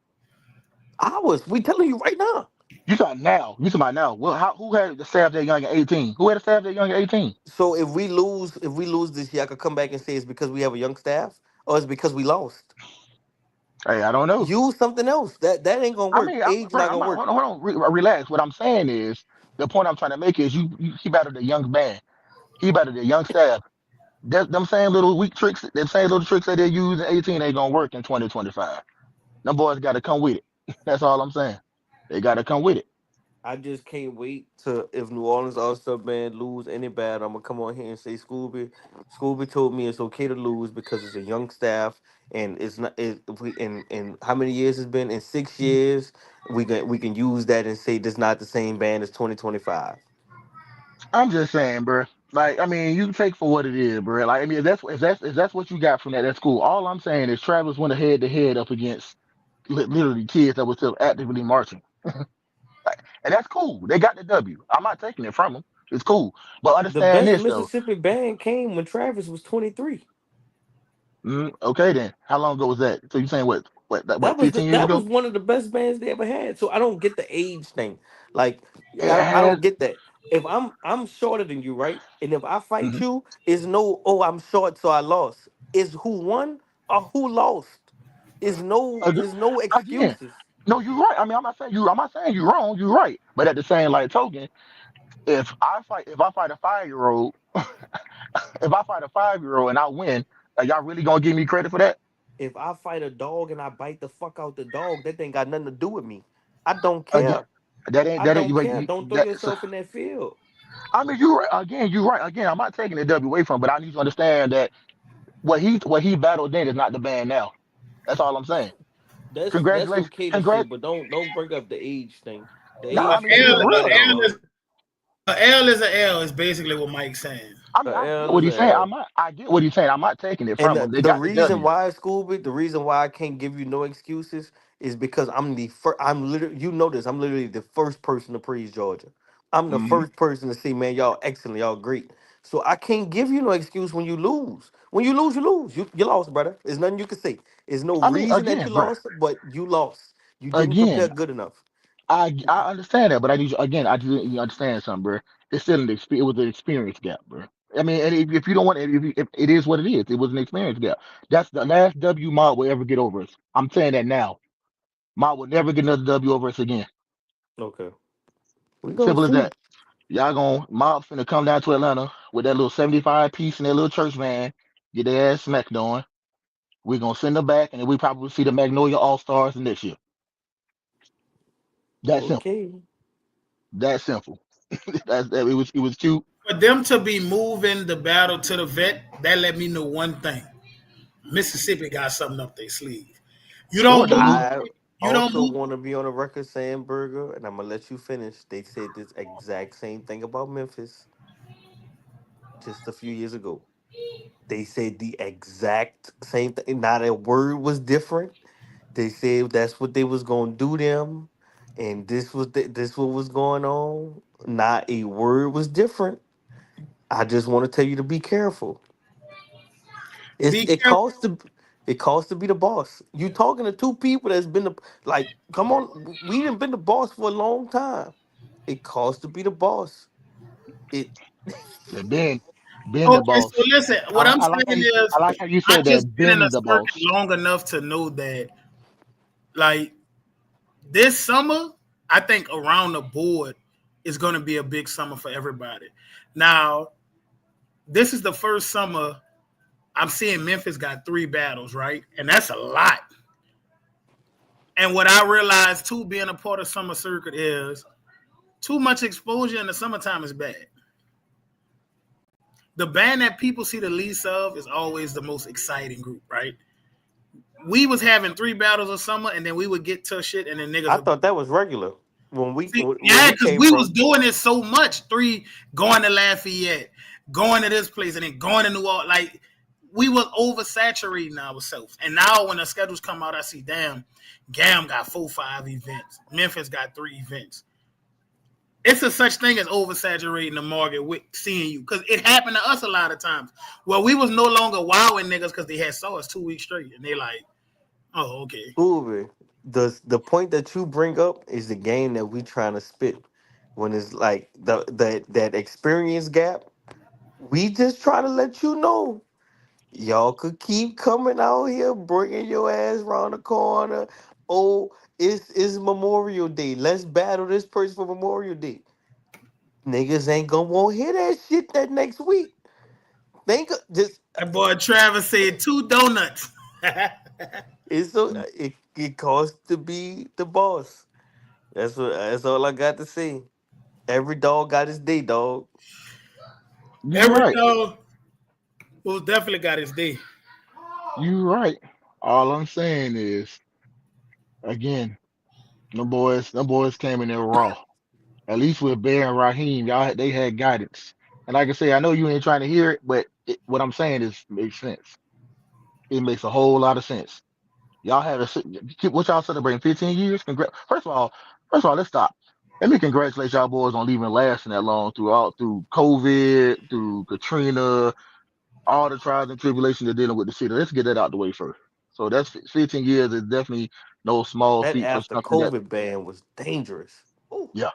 We telling you right now. You talking now? You talking about now? Well, who had the staff that young at 18? Who had a staff that young at 18? So if we lose this year, I could come back and say it's because we have a young staff or it's because we lost. Hey, I don't know. Use something else. That ain't gonna I work. mean, Age not gonna work. hold on, relax. What I'm saying is the point I'm trying to make is he battled a young band. He battled a young staff. Them same little weak tricks, them same little tricks that they use in 18 ain't gonna work in 2025. Them boys got to come with it. That's all I'm saying. They got to come with it. I just can't wait to if New Orleans All Star Band lose any bad. I'm gonna come on here and say Scooby. Scooby told me it's okay to lose because it's a young staff and it's not. If we in how many years it's been? In 6 years, we can use that and say this not the same band as 2025. I'm just saying, bro. Like, I mean, you take for what it is, bro. Like, I mean, if that's what you got from that's cool. All I'm saying is Travis went head to head up against literally kids that were still actively marching. And that's cool. They got the W. I'm not taking it from them. It's cool. But The understand best this though. Mississippi band came when Travis was 23. Okay then. How long ago was that? So you saying what 15 years That was ago? one of the best bands they ever had. So I don't get the age thing. Like It I don't has get that. if I'm shorter than you, right? And if I fight Mhm. you, it's no, oh, I'm short, so I lost. It's who won or who lost. Ag- Is no Again, excuses. no, you're right. I mean, I'm not saying you're wrong. You're right. But at the same like token, if I fight a 5-year-old, if I fight a 5-year-old and I win, are y'all really gonna give me credit for that? If I fight a dog and I bite the fuck out the dog, that ain't got nothing to do with me. I don't Again, care. I that ain't don't but care. Don't throw that. So, yourself in that field. I mean, you right. Again, you're right. Again, I'm not taking the W away from, but I need to understand that what he battled then is not the band now. That's all I'm saying. That's Congratulations, okay to say, congrats. but don't bring up the age thing. The No, A I age mean thing it's L, don't real a though. L matter. is a L is a L is basically what Mike's saying. I mean, A I get L what is he's a saying. L. I get what he's saying. I'm not taking it And from him. They the got the reason W. why, Scooby, the reason why I can't give you no excuses is because I'm the first. I'm literally, you know this. I'm literally the first person to praise Georgia. I'm the Hmm. first person to say, man, y'all excellent, y'all great. So I can't give you no excuse when you lose. When you lose, you lose. You lost, brother. There's nothing you can say. There's no I mean, reason that you again, bro. lost, but you lost. You didn't prepare Again, good enough. I understand that, but I need you again. I do you understand something, bro. It's still an experience. It was an experience gap, bro. I mean, and if you don't want it, if it is what it is, it was an experience gap. That's the last W Mob will ever get over us. I'm saying that now. Mob will never get another W over us again. Okay, we gonna Simple as see. that. Y'all gonna Mob finna come down to Atlanta with that little 75 piece and that little church van, get their ass smacked on. We're gonna send them back, and then we probably see the Magnolia All Stars next year. That simple. Okay, That simple. It was cute. For them to be moving the battle to the vet, that let me know one thing: Mississippi got something up their sleeve. You Sure, don't they move. do. I You don't also move. want to be on the record saying, Burger, and I'm gonna let you finish. They said this exact same thing about Memphis just a few years ago. They said the exact same thing. Not a word was different. They said that's what they was gonna do them, and this what was going on. Not a word was different. I just want to tell you to be careful. It's Be it careful. costs to it costs to be the boss. You talking to two people that's been the like, come on, we didn't been the boss for a long time. It costs to be the boss. It Yeah, Ben the Okay, so boss. listen. I, What li- I'm I like how saying you is, I like how you I said just that been in a Ben the circuit boss. long enough to know that, like, this summer, I think around the board is going to be a big summer for everybody. Now, this is the first summer I'm seeing Memphis got 3 battles, right? And that's a lot. And what I realized too, being a part of summer circuit, is too much exposure in the summertime is bad. The band that people see the least of is always the most exciting group, right? We was having 3 battles of summer, and then we would get to shit, and then niggas I would thought that was regular see, where yeah, we because came we was from. doing it so much. Three going to Lafayette, going to this place, and then going to New Orleans. Like, we was oversaturating ourselves. And now when the schedules come out, I see, damn, Gam got 4, 5 events. Memphis got 3 events. It's a such thing as oversaturating the market with seeing you, because it happened to us a lot of times. Well, we was no longer wowing niggas because they had saw us 2 weeks straight, and they like, oh, okay. Uber, the point that you bring up is the game that we trying to spit. When it's like that experience gap, we just try to let you know. Y'all could keep coming out here, bringing your ass around the corner. Oh, it's Memorial Day. Let's battle this person for Memorial Day. Niggas ain't gonna want to hear that shit that next week. Think just That boy Travis said 2 donuts. it's so it costs to be the boss. That's all I got to say. Every dog got his day, dog. You Every right. dog well definitely got his day. You right. All I'm saying is, again, them boys came in there raw. At least with Bear and Raheem, they had guidance. And like I say, I know you ain't trying to hear it, but what I'm saying is makes sense. It makes a whole lot of sense. Y'all had what y'all celebrating 15 years? First of all, let's stop. Let me congratulate y'all boys on leaving lasting that long through COVID, through Katrina, all the trials and tribulations they're dealing with the city. Let's get that out the way first. So that's 15 years is definitely no small That feat for after something that, COVID ban was dangerous. Ooh. yeah.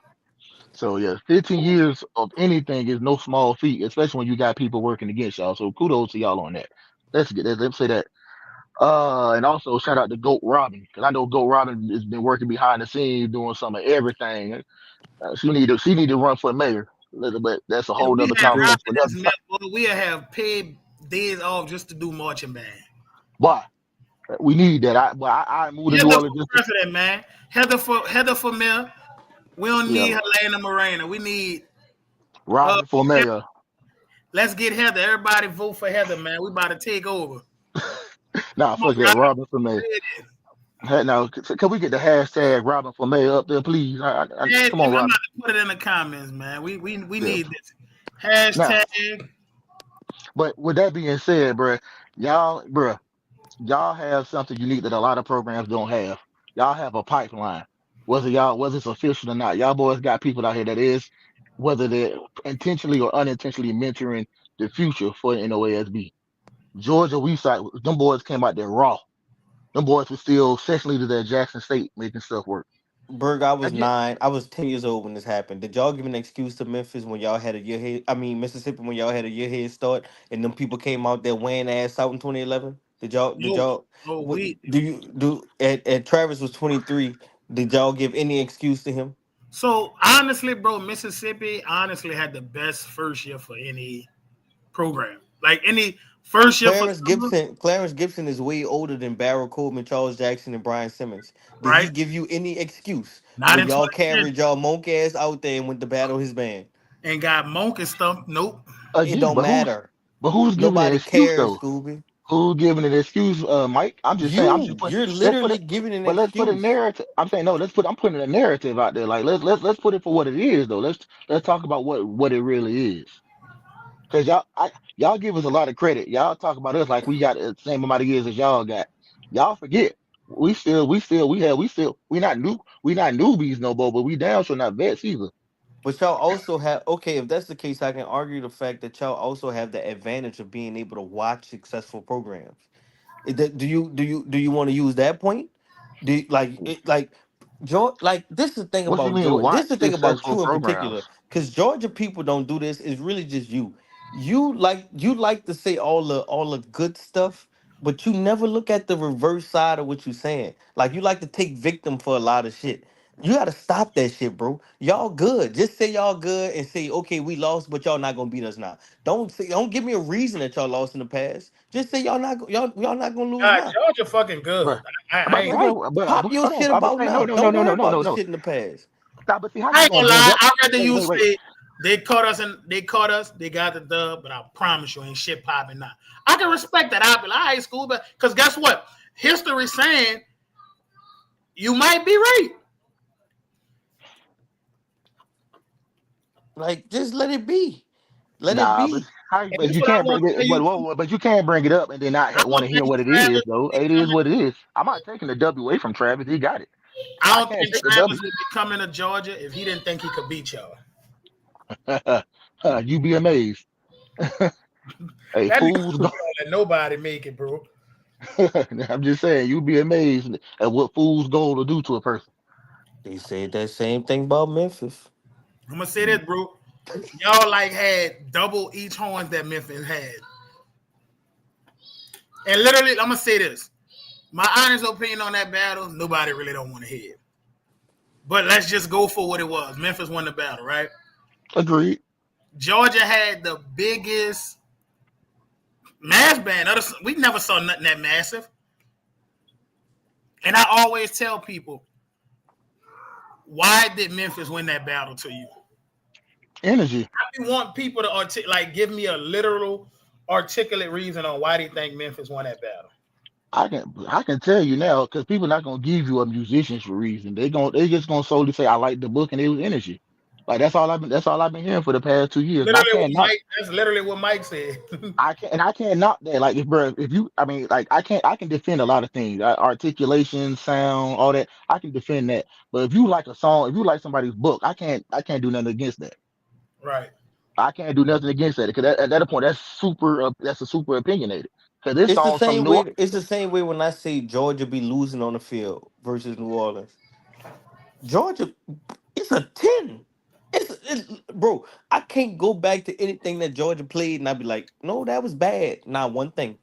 So yeah, 15 years of anything is no small feat, especially when you got people working against y'all. So kudos to y'all on that. Let's get that. Let's say that. And also shout out to Goat Robin because I know Goat Robin has been working behind the scenes doing some of everything. She need to run for mayor, but that's a If whole we nother had Bro, conversation for Robin another as time. mayor, boy, we'd have paid days off just to do marching band. Why? We need that. I moved to New Heather Orleans for just to, president, man. Heather for mayor. We don't yeah, need Helena Moreno. We need uh Robin for mayor. let's get Heather. Everybody vote for Heather, man. We about to take over. Nah, Come on, fuck that. Robin. Robin for mayor. Now, can we get the hashtag Robin for mayor up there, please? Yeah, Come on, I'm about Robin. to put it in the comments, man. We Yeah. need this. Now, Hashtag. but with that being said, bruh, y'all have something unique that a lot of programs don't have. Y'all have a pipeline. Whether it's official or not, y'all boys got people out here that is, whether they're intentionally or unintentionally mentoring the future for NOASB. Georgia, we saw them boys came out there raw. Them boys were still session leaders at Jackson State making stuff work. Berg, I I was get 9. I was 10 years old when this happened. Did y'all give an excuse to Memphis when y'all had a year head? I mean Mississippi when y'all had a year head start, and them people came out there weighing ass out in 2011. Did y'all? Did No, y'all? no, What we do you do? At Travis was 23. Did y'all give any excuse to him? so honestly, bro, Mississippi honestly had the best first year for any program. Like any first year for summer, Clarence Gibson is way older than Barrel Coleman, Charles Jackson, and Brian Simmons. Did he right? give you any excuse Not when in y'all 2010. carried y'all monk ass out there and went to battle his band? And got Monk and stuff. Nope. It again, don't matter. but who's giving an Nobody excuse cares, though? Scooby. Who's giving an excuse, Mike? I'm just saying. I'm just putting. You're Let's put literally it. giving an But let's put a excuse. narrative. I'm saying no. Let's put. I'm putting a narrative out there. Like let's put it for what it is though. Let's talk about what it really is. Cause y'all give us a lot of credit. Y'all talk about us like we got the same amount of years as y'all got. Y'all forget. We not newbies no more, but we down sure not vets either. But y'all also have okay, if that's the case, I can argue the fact that y'all also have the advantage of being able to watch successful programs. Do you want to use that point? Like George, like this is the thing What you about mean George. This watch is the thing about successful you in programs? particular, because Georgia people don't do this. It's really just you. You like to say all the good stuff, but you never look at the reverse side of what you're saying. Like you like to take victim for a lot of shit. You gotta stop that shit, bro. Y'all good. Just say y'all good and say, okay, we lost, but y'all not gonna beat us now. Don't give me a reason that y'all lost in the past. Just say y'all not gonna lose God, now. Georgia fucking But good. I ain't Right. Pop your hold on. shit I'm about saying no, now. no, no, Don't no, worry no, no, about no, the no. shit in the past. Stop. But see how I you ain't gonna gonna bring lie. up? I'd rather Wait, you wait, wait. say they caught us and they caught us, they got the dub, but I promise you ain't shit popping now. I can respect that. I'll be like, all right, school, but because guess what? History saying you might be right. Like, just let it be. Let it Nah, but be. And but that's you what I can't want bring to it. tell you too. But you can't bring it up and then I not want don't to hear think what it Travis is will though. be It is coming. what it is. I'm not taking the W away from Travis. He got it. I I don't can't think take the Travis W. would be coming to Georgia if he didn't think he could beat y'all. You be amazed. Hey, That nigga fools don't go. let nobody make it, bro. I'm just saying, you be amazed at what fools gold will do to a person. They said that same thing about Memphis. I'm gonna say this, bro. Y'all like had double each horns that Memphis had. And literally, I'm gonna say this. My honest opinion on that battle, nobody really don't want to hear it. But let's just go for what it was. Memphis won the battle, right? Agreed. Georgia had the biggest mass band. We never saw nothing that massive. And I always tell people, why did Memphis win that battle to you? Energy. I want people to give me a literal, articulate reason on why they think Memphis won that battle. I can tell you now because people not gonna give you a musician's reason. They just gonna solely say I like the book and it was energy. Like that's all I've been hearing for the past 2 years. And I Literally, can't what knock Mike. That's literally what Mike said. I can't knock that. Like if bro, if you I mean like I can defend a lot of things. Articulation, sound, all that. I can defend that. But if you like a song, if you like somebody's book, I can't do nothing against that. Right. I can't do nothing against that because at that point that's a super opinionated. Because this It's the song's from same New way. It's the same way when I say Georgia be losing on the field versus New Orleans. Georgia, it's a 10. bro, I can't go back to anything that Georgia played and I'd be like, no, that was bad. Not one thing.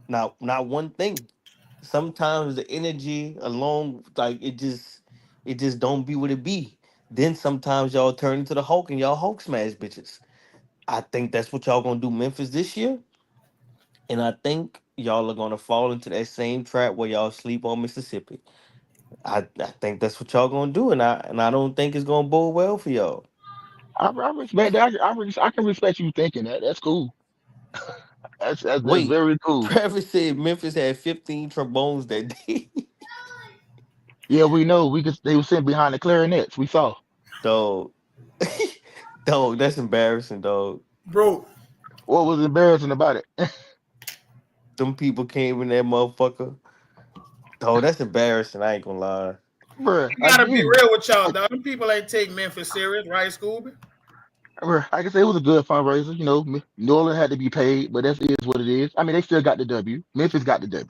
Not one thing. Sometimes the energy alone, like it just don't be what it be. Then sometimes y'all turn into the Hulk and y'all Hulk smash bitches. I think that's what y'all gonna do Memphis this year. And I think y'all are gonna fall into that same trap where y'all sleep on Mississippi. I think that's what y'all gonna do, and I don't think it's gonna bode well for y'all. I respect that. I can respect you thinking that. That's cool. That's Wait, very cool. Travis said Memphis had 15 trombones that day. Yeah, we know. They were sitting behind the clarinets. We saw. Dog. Dog, that's embarrassing, dog. Bro, What was embarrassing about it? Them people came in that motherfucker. Dog, that's embarrassing. I ain't gonna lie. Bruh, I gotta be again, real with y'all, like, dog. Them people ain't take Memphis serious, right, Scooby? bruh, like I said, it was a good fundraiser. You know, New Orleans had to be paid, but that is what it is. I mean, they still got the W. Memphis got the W.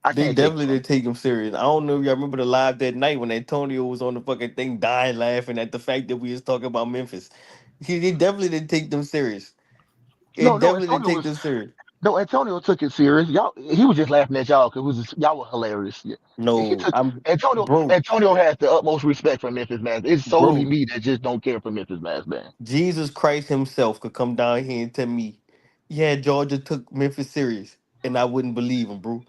I They can't take it definitely from didn't take him serious. I don't know if y'all remember the live that night when Antonio was on the fucking thing dying laughing at the fact that we was talking about Memphis. He definitely didn't take them serious. them. No, It no, definitely didn't Antonio take was them serious. no Antonio took it serious. Y'all, he was just laughing at y'all because y'all were hilarious. Yeah. He No, took I'm Antonio. bro, Antonio has the utmost respect for Memphis man. It's solely bro. me that just don't care for Memphis man. Jesus Christ himself could come down here and tell me, yeah, Georgia took Memphis serious. And I wouldn't believe him, bro.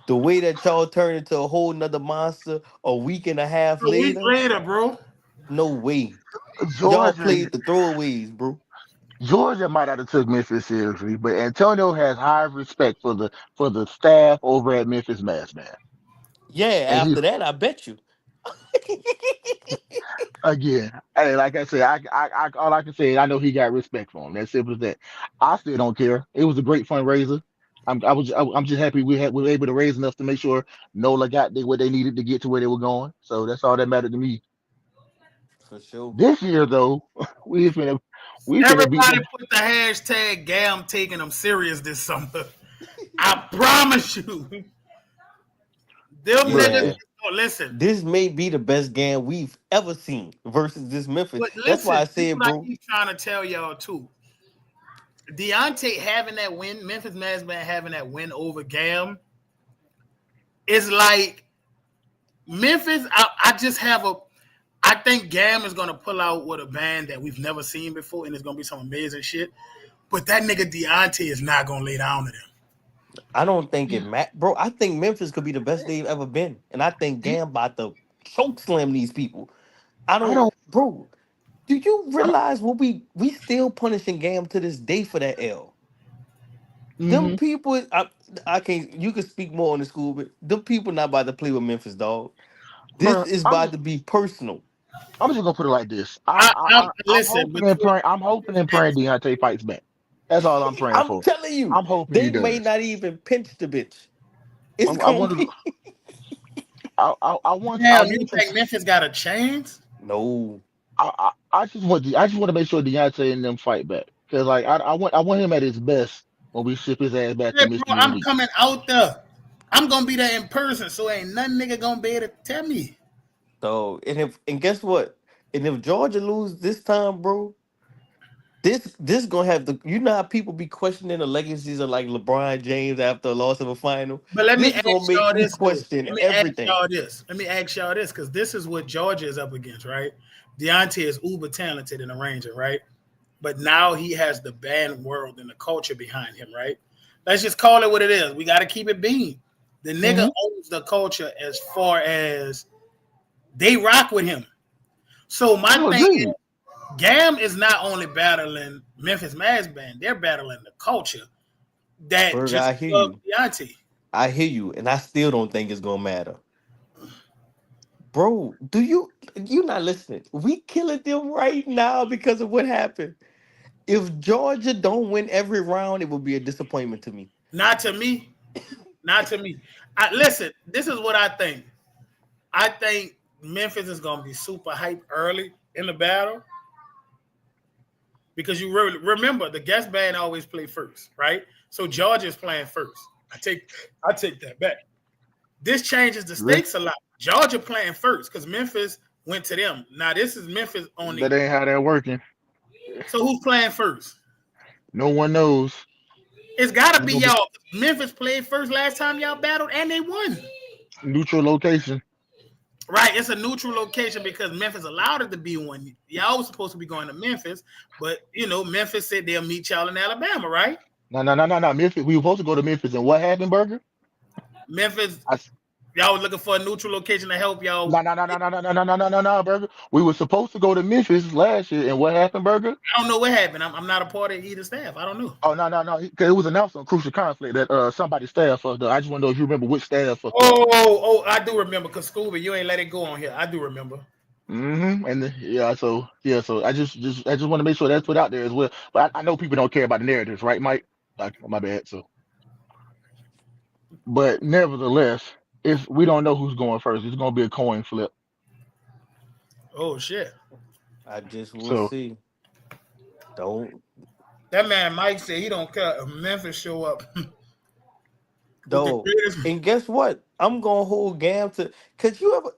The way that y'all turned into a whole nother monster a week and a half A week later, later, bro. no way. Y'all Georgia, played the throwaways, bro. Georgia might not have took Memphis seriously, but Antonio has high respect for the staff over at Memphis Mass man. Yeah, And he after that, I bet you. again, hey, like I said, all I can say is I know he got respect for him. That's simple as that. I still don't care. It was a great fundraiser. I'm just happy we were able to raise enough to make sure NOLA got what they needed to get to where they were going. So that's all that mattered to me. For sure. This year though, we finna we finna beat Everybody them. put the hashtag Gam taking them serious this summer. I promise you. Them niggas, Yeah. oh, listen. This may be the best game we've ever seen versus this Memphis. But That's why listen, I this is said, what I bro. keep trying to tell y'all too. Deontay having that win, Memphis Madman having that win over Gam, is like Memphis. I just have a. I think Gam is gonna pull out with a band that we've never seen before, and it's gonna be some amazing shit. But that nigga Deontay is not gonna lay down to them. I don't think it matters, bro. I think Memphis could be the best they've ever been, and I think Gam about to choke slam these people. I I don't, don't. bro. Do you I don't realize what we still punishing Gam to this day for that L? Them mm-hmm. people, I can't. You can speak more on the school, but them people not about to play with Memphis, dog. This Bro, is about to be personal. I'm just gonna put it like this. I'm Listen hoping and between praying. I'm hoping and praying Deontay fights back. That's all I'm praying I'm for. telling you, I'm hoping he they may does. not even pinch the bitch. It's I gonna want to. be I want. I Damn, you want to. think Memphis got a chance? no. I just want to make sure Deontay and them fight back because like I want him at his best when we ship his ass back to Hey, bro, Michigan I'm week. coming out there. I'm gonna be there in person, so ain't nothing nigga gonna be able to tell me. So and guess what? And if Georgia lose this time, bro, this gonna have the you know how people be questioning the legacies of like LeBron James after a loss of a final. But let me This ask gonna make y'all me this though. question Let me ask everything. y'all this. Let me ask y'all this, because this is what Georgia is up against, right? Deontay is uber talented in arranging, right? But now he has the band world and the culture behind him, right? Let's just call it what it is. We got to keep it being. The nigga Hmm. owns the culture as far as they rock with him. So my No, thing agreed. is, Gam is not only battling Memphis Mass Band, they're battling the culture that Berg, just I hear loves you. Deontay. I hear you, and I still don't think it's gonna matter. Bro, you not listening? We killing them right now because of what happened. If Georgia don't win every round, it will be a disappointment to me. Not to me. Not to me. Listen, this is what I think. I think Memphis is going to be super hype early in the battle because you remember the guest band always play first, right? So Georgia's playing first. I take that back. This changes the Really? stakes a lot. Georgia playing first because Memphis went to them. Now this is Memphis on the That ain't how that working. So who's playing first? No one knows. It's gotta It's be gonna be y'all. Memphis played first last time y'all battled, and they won. neutral location. Right, it's a neutral location because Memphis allowed it to be one. Y'all was supposed to be going to Memphis, but Memphis said they'll meet y'all in Alabama, right? No. Memphis. We were supposed to go to Memphis, and what happened, Burger? Memphis, I, y'all was looking for a neutral location to help y'all. No, Burger. We were supposed to go to Memphis last year, and what happened, Burger? I don't know what happened. I'm not a part of either staff. I don't know. Oh no, because it was announced on Crucial Conflict that somebody's staff fucked up. I just want to know if you remember which staff fucked up. Oh, I do remember because Scooby, you ain't let it go on here. I do remember. So I just want to make sure that's put out there as well. But I know people don't care about the narratives, right, Mike? Like, my bad. So, but nevertheless, if we don't know who's going first, it's gonna be a coin flip. Oh shit! I just will So- see. Don't. That man Mike said he don't care if Memphis show up. Dog. And guess what? I'm gonna hold Gam to, cause you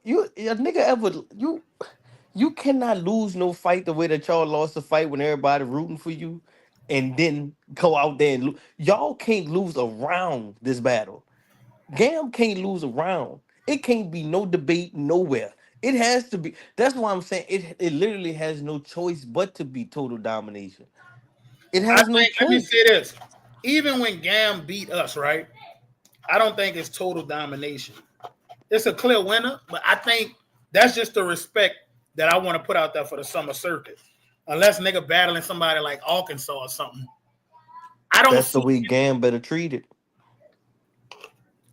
cannot lose no fight the way that y'all lost the fight when everybody rooting for you, and then go out there and y'all can't lose a round this battle. Gam can't lose a round. It can't be no debate nowhere. It has to be. That's why I'm saying it literally has no choice but to be total domination. It has no choice. Let me say this. Even when Gam beat us, right? I don't think it's total domination. It's a clear winner, but I think that's just the respect that I want to put out there for the summer circuit. Unless nigga battling somebody like Arkansas or something. That's the way Gam better treat it.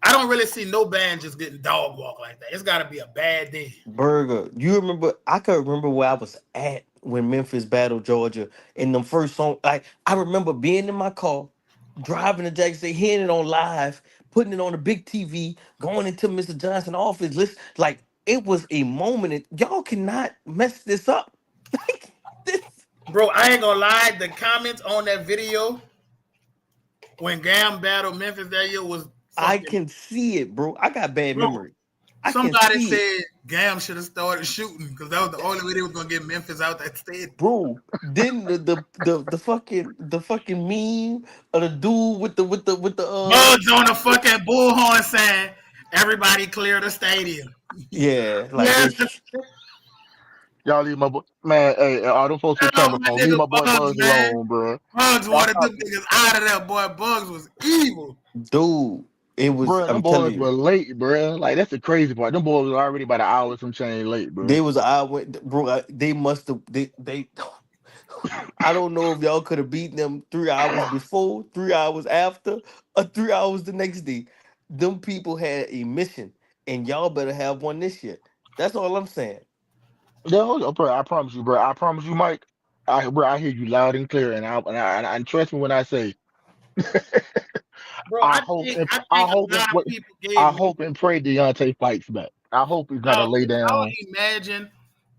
I don't really see no band just getting dog walk like that. It's got to be a bad day. Burger, you remember? I can remember where I was at when Memphis battled Georgia in the first song. Like, I remember being in my car, driving to Jackson State, hearing it on live, putting it on the big TV, going into Mr. Johnson's office. Listen, like, it was a moment. Y'all cannot mess this up. Like this. Bro, I ain't gonna lie. The comments on that video when Gam battled Memphis that year was. I can see it, bro. I got bad memory. Somebody said Gam should have started shooting because that was the only way they were gonna get Memphis out that stadium. Bro, then the fucking meme of the dude with the Bugs on the fucking bullhorn saying everybody clear the stadium. Yeah, like y'all leave my boy, man. Hey, all them folks with camera phone, leave my boy Bugs alone, bro. Bugs wanted them niggas out of there, boy. Bugs was evil, dude. It was. Bro, them boys you, were late, bro. Like, that's the crazy part. Them boys were already about an hour some change late, bro. They was bro. They must have. They. I don't know if y'all could have beaten them 3 hours before, 3 hours after, or 3 hours the next day. Them people had a mission, and y'all better have one this year. That's all I'm saying. No, bro. I promise you, bro. I promise you, Mike. I hear you loud and clear, and trust me when I say. Bro, I hope and pray Deontay fights back. I hope he's gonna lay down. I would imagine,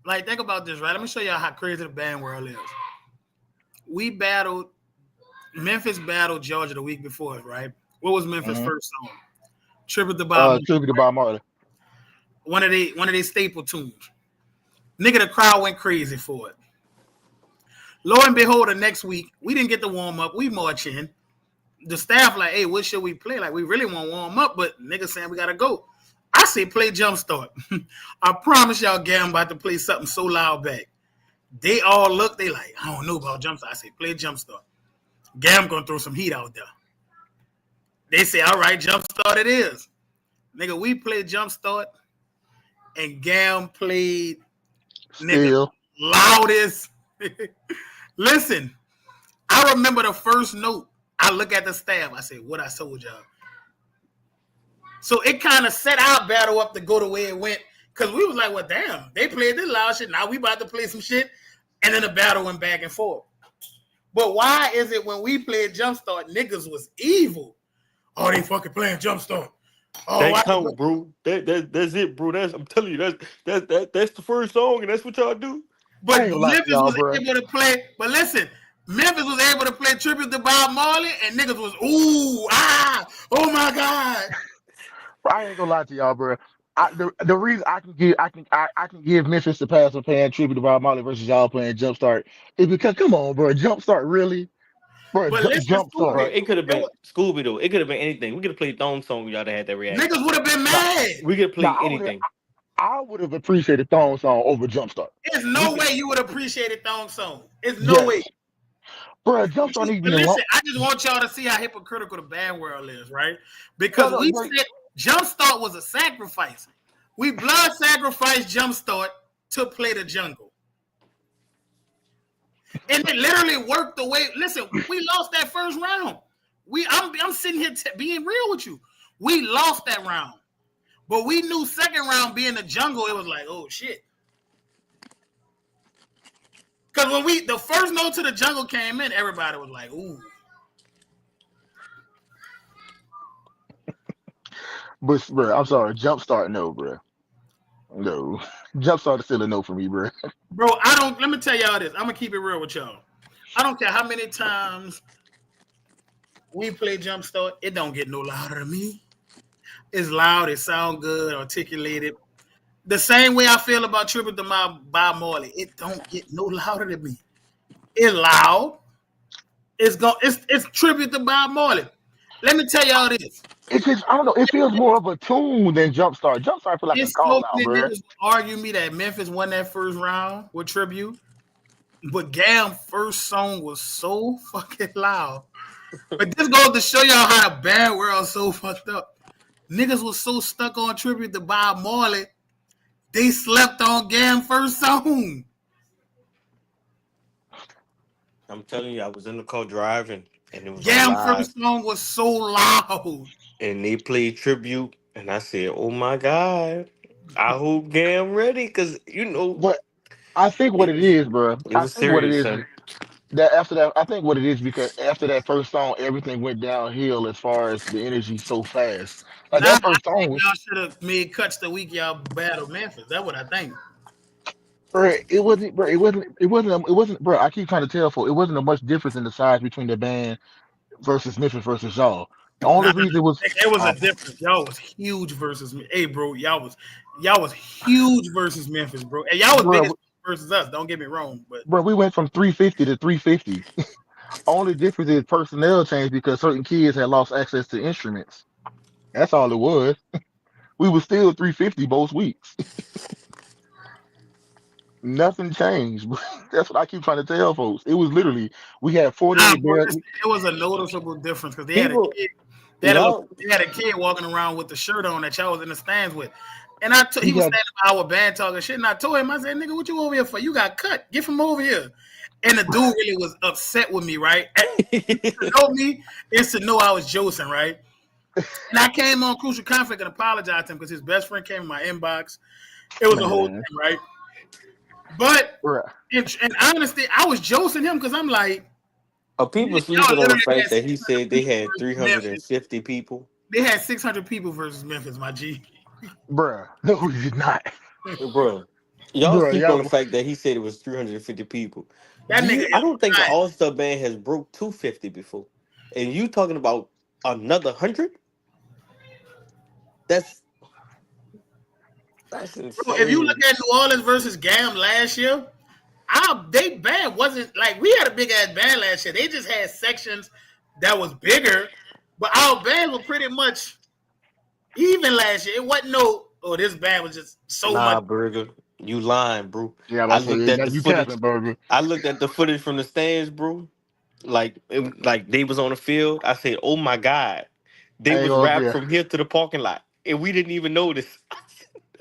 like, think about this, right? Let me show y'all how crazy the band world is. Memphis battled Georgia the week before, right? What was Memphis' first song? Tribute to Bob Marley. One of their staple tunes. Nigga, the crowd went crazy for it. Lo and behold, the next week, we didn't get to warm up. We march in. The staff like, hey, what should we play? Like, we really want to warm up, but niggas saying we got to go. I say play Jumpstart. I promise y'all Gam about to play something so loud back. They all look, they like, I don't know about Jumpstart. I say play Jumpstart. Gam going to throw some heat out there. They say, all right, Jumpstart it is. Nigga, we played Jumpstart, and Gam played nigga, loudest. Listen, I remember the first note. I look at the staff. I say, what I told y'all. So it kind of set our battle up to go the way it went. Because we was like, well, damn, they played this loud shit. Now we about to play some shit. And then the battle went back and forth. But why is it when we played Jumpstart, niggas was evil? Oh, they fucking playing Jumpstart. Oh, that count, bro. That's it, bro. I'm telling you, that's the first song, and that's what y'all do. But Memphis was able to play. But listen, Memphis was able to play Tribute to Bob Marley, and niggas was, ooh, ah, oh my God. I ain't gonna lie to y'all, bro. The reason I can give Memphis the pass for paying tribute to Bob Marley versus y'all playing Jumpstart is because come on, bro, Jumpstart really, bro, But listen, Bro, Jumpstart. Scooby, it could have it been was, Scooby Doo. It could have been anything. We could have played Thong Song. Y'all that had that reaction. niggas would have been Now, mad. We could have now played anything. I would have appreciated Thong Song over Jumpstart. There's We no could. way you would appreciate it, Thong Song. There's no Yes, way. bro, Jumpstart needs to But be long. listen, I just want y'all to see how hypocritical the band world is, right? No, Because no, we bro. said Jumpstart was a sacrifice. We blood sacrificed Jumpstart to play the jungle. And it literally worked the way. Listen, we lost that first round. I'm sitting here being real with you. We lost that round. But we knew second round being the jungle, it was like, oh shit. Because when the first note to the jungle came in, everybody was like, ooh. But bro, I'm sorry, Jumpstart no, bro. No. Jumpstart is still a no for me, bro. Bro, let me tell y'all this. I'm gonna keep it real with y'all. I don't care how many times we play Jumpstart, it don't get no louder than me. It's loud, it sound good, articulated. The same way I feel about Tribute to Bob Marley. It don't get no louder than me. It's loud. It's tribute to Bob Marley. Let me tell y'all this. It's just I don't know. It feels more of a tune than Jumpstart. Jumpstart feel like a It's call so out, many bro. niggas argue me that Memphis won that first round with Tribute. But Gam first song was so fucking loud. But this goes to show y'all how the band world so fucked up. Niggas was so stuck on Tribute to Bob Marley, they slept on Gam first song. I'm telling you, I was in the car driving, and it was Gam live, first song was so loud. and they played tribute, and I said, "Oh my God, I hope Gam ready, because But I think what it it was is, bro. it I was think what it serious, is son." that after that, I think what it is because after that first song, everything went downhill as far as the energy so fast. Like Nah, that I first song think was, y'all should have made cuts the week y'all battled Memphis. That's what I think. bro. It wasn't, bro. It wasn't, bro. I keep trying to tell folks, it wasn't a much difference in the size between the band versus Memphis versus y'all. The only Nah, reason it was, it was a difference. Y'all was huge versus me. Hey, bro, y'all was huge versus Memphis, bro. And y'all was biggest bro, versus us. Don't get me wrong, but bro. We went from 350 to 350. Only difference is personnel changed because certain kids had lost access to instruments. That's all it was. We were still 350 both weeks. Nothing changed. That's what I keep trying to tell folks. It was literally we had nah, 48 bro, barrels. it was a noticeable difference because they had a People, kid. y'all, They had a kid walking around with the shirt on that y'all was in the stands with. And he He was had standing by our band talking shit. And I told him, I said, nigga, what you over here for? You got cut. Get from over here. And the dude really was upset with me, right? To know me is to know I was Josing, right? And I came on Crucial Conflict and apologized to him because his best friend came in my inbox. It was a whole thing, man, right? But bruh. in honesty, I was Josing him because I'm like, people y'all sleeping on the literally fact had that he 600 said they people had versus Memphis. 350 people. They had 600 people versus Memphis, my G. Bruh. No, we did not. Bro, y'all Bruh, sleep on the y'all, fact that he said it was 350 people. That nigga I is don't think an lying. All-Star band has broke 250 before. And you talking about another 100? That's Bro, if you insane. look at New Orleans versus Gam last year, they band wasn't like we had a big ass band last year. They just had sections that was bigger, but our band was pretty much even last year. It wasn't this band was just so much. Nah, Burger. You lying, bro. yeah, I'm I about to looked say at now the you footage. capping, burger. I looked at the footage from the stands, bro. Like they was on the field. I said, "Oh my God." They I ain't was gonna wrapped yeah. from here to the parking lot. And we didn't even notice.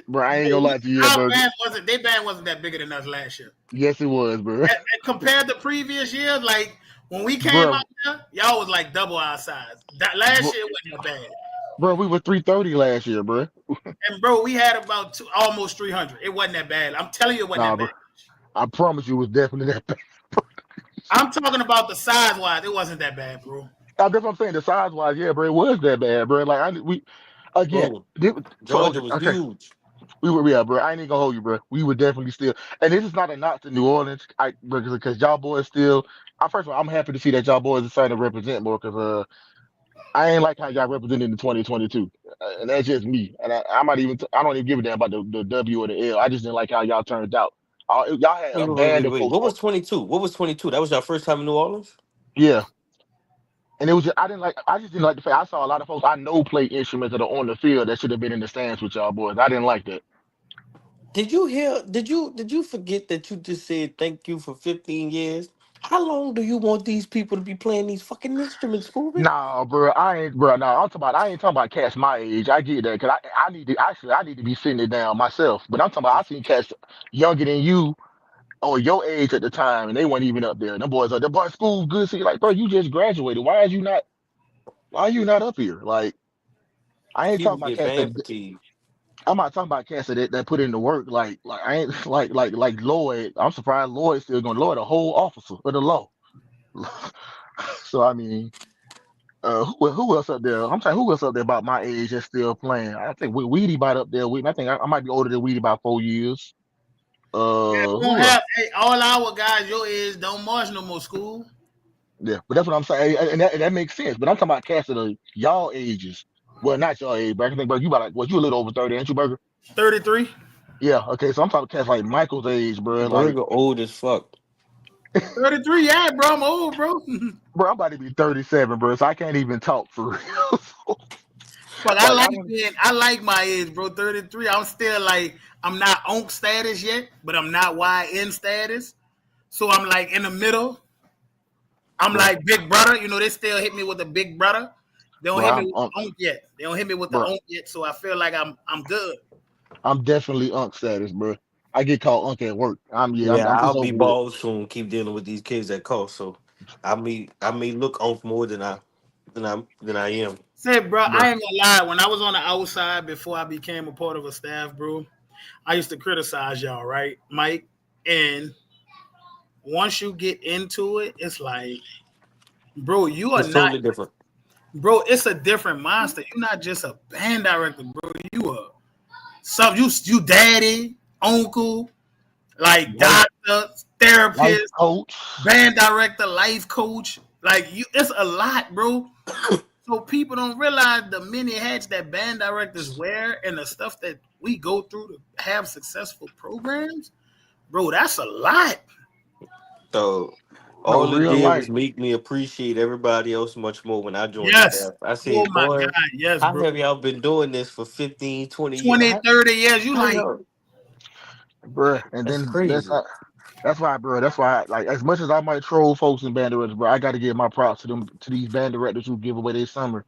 Bro, I ain't gonna lie to you, yeah, Our burger. band wasn't. Their band wasn't that bigger than us last year. Yes, it was, bro. And compared to previous years, like when we came Bro, out there, y'all was like double our size. That last year wasn't that bad. bro, we were 330 last year, bro. And bro, we had about almost 300. It wasn't that bad. I'm telling you, it wasn't Nah, that bro. bad. I promise you, it was definitely that bad. I'm talking about the size wise. It wasn't that bad, bro. That's what I'm saying. The size wise, yeah, bro, it was that bad, bro. Like we again, Bro, so Georgia was okay, huge. we were yeah, bro. I ain't even gonna hold you, bro. We were definitely still, and this is not a knock to New Orleans, because y'all boys still. First of all, I'm happy to see that y'all boys are starting to represent more, because I ain't like how y'all represented in 2022, and that's just me. And I might even I don't even give a damn about the W or the L. I just didn't like how y'all turned out. Y'all had Wait, a wait, band wait, of wait. folks. What was 22? What was 22? That was your first time in New Orleans? Yeah, and it was just, I didn't like. I just didn't like the fact I saw a lot of folks I know play instruments that are on the field that should have been in the stands with y'all boys. I didn't like that. Did you hear? Did you forget that you just said thank you for 15 years? How long do you want these people to be playing these fucking instruments, Scooby? Nah, bro, I ain't, bro. Nah, I'm talking about. I ain't talking about cats my age. I get that because I need to actually I need to be sitting it down myself. But I'm talking about I seen cats younger than you or your age at the time, and they weren't even up there. Them boys are the boy school good. So you're like, bro, you just graduated. Why are you not? Why are you not up here? Like, I ain't People talking about get cats band that. fatigue. I'm not talking about cats that put in the work. Like I ain't like Lloyd. I'm surprised Lloyd's still going. Lloyd, a whole officer of the law. So I mean. Who else up there? I'm saying who else up there about my age that's still playing? I think Weedy about up there. I think I might be older than Weedy by 4 years. We don't Who else? have hey, all our guys your age don't march no more school. Yeah, but that's what I'm saying, and that makes sense. But I'm talking about cats of y'all ages. Well, not your age, but I can think, bro, you about like, well, you a little over 30, ain't you, Burger? 33. Yeah, okay. So I'm talking cats like Michael's age, bro. Like, Burger old as fuck. 33, yeah, bro. I'm old, bro. bro, I'm about to be 37, bro. So I can't even talk for real. But Like, I don't. I like my age, bro. 33. I'm still like I'm not onk status yet, but I'm not YN status. So I'm like in the middle. I'm Bro, like big brother. You know, they still hit me with the big brother. They don't bro, hit me I'm with unk, the onk yet. They don't hit me with the bro. onk yet. So I feel like I'm good. I'm definitely unk status, bro. I get called unk at work. Yeah, It's I'll be over with. bald soon. Keep dealing with these kids that cost. So I may look off more than I am. Say, bro, Bro, I ain't gonna lie. When I was on the outside before I became a part of a staff, bro, I used to criticize y'all, right, Mike? And once you get into it, it's like, bro, you are It's not, totally different. bro. It's a different monster. You're not just a band director, bro. You are some you daddy, uncle, like life doctor, life therapist, coach. band director, life coach. Like you, it's a lot, bro. So people don't realize the many hats that band directors wear and the stuff that we go through to have successful programs, bro. That's a lot. So No all it real did was life. make me appreciate everybody else much more when I joined the Yes. staff. I Oh said, my boy, God. Yes, how bro. have y'all been doing this for 15, 20 years? 20, 30 years. You How like, y'all? Bruh. And That's then crazy. that's why, bro. That's why, like, as much as I might troll folks in band directors, bro, I got to give my props to them, to these band directors who give away their summer.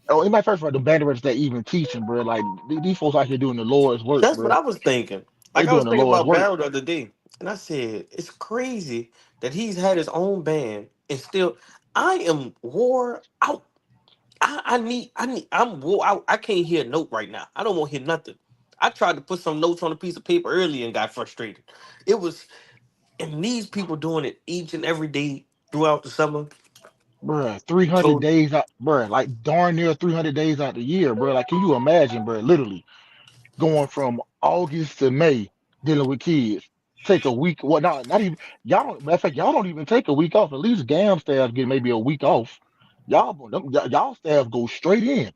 Oh, in my first part, the band directors that even teaching, bro. Like, these folks out here doing the Lord's work, That's what bro. I was thinking. They Like I was doing the thinking Lord's about work, Barrow the other day, and I said, it's crazy that he's had his own band and still. I am wore out. I'm wore out. I can't hear a note right now. I don't want to hear nothing. I tried to put some notes on a piece of paper earlier and got frustrated. It was, and these people doing it each and every day throughout the summer. bro. 300 So days out, bro. Like, darn near 300 days out the year, bro. Like, can you imagine, bro? Literally going from August to May dealing with kids. Take a week. Well, not even y'all. Don't, matter of fact, y'all don't even take a week off. At least GAM staff get maybe a week off. Y'all staff go straight in.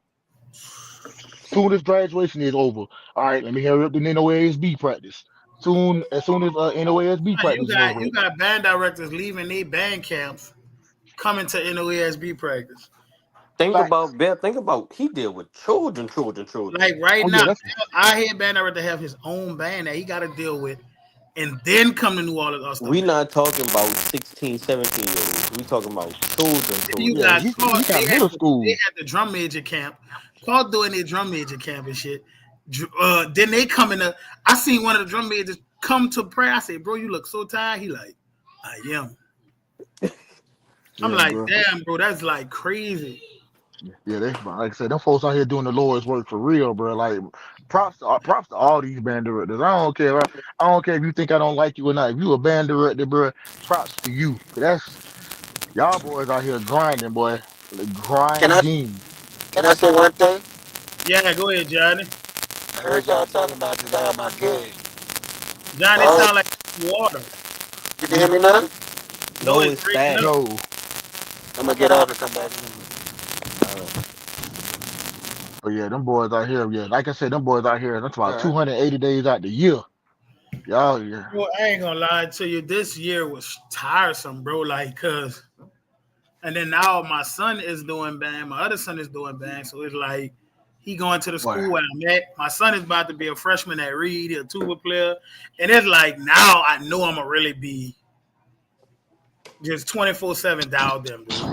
Soon as graduation is over. All right, let me hurry up the NOASB practice. As soon as NOASB practice is over. you got band directors leaving their band camps, coming to NOASB practice. Facts. think about he deal with children. Like right Oh yeah, now, that's I hear band director have his own band that he got to deal with, and then come to New Orleans All Star We Band. not talking about 16, 17 year olds. We talking about Then you yeah. got children. Claude. He got middle They school, had the drum major camp. Claude doing their drum major camp and shit. Then they come in. I seen one of the drum majors come to prayer. I said, "Bro, you look so tired." He like, "I am." I'm yeah, like, bro. "Damn, bro, that's like crazy." Yeah, they like I said, them folks out here doing the Lord's work for real, bro. Like props to all these band directors. I don't care. I don't care if you think I don't like you or not. If you a band director, bro, props to you. 'Cause that's y'all boys out here grinding, boy. Like, Can I grinding. can I say one thing? Yeah, go ahead, Johnny. I heard y'all talking about this out my game. Johnny Oh, sound like water. you can hear me now? No, No, it's it's breaking fast. up. No, I'm gonna get out and come back in. All But yeah, them boys out here, yeah, like I said, them boys out here, that's about All right. 280 days out the year. Y'all, yeah. Well, I ain't gonna lie to you. This year was tiresome, bro. Like, cause, and then now my son is doing band. My other son is doing band. So it's like he going to the Boy. school where I'm at. My son is about to be a freshman at Reed, a tuba player, and it's like now I know I'm gonna really be just 24/7 dialed in, bro.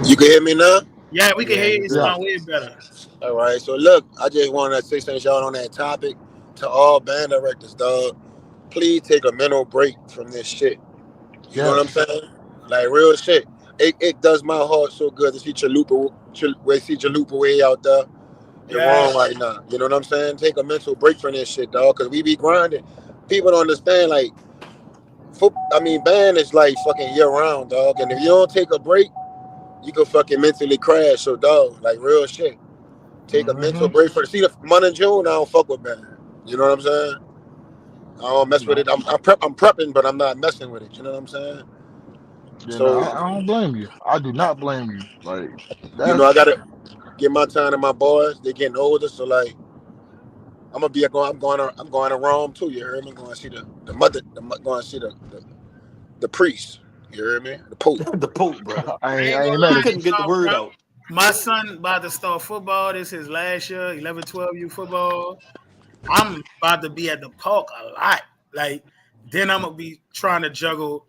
You can hear me now? Yeah, we can Yeah, hear you you good. sound way better. All right. So look, I just wanted to say something y'all on that topic to all band directors, dog. Please take a mental break from this shit. You know what I'm Yes. saying? Like real shit. It does my heart so good to see Chalupa way out there and Yeah, wrong right now. You know what I'm saying? Take a mental break from this shit, dog. Cause we be grinding. People don't understand. Like, band is like fucking year round, dog. And if you don't take a break, you can fucking mentally crash. So, dog, like real shit. Take a mental Mm-hmm. break for see the month of June. I don't fuck with band. You know what I'm saying? I don't mess with No. it. I'm prepping, but I'm not messing with it. You know what I'm saying? Yeah, no, So, I don't blame you. I do not blame you. Like I that's gotta give my time to my boys. They getting older, so like I'm gonna be going. I'm going to Rome too. You heard me? Going to see the mother. Going to see the priest. You heard me? The Pope. The Pope, brother. I ain't I gonna ain't lie mad He at to you. couldn't get the y'all, word bro. out. My son about to start football. This is his last year, 11, 12U football. I'm about to be at the park a lot. Like, then I'm gonna be trying to juggle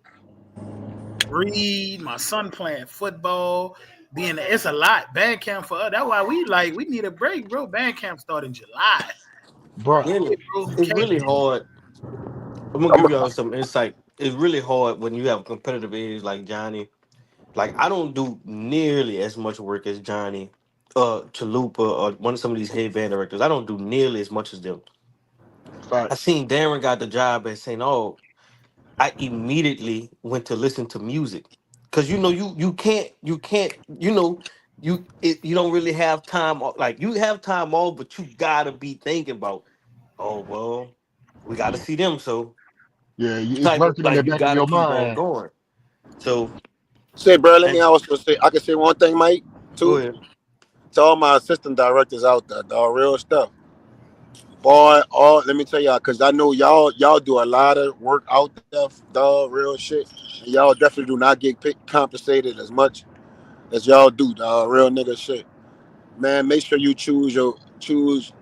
Reed, my son playing football, it's a lot. Band camp for us. That's why we need a break, bro. Band camp start in July. Bruh. Hey, Really, bro, it's can't really hard. I'm gonna I'm give y'all some insight. It's really hard when you have a competitive age like Johnny. Like I don't do nearly as much work as Johnny, Chalupa, or one of some of these head band directors. I don't do nearly as much as them. I Facts. seen Darren got the job at St. Oh, I immediately went to listen to music. Cause you can't you don't really have time like you have time off, but you gotta be thinking about, oh well, we gotta see them. So Yeah, it's type of lurking in the like you back of gotta your keep on mind. going. So say, bro. Let me and also say. I can say one thing, Mike. go Too ahead. to all my assistant directors out there, dog. Real stuff. Boy, let me tell y'all, cause I know y'all do a lot of work out there, dog. Real shit. And y'all definitely do not get compensated as much as y'all do, dog. Real nigga shit. Man, make sure you choose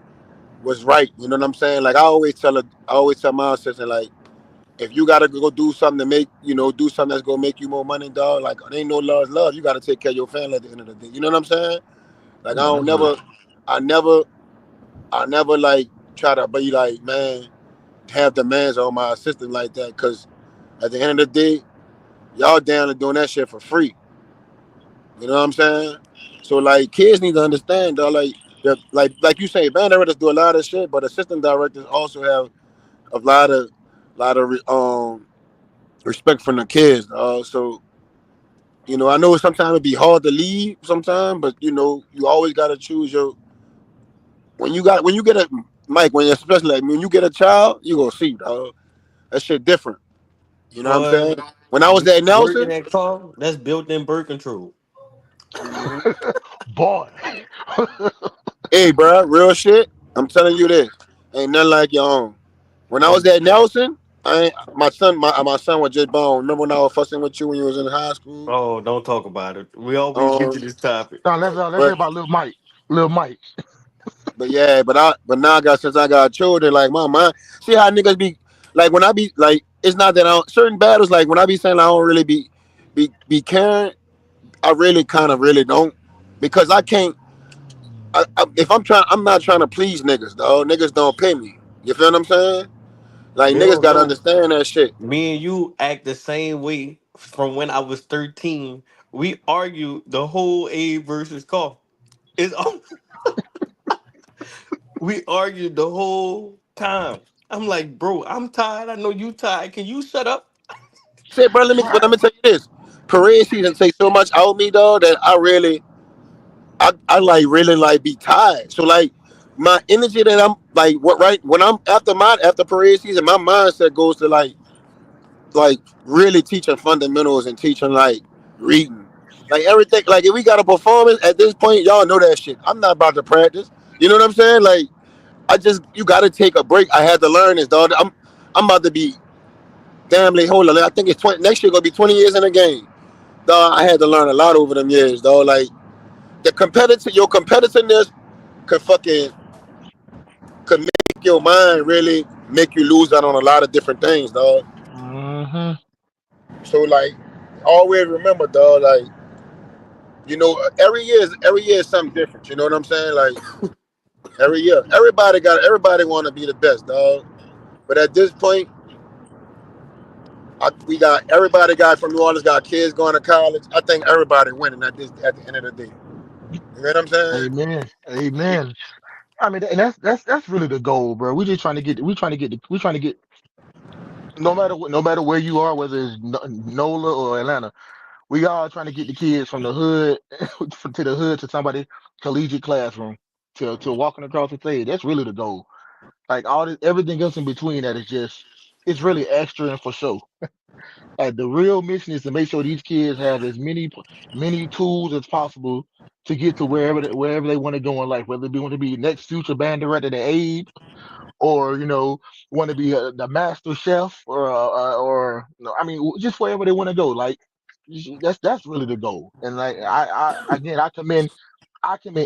what's right. You know what I'm saying? Like I always tell my assistant, like, if you gotta go do something to make, do something that's gonna make you more money, dog. Like, it ain't no love. You gotta take care of your family at the end of the day. You know what I'm saying? Like, No, that's real. I never, I never like try to be like, man, have demands on my assistant like that, cause at the end of the day, y'all down and doing that shit for free. You know what I'm saying? So like, kids need to understand, dog. Like you say, band directors do a lot of shit, but assistant directors also have a lot of respect from the kids. So I know sometimes it'd be hard to leave sometimes, but you always gotta choose your when you get a Mike, especially like when you get a child, you gonna see, dog. That shit different. You know what I'm Boy, saying? When I was at working Nelson, that car, that's built in birth control. mhm. Boy. Hey, bro, real shit. I'm telling you this, ain't nothing like your own. When I was at Nelson, my son was just born. Remember when I was fussing with you when you was in high school? Oh, don't talk about it. We always get to Um, this topic. Now let's hear but about Lil Mike. Lil Mike. yeah, but now since I got children, like my mind, see how niggas be like when I be like, it's not that I don't, certain battles like when I be saying I don't really be caring, I really kind of really don't because I can't. If I'm not trying to please niggas, though. Niggas don't pay me. You feel what I'm saying? Like You niggas don't gotta know. understand that shit. Me and you act the same way from when I was 13. We argued the whole A versus call. It's all we argued the whole time. I'm like, bro, I'm tired. I know you tired. Can you shut up? Say, bro, Right. let me tell you this. Parade season takes so much out of me, dog, that I like really like be tired. So like my energy that I'm like what right when I'm after parade season, my mindset goes to like really teaching fundamentals and teaching like reading. Like everything, like if we got a performance at this point, y'all know that shit. I'm not about to practice. You know what I'm saying? Like you got to take a break. I had to learn this, dog. I'm about to be damn late. Hold on, I think it's 20 next year. Gonna be 20 years in the game, dog. I had to learn a lot over them years, dog. Like your competitiveness could could make your mind really make you lose out on a lot of different things, dog. Mm-hmm. So like, always remember, dog. Like, every year is something different. You know what I'm saying? Like every year, everybody want to be the best, dog. But at this point, we got everybody got from New Orleans got kids going to college. I think everybody winning at the end of the day. You know what I'm saying? Amen. Amen. I mean, and that's really the goal, bro. We trying to get no matter where you are, whether it's NOLA or Atlanta, we all trying to get the kids from the hood to the hood to somebody collegiate classroom to walking across the stage. That's really the goal. Like all this, everything else in between that is just it's really extra and for show. Like the real mission is to make sure these kids have as many tools as possible to get to wherever they want to go in life, whether they want to be next future band director to Abe, or want to be the master chef, or I mean just wherever they want to go. Like that's really the goal. And like again, I commend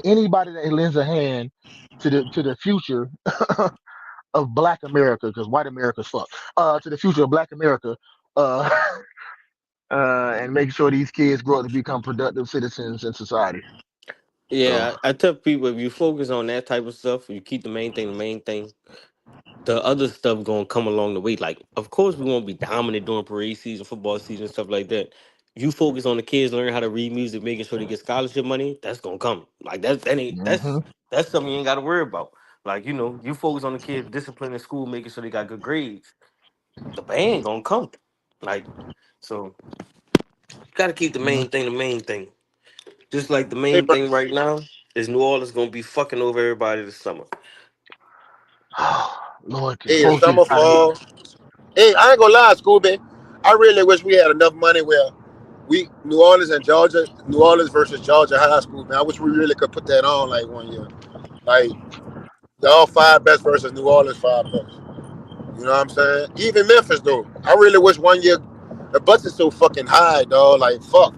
anybody that lends a hand to the future of Black America, because white America's fucked. To the future of Black America. Uh, and make sure these kids grow up to become productive citizens in society. So, Yeah, I tell people if you focus on that type of stuff, you keep the main thing. The other stuff gonna come along the way. Like, of course, we won't be dominant during parade season, football season, stuff like that. You focus on the kids learning how to read music, making sure they get scholarship money. That's gonna come. Like that ain't hmm that's something you ain't got to worry about. Like you focus on the kids discipline in school, making sure they got good grades. The band gonna come. Like so, you gotta keep the main thing. Just like the Hey, main bro. thing right now is New Orleans gonna be fucking over everybody this summer. Lord, can Hey, the folks just summer fall. Hey, I ain't gonna lie, School man. I really wish we had enough money where New Orleans and Georgia, New Orleans versus Georgia High School, man. I wish we really could put that on like one year. Like the all five best versus New Orleans five best. You know what I'm saying? Even Memphis though. I really wish one year the bus is so fucking high, dog. Like fuck.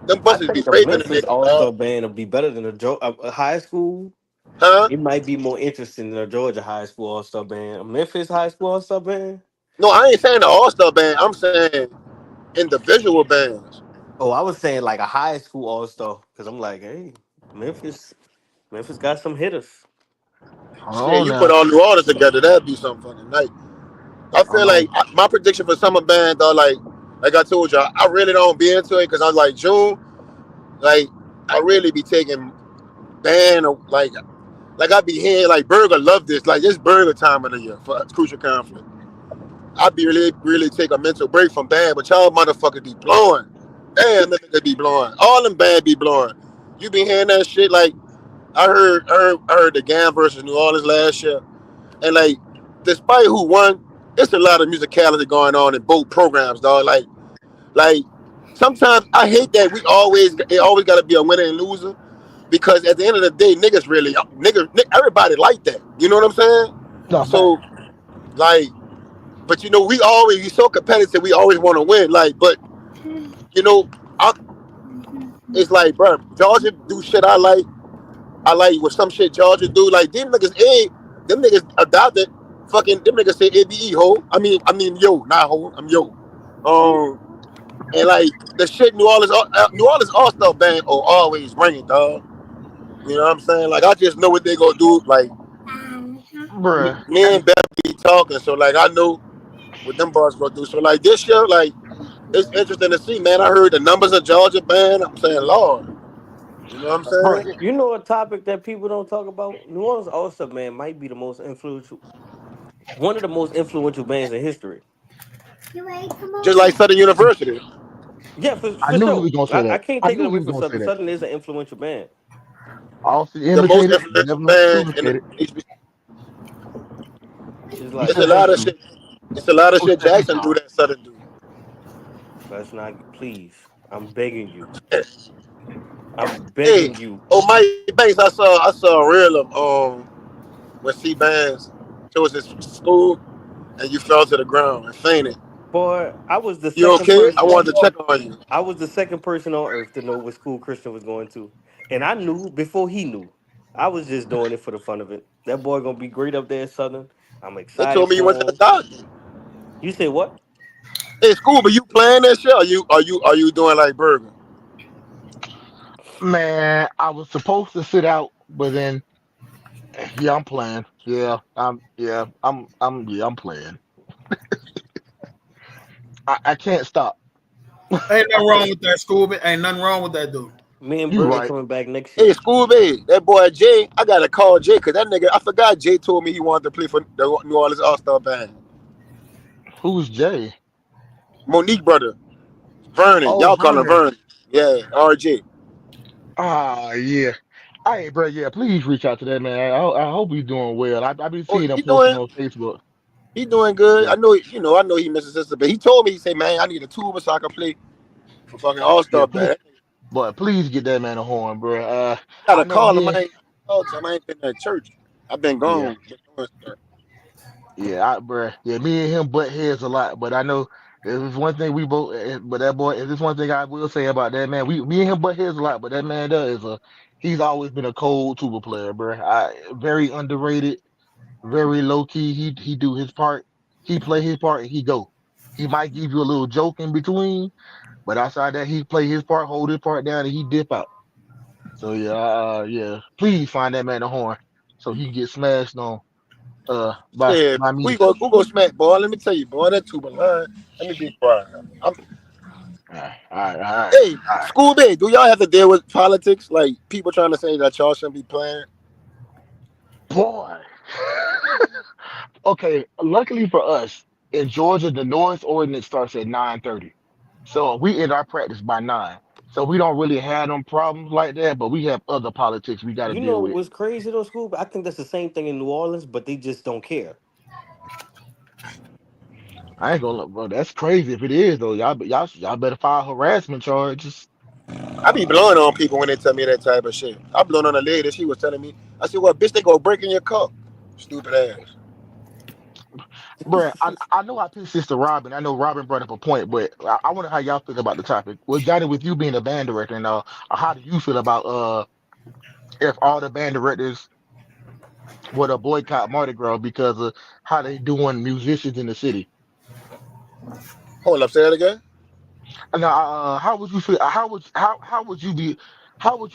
Them I buses be think the raping the Memphis niggas, All dog. Star band will be better than a high school. Huh? It might be more interesting than a Georgia high school All Star band. A Memphis high school All Star band. No, I ain't saying the All Star band. I'm saying individual bands. Oh, I was saying like a high school All Star because I'm like, hey, Memphis, Memphis got some hitters. hold Shit, on you put now. all New Orleans together, that'd be some fucking night. I Hold feel like on. my prediction for summer band, though, like I told you, I really don't be into it because I'm like June, like I really be taking band or like I be hearing like Burger love this, like this Burger time of the year for Crucial Conflict. I be really take a mental break from band, but y'all motherfuckers be blowing. Damn, that nigga be blowing. All them band be blowing. You be hearing that shit like I heard the Gam versus New Orleans last year. And like, despite who won, it's a lot of musicality going on in both programs, dog. Like sometimes I hate that it always got to be a winner and loser because at the end of the day, everybody like that. You know what I'm saying? No, fact. So like, but we so competitive. We always want to win. Like, but you know, I, it's like, bro, Georgia do shit I like. I like what some shit Georgia do. Like them niggas adopted fucking them niggas say ABE ho. I mean yo, not ho. I'm yo. And like the shit New Orleans All Star Band always ringing, dog. You know what I'm saying? Like I just know what they gonna do. Like Bruh. me and Beth be talking, so like I know what them bars gonna do. So like this year, like it's interesting to see, man. I heard the numbers of Georgia band. I'm saying, Lord, you know what I'm Bro, saying? You know a topic that people don't talk about? New Orleans All Star band might be the most influential, one of the most influential bands in history. Just like Southern University, Yeah, I for knew he sure. was gonna say I that. can't I take it knew he away was from gonna say Southern. that. Southern is an influential band. Often the most imitated, but influential never band in the duplicated. HBCU. It's He It's like a said lot of H2. shit. It's a lot of Oh, he shit said Jackson do HR. that Southern do. let's not please. I'm begging you. I'm Hey, begging you. oh Mike Banks, I saw a reel of when C Bands chose his school and you fell to the ground and fainted. Boy, I was the You second okay? I person. wanted to check on you. I was the second person on earth to know what school Christian was going to. And I knew before he knew. I was just doing it for the fun of it. That boy gonna be great up there at Southern. I'm They excited told me you went to for the him. doctor. You say what? Hey, school, but you playing that shit? Are you doing like Bergen? Man, I was supposed to sit out, but then yeah, I'm playing. I'm playing. I can't stop. Ain't nothing wrong with that, Scooby. Ain't nothing wrong with that, dude. Me and You Bergen right. coming back next Hey, year. school, babe, that boy Jay, I gotta call Jay because that nigga, I forgot Jay told me he wanted to play for the New Orleans All Star Band. Who's Jay? Monique brother, Vernon, Oh, y'all call him Vernon. Vernon. Yeah, RJ. Ah, yeah. Hey, bro, yeah, please reach out to that man. I hope he's doing well. I been Oh, seeing him he posting doing on Facebook. he doing good. Yeah, I know he misses sister, but he told me he said, man, I need a tuba so I can play for fucking All yeah, Star please, Band. but please get that man a horn, bro. I I gotta know call him. me and I ain't talked to him. I ain't been at church. I've been yeah, gone. Been doing stuff. bro, yeah, me and him butt heads a lot, but I know there's one thing we both. But that boy, there's one thing I will say about that man. Me and him butt heads a lot, but that man does he's always been a cold tuba player, bro. Very underrated, very low key. He do his part. He play his part and he go. He might give you a little joke in between, but outside that, he play his part, hold his part down, and he dip out. So yeah, yeah. Please find that man a horn so he can get smashed on Yeah, by me. we go smack, boy. Let me tell you, boy, that tuba line. Let me be quiet. All Hey, right. school day. Do y'all have to deal with politics? Like people trying to say that y'all shouldn't be playing? Boy. Okay, luckily for us, in Georgia, the noise ordinance starts at 9:30. So we end our practice by 9. So we don't really have them problems like that, but we have other politics we got to You deal know with. what's crazy though, Scoop? I think that's the same thing in New Orleans, but they just don't care. I ain't gonna look, bro. That's crazy if it is though. Y'all better file harassment charges. I be blowing on people when they tell me that type of shit. I blown on a lady. She was telling me. I said, "Well, bitch, they go break in your car, stupid ass." Bruh, I know I pitched this to Robin. I know Robin brought up a point, but I wonder how y'all feel about the topic. Well, Johnny, with you being a band director and how do you feel about if all the band directors were to boycott Mardi Gras because of how they doing musicians in the city? Hold up, say that again. Now, how would you feel? How would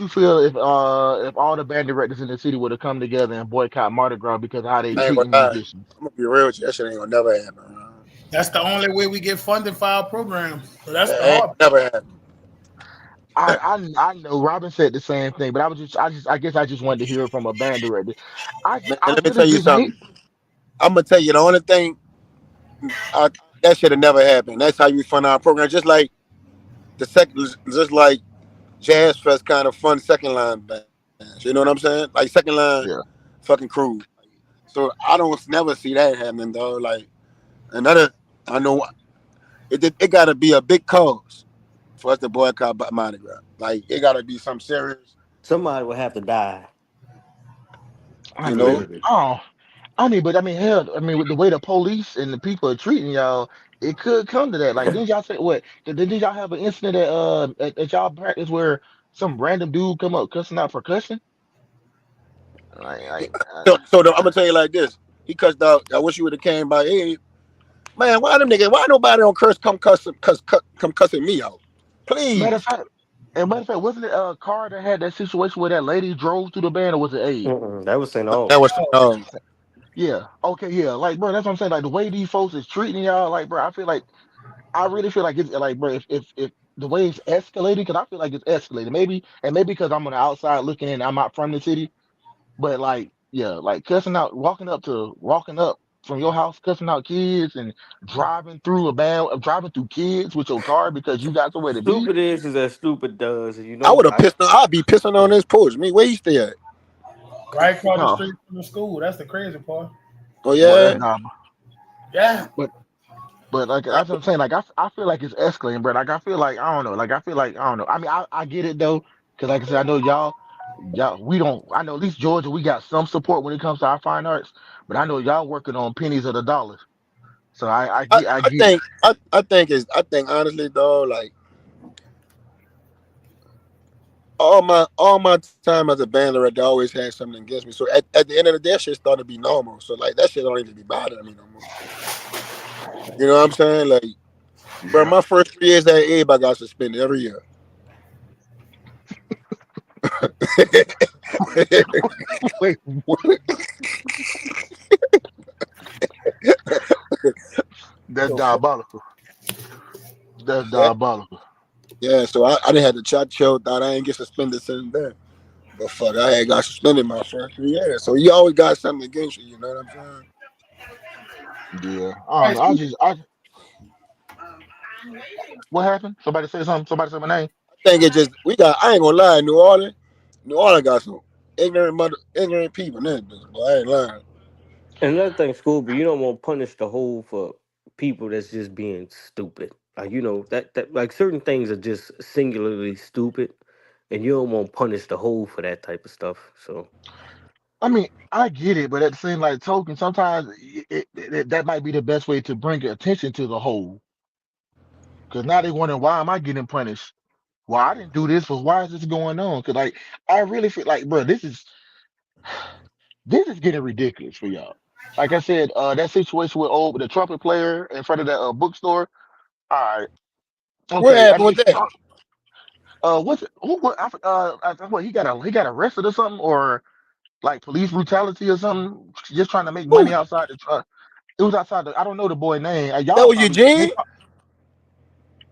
you feel if all the band directors in the city were to come together and boycott Mardi Gras because of how they I ain't gonna treating lie. musicians? I'm gonna be real with you. That shit ain't gonna never happen. That's the only way we get funding for our program. So that's the That ain't hard part. never happen. I know Robin said the same thing, but I guess I just wanted to hear it from a band director. Man, I let me really tell you didn't hate. something. I'm gonna tell you the only thing I, that should have never happened. That's how you fund our program. Just like just like Jazz Fest kind of fun second line bands. You know what I'm saying? Like second line Yeah, fucking crew. So I don't never see that happening though. Like another, I know it got to be a big cause for us to boycott Mardi Gras. Like it got to be something serious. Somebody will have to die. I You mean, know. Literally. but I mean, hell, I mean, with the way the police and the people are treating y'all, it could come to that. Like, didn't y'all say what? Didn't y'all have an incident at y'all practice where some random dude come up cussing out percussion? Like, I'm gonna tell you like this. He cussed out. I wish you would have came by. Hey, man, why them niggas? Why nobody on curse come cussing me out? matter of Please. fact, wasn't it a car that had that situation where that lady drove through the band, or was it Abe? Mm-mm, that was St. That Aug. was Yeah. Okay. Yeah. Like, bro, that's what I'm saying. Like, the way these folks is treating y'all, like, bro, I really feel like it's like, bro, if the way it's escalating, because I feel like it's escalating. Maybe because I'm on the outside looking in, I'm not from the city, but like, yeah, like cussing out, walking up from your house, cussing out kids and driving through kids with your car because you got somewhere to be. Stupid is as stupid does. And I would have pissed. I'd be pissing on his porch. Me, where he stay at? Right across the Oh, street from the school. That's the crazy part. Oh boy, yeah. nah, Yeah. but But like that's what I'm saying. Like I feel like it's escalating, bro. Like I feel like I don't know. Like I feel like I don't know. I mean I get it though, because like I said, I know y'all we don't. I know at least Georgia we got some support when it comes to our fine arts, but I know y'all working on pennies of the dollars. So I get it. I think honestly though, like all my time as a band director, I always had something against me. So at the end of the day, that shit started to be normal. So like that shit don't even be bothering me no more. You know what I'm saying? Like, bro, my first 3 years at Abe, I got suspended every year. Wait, what? That's diabolical. That's Yeah, diabolical. yeah. So I didn't have to chat show. Thought I ain't get suspended since then. But fuck, I had got suspended my first 3 years. So you always got something against you. You know what I'm saying? Yeah, I don't know. What happened? Somebody say something. Somebody say my name. I think it just we got. I ain't gonna lie. New Orleans got some ignorant people in this bitch. Boy, I ain't lying. Another thing, Scooby, you don't want to punish the whole for people that's just being stupid. Like that like certain things are just singularly stupid, and you don't want to punish the whole for that type of stuff. So I mean, I get it, but at the same like token, sometimes that might be the best way to bring attention to the whole. Because now they wondering why am I getting punished? Well, I didn't do this. Well, why is this going on? Because like I really feel like, bro, this is getting ridiculous for y'all. Like I said, that situation with the trumpet player in front of that bookstore. All right, What okay. I happened mean, with that? what's it? Who? What? What? He got arrested or something, or like police brutality or something, just trying to make Who? money outside the truck. It was outside. I don't know the boy name. That Y'all was probably. Eugene.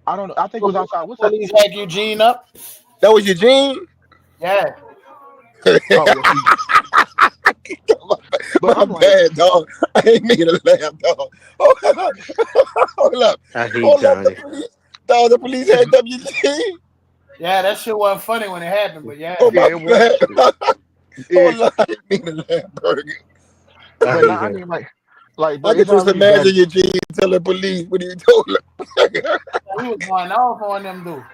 I don't know. I think it was outside. What's that? Police had Eugene up. That was Eugene. Yeah. Oh well, see. But My I'm like, bad, dog. I ain't mean to laugh, dog. Hold up. Hold up. I hate Hold up. Johnny. The police had WG. Yeah, that shit wasn't funny when it happened, but yeah. Oh yeah, my it was. bad. Yeah, Hold up. I didn't mean to laugh, Burger. I but hate now I him. mean, like, bro, I could it's just already bad. imagine Eugene telling police what he told him. He was going off on them dude.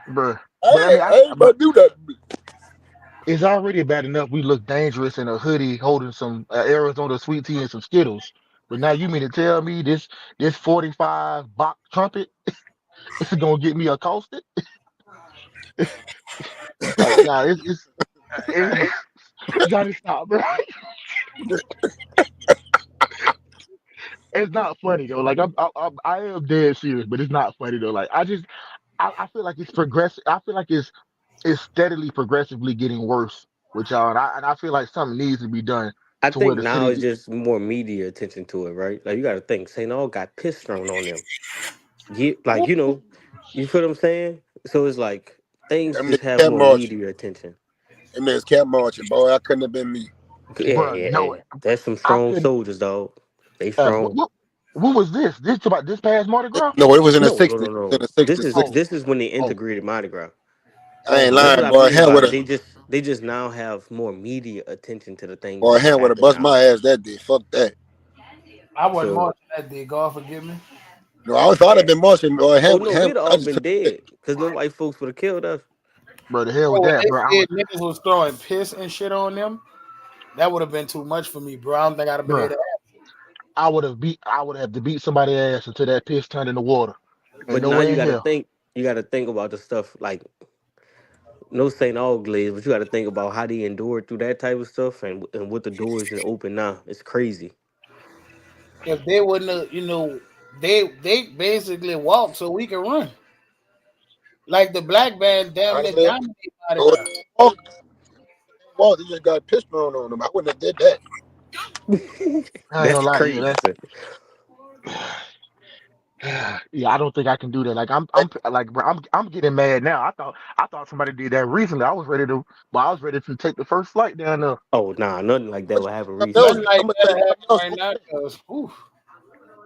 Bro. But I mean, I ain't but about to do that. it's already bad enough we look dangerous in a hoodie holding some Arizona sweet tea and some Skittles. But now you mean to tell me this 45 Bach trumpet is gonna get me accosted? Like, nah, it's Johnny, stop, bro. It's not funny though. Like I am dead serious, but it's not funny though. Like I feel like it's progressive. I feel like it's steadily progressively getting worse with y'all, and I feel like something needs to be done I to where think the now it's city. just more media attention to it, right? Like you got to think, St. Aug got piss thrown on them. Like you feel what I'm saying? So it's like things Them just niggas have kept more marching. media attention. Them niggas kept marching, boy. I couldn't have been me. Yeah, Bro, yeah, no, yeah. That's some I strong couldn't. soldiers, dog. They Uh, strong. what was this? This about this past Mardi Gras? No, it was in the No, no, 60s. no, It was in no. the This 60s. is 60s. Oh, this is when they oh, integrated Mardi Gras. I ain't That's what lying, I boy. mean Hell by with it. a They just now have more media attention to the things boy, that hell with a happen bust now. my ass that day. Fuck that. I wasn't So, marching that day. God forgive me. No, I thought I'd been marching, boy. oh Hell, no, hell, we'd I all just been dead because them white folks would have killed us. bro, the hell Bro, with when that, bro. they said niggas was throwing piss and shit on them, that would have been too much for me, bro. I don't think I'd have been Bro, able to. I would have to beat somebody's ass until that piss turned into water. Ain't But no now way in hell. you got to think about the stuff like no St. Aug glaze, but you got to think about how they endured through that type of stuff and what the doors is open now. It's crazy. If they wouldn't have, they basically walked so we could run. Like the black band damn near honestly, dominated Mardi oh, Gras. well, they just got piss thrown on them. I wouldn't have did that. I ain't That's gonna lie to you. crazy. Yeah, I don't think I can do that. Like I'm like, bro, I'm getting mad now. I thought somebody did that recently. I was ready to take the first flight down there. Oh nah, nothing like that But will happen something else, recently. Nothing like I'm gonna tell that you happening something else. right now because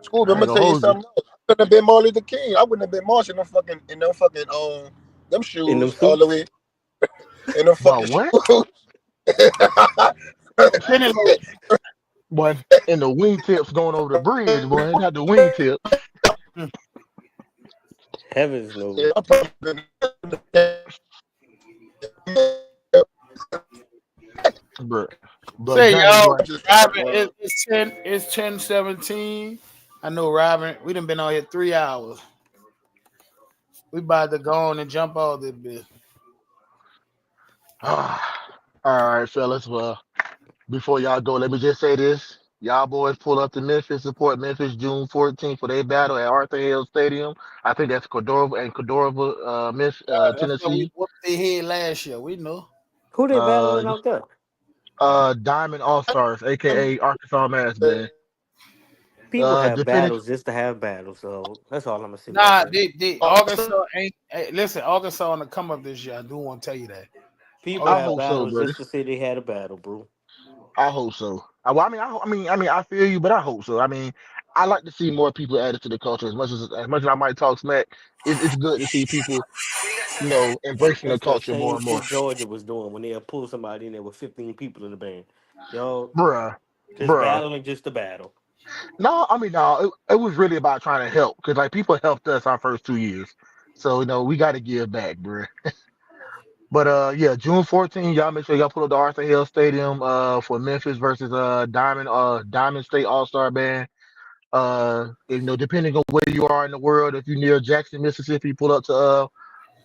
Scooby, I'm I ain't gonna gonna tell you hold you. something else. I couldn't have been Martin Luther King. I wouldn't have been marching in them fucking them In them shoes all the suits, way in them Boy, fucking what? shoes. skinny little Boy, and the wingtips going over the bridge, boy. It had the wingtips. Heavens no. Yeah, I'm probably But Say Johnny y'all, boy, Robin, it's 10:17. I know Robin. We done been on here 3 hours. We about to go on and jump all this bit. all right, fellas. Well, before y'all go, let me just say this. Y'all boys pull up to Memphis, support Memphis June 14th for their battle at Arthur Hill Stadium. I think that's Cordova, That's what we Tennessee. whooped their head last year. We know. Who they Uh, battling out there? Diamond All Stars, aka Arkansas Mass Band. People have Defending. battles just to have battles, so that's all I'm gonna say Nah, about that. they Arkansas ain't. Hey, listen, Arkansas on the come up this year. I do want to tell you that. People I have hope so, battles brother. just to say they had a battle, bro. I hope so. Well, I feel you, but I hope so. I mean, I like to see more people added to the culture. As much as I might talk smack, it's good to see people, embracing the That's the culture more same and more. shit Georgia was doing when they pull somebody in there with 15 people in the band. Y'all Bruh, just bruh. battling just to battle. No, no, it was really about trying to help because like people helped us our first 2 years, so we got to give back, bruh. But yeah, June 14th, y'all make sure y'all pull up the Arthur Hill Stadium for Memphis versus Diamond State All Star Band. Depending on where you are in the world, if you're near Jackson, Mississippi, pull up to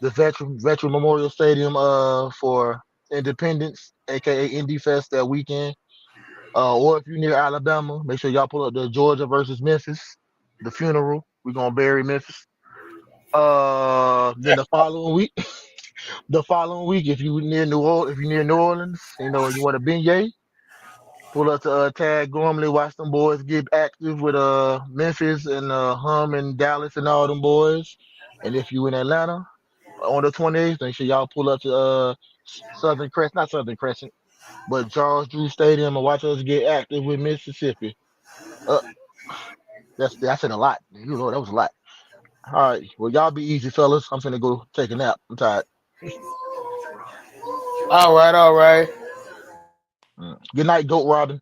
the Veteran Memorial Stadium for Independence, aka Indy Fest that weekend. Or if you're near Alabama, make sure y'all pull up the Georgia versus Memphis, the funeral. We're gonna bury Memphis. Then the following week, if you near New Orleans, you want a beignet, pull up to Tag Gormley, watch them boys get active with Memphis and Hum and Dallas and all them boys. And if you in Atlanta on the 28th, make sure y'all pull up to not Southern Crescent, but Charles Drew Stadium and watch us get active with Mississippi. Uh, I said a lot. That was a lot. All right, well y'all be easy, fellas. I'm finna go take a nap. I'm tired. All right, all right. Good night, Goat Robin.